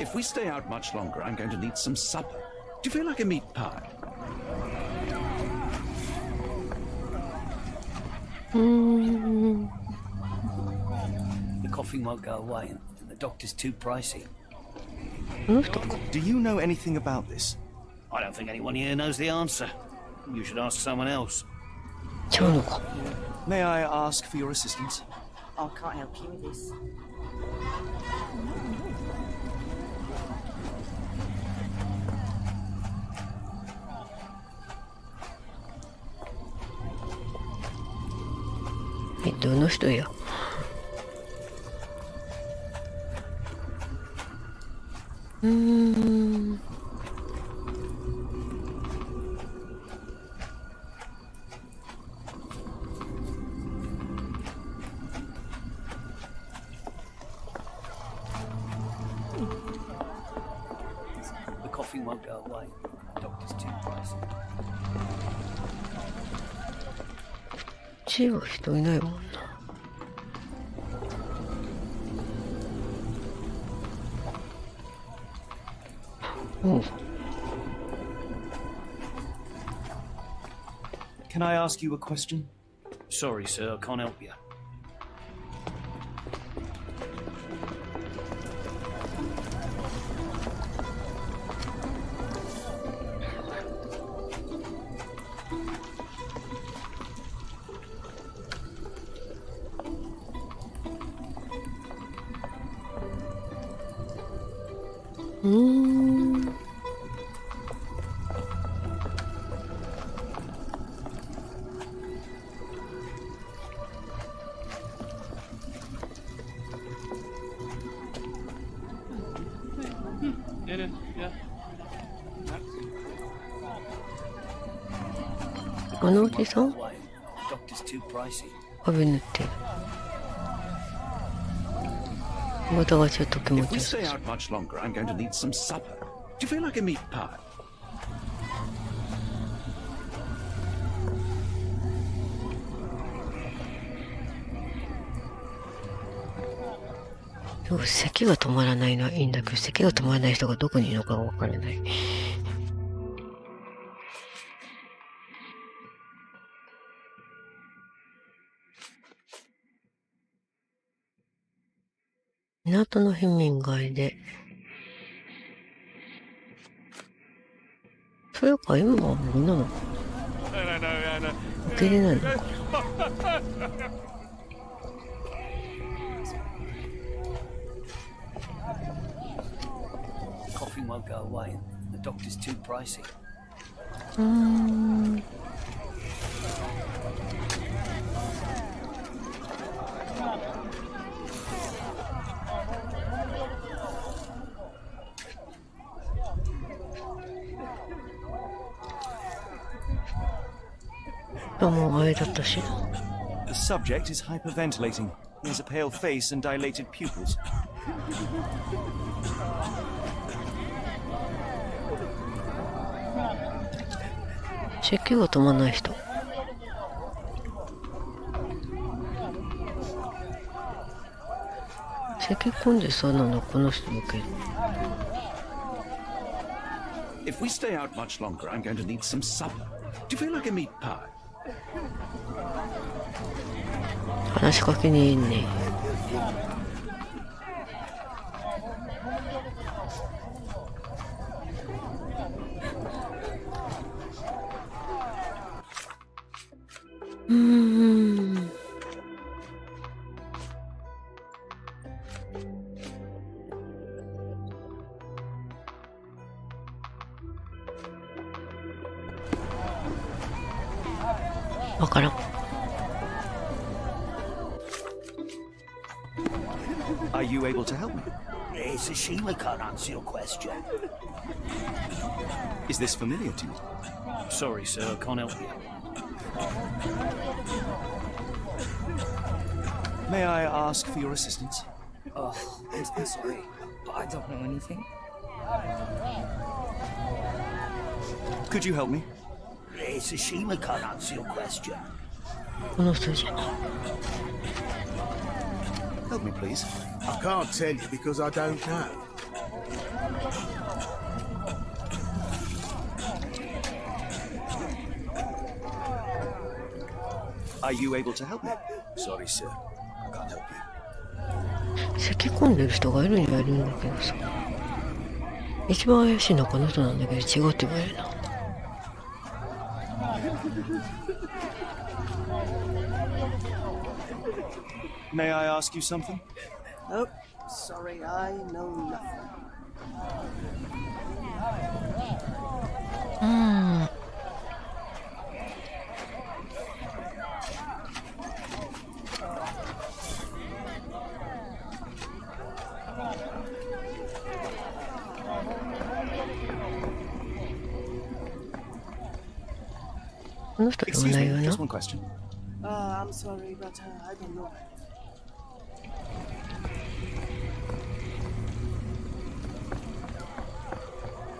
If we stay out much longer, I'm going to need some supper. Do you feel like a meat pie? The coughing won't go away, and the doctor's too pricey. Do you know anything about this? I don't think anyone here knows the answer. You should ask someone else. May I ask for your assistance? I can't help you with this. Hey, どの人や。The coughing won't go away. The doctor's too pricey. こっちは人いないもんな。Can I ask you a question? Sorry, sir, I can't help you.あのおじさん Doctor's too pricey. 壁塗ってる。またがちょっと気持 If ち we よさ stay そう。 out much longer, I'm going to need some supper. Do you feel like a meat pie? でも咳が止まらないのはいいんだけど、咳が止まらない人がどこにいるのかがわからない。港の貧民街で。それか今はみんなの受け入れないのか。Coughing won't go away. The doctor's too pricey. もうあれだったし。 The subject is hyperventilating. He has a pale face and dilated pupils.咳が止まらない人。咳込んでそうなのこの人だけど。If we stay out much longer, I'm going to need some supper. Do you feel like a meat pie? 話しかけにいいね。わからん。Are you able to help me? Tsushima can't answer your question. Is this familiar to you? Sorry, sir, I can't help you. May I ask for your assistance? Oh, I'm sorry, but I don't know anything. Could you help me? Tsushima can't answer your question. この人じゃん。Help me, please. I can't tell you because I don't know. Are you able to help me? Sorry, sir. I can't help you. 咳込んでる人がいるにはいるんだけどさ。一番怪しいのはこの人なんだけど違うって言われるな。May I ask you something? Oh, sorry, I know nothing. この人でもないよな。 just one question. I'm sorry, but I don't know.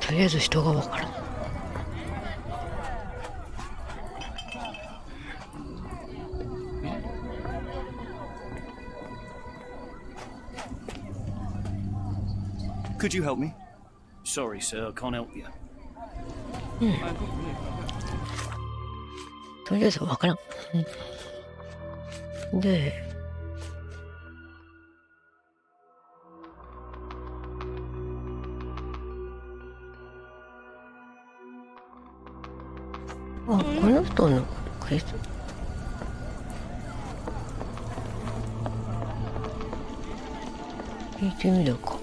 とりあえず人がわからん。Could you help me? Sorry, sir, I can't help you. とりあえずわからん。で、あ、この人のクイズ。聞いてみるか。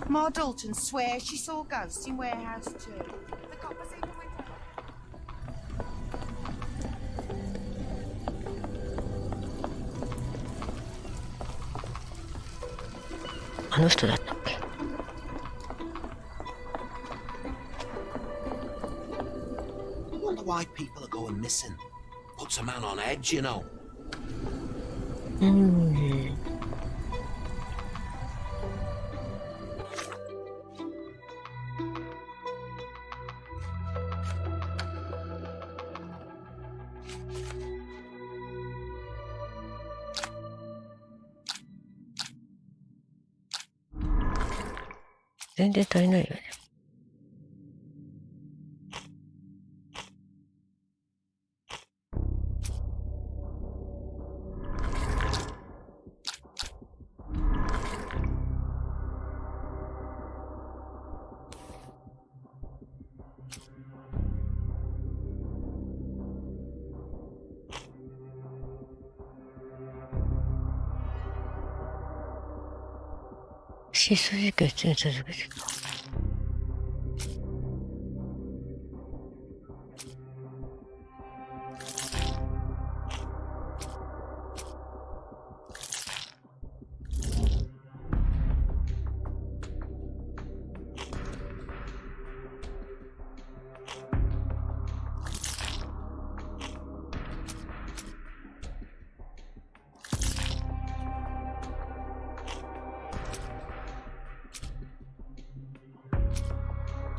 Ma Dalton swears she saw ghosts in warehouse too. The coppers even went over. あの人だったっけ。I wonder why people are going missing. Puts a man on edge, you know. 全然足りないよね。しすぎて続けてた。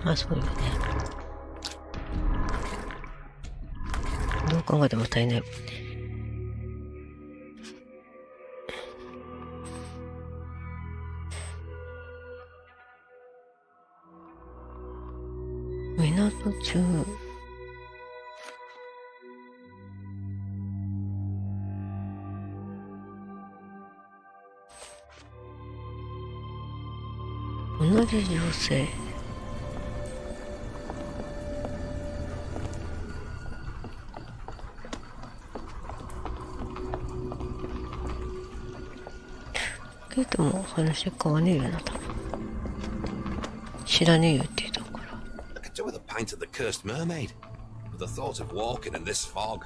まあそうよね。どう考えても足りないもんね。港中。同じ女性。けども話変わねえよな、多分。知らねえよって言うところ。I could do with a pint of the cursed mermaid. With the thought of walking in this fog.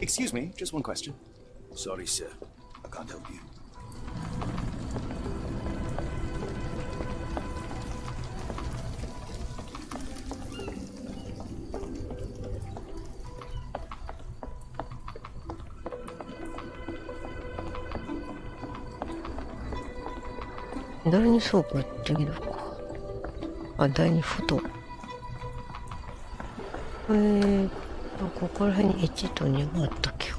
Excuse me, just one question. Sorry, sir. I can't help you.第二倉庫行ってみるか。あ、第二ふと。ここら辺に1と2があった気が。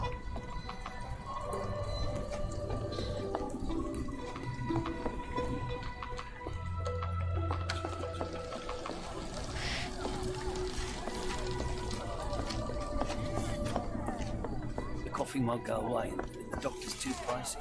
The coughing won't go away, and the doctor's too pricey.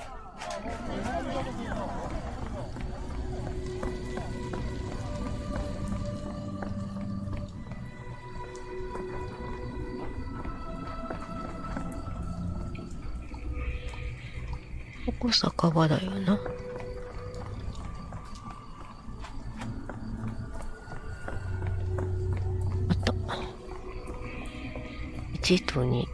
ここ酒場だよな。あった。1と2。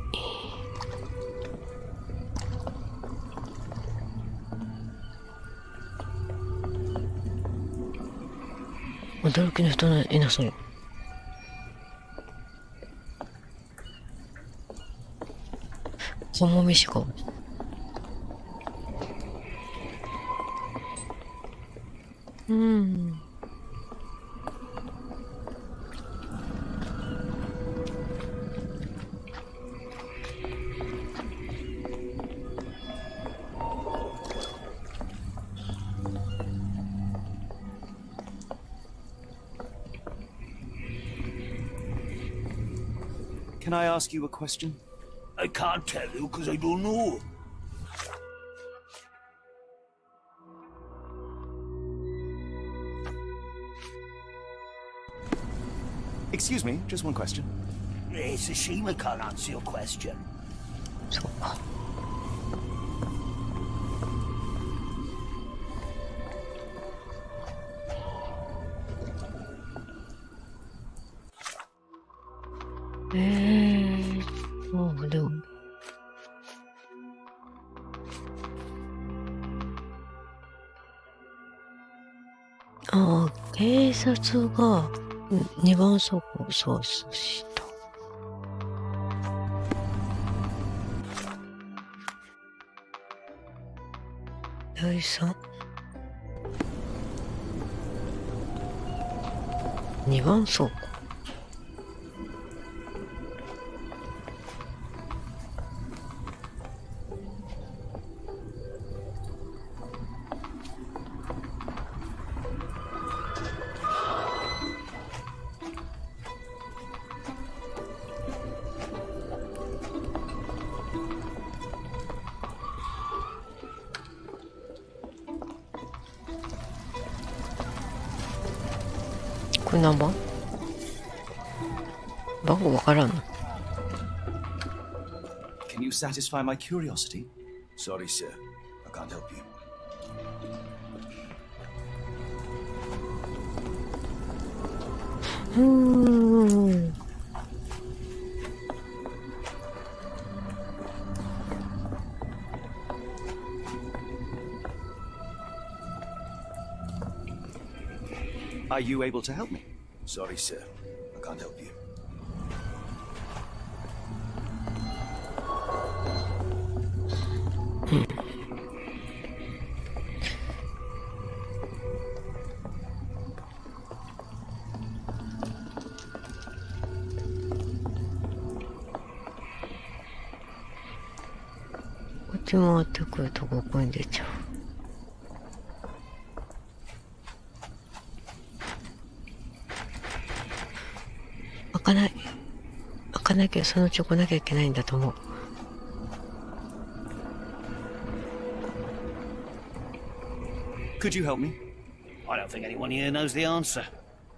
驚きの人いなそうよ。こも飯か。うん。Can I ask you a question? I can't tell you because I don't know. Excuse me, just one question. It's a shame I can't answer your question. そうか。でも。ああ、警察が2番倉庫を捜査した。第3。2番倉庫。これ何番？番号わからんの。Can you satisfy my curiosity? Sorry, sir. I can't help you. Are you able to help me? Sorry, sir. I can't help you. ち回ってくるとここに出ちゃう。開かない。開かなきゃ、そのうち来なきゃいけないんだと思う。Could you help me? I don't think anyone here knows the answer.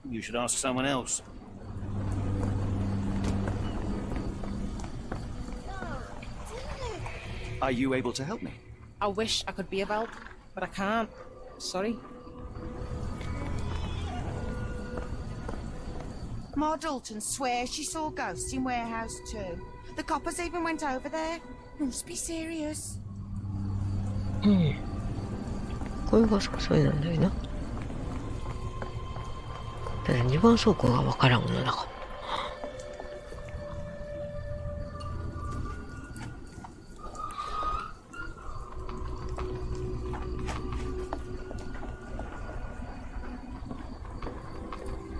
You should ask someone else. Are you able to help me? I wish I could be of help, but I can't. Sorry. Ma Dalton swears she saw ghosts in Warehouse 2. The coppers even went over there. Must be serious. うん。こういうがそれなんだよな。ただ2番倉庫がわからんものだか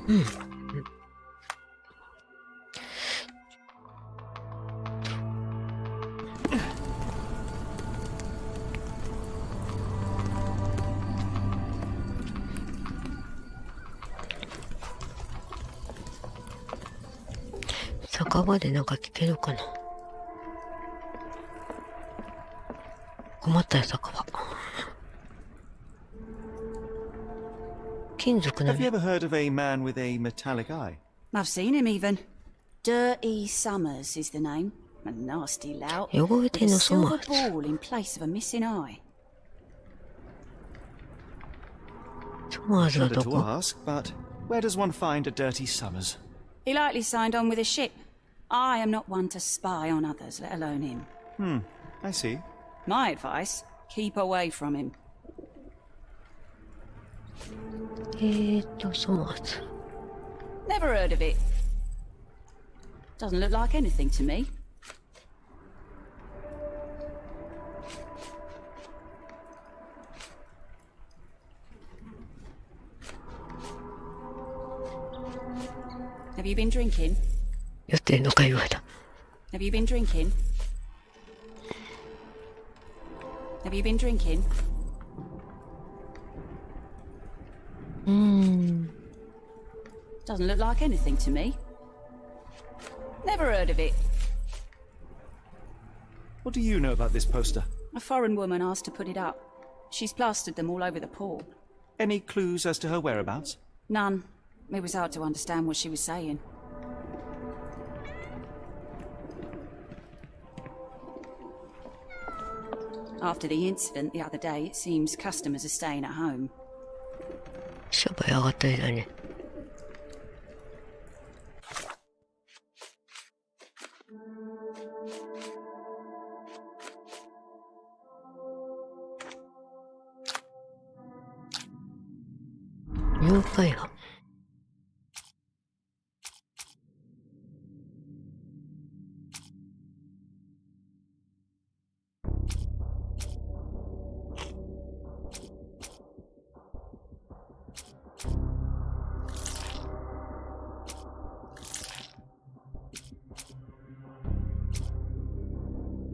ら。うん。酒場でなんか聞けるかな。困ったよ、酒場。金属な Have you ever heard of a man with a metallic eye? I've seen him even. Dirty Summers is the name. A nasty lout. 汚れ With て a のそま silver ball in place of a missing eye. ソマーズは Shudder ど to こ？ ask, but where does one find a dirty Summers? He likely signed on with a ship. I am not one to spy on others, let alone him. I see. My advice, keep away from him. ソマーズ。 Never heard of it. Doesn't look like anything to me. Have you been drinking? 酔ってんのか言われた。 Have you been drinking? Have you been drinking? 'Doesn't look like anything to me. Never heard of it. What do you know about this poster? A foreign woman asked to put it up. She's plastered them all over the port. Any clues as to her whereabouts? None. It was hard to understand what she was saying. After the incident the other day, it seems customers are staying at home. 商売上がったりだね。妖怪犯。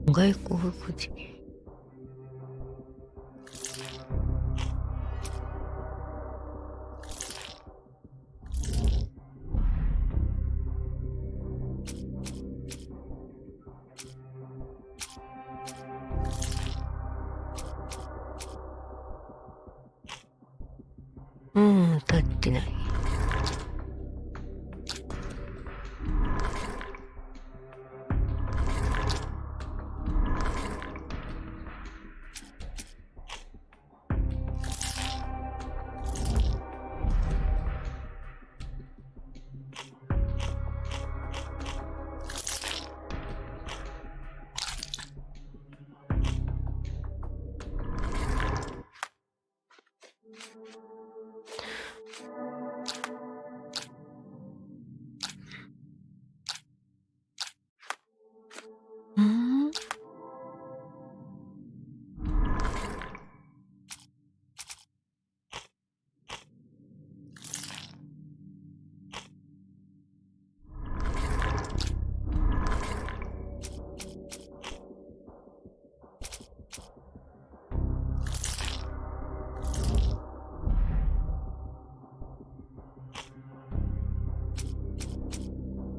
外国人。立ってない。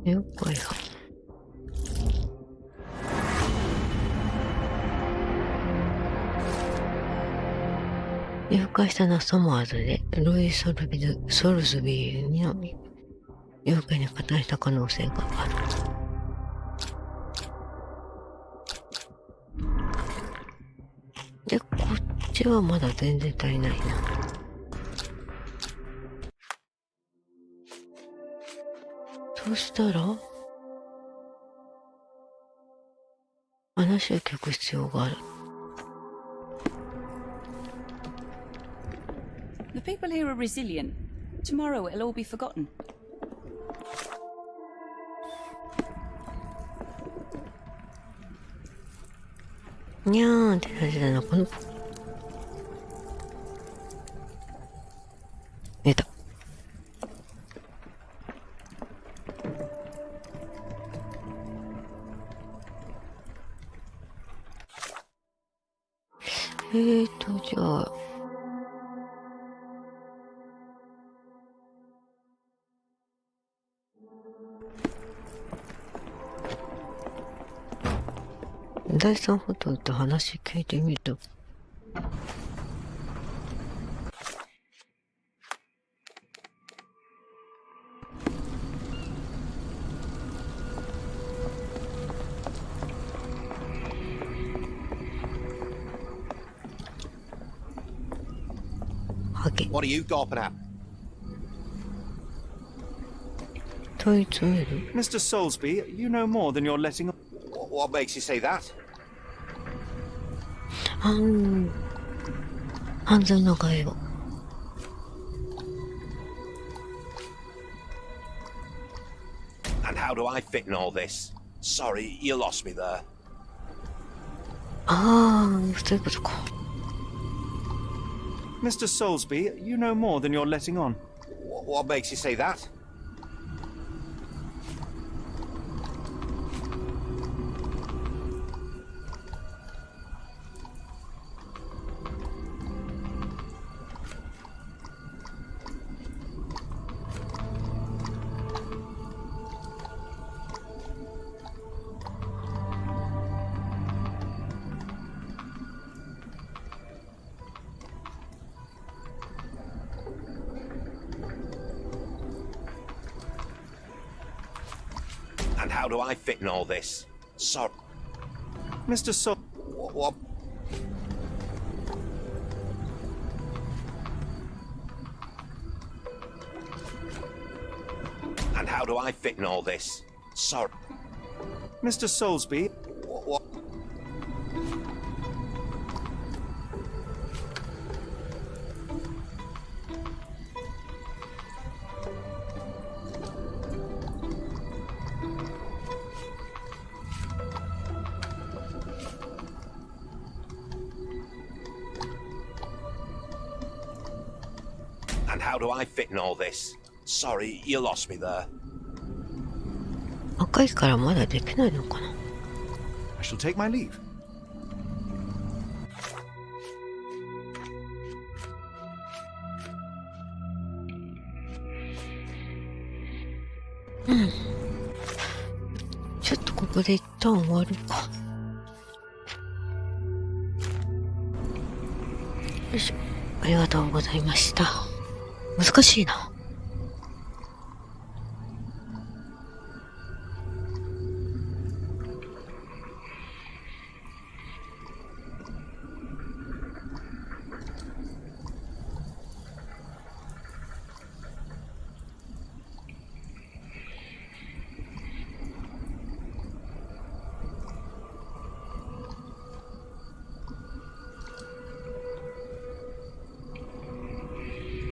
了解犯。誘拐したのはサマーズで、ルイ・ソルズビーの誘拐に加担した可能性がある。で、こっちはまだ全然足りないな。そしたら、話を聞く必要がある。The people here are resilient. Tomorrow it'll all be forgotten. にゃーんって感じだな、この。出た。じゃあ。第三フォトと話聞いてみると。What are you gawping at? 問い詰める。Mr. Soulsby, you know more than you're letting on. What makes you say that? 犯罪の概要。And how do I fit in all this? Sorry, you lost me there. そういうことか。Mr. Soulsby, you know more than you're letting on. What makes you say that? And how do I fit in all this? Sorry. Mr. Soul... What? And how do I fit in all this? Sorry. Mr. Soulsby... What? And how do I fit in all this? Sorry, you lost me there. 若いからまだできないのかな。I shall take my leave. ちょっとここで一旦終わるか。よいしょ。ありがとうございました。難しいな。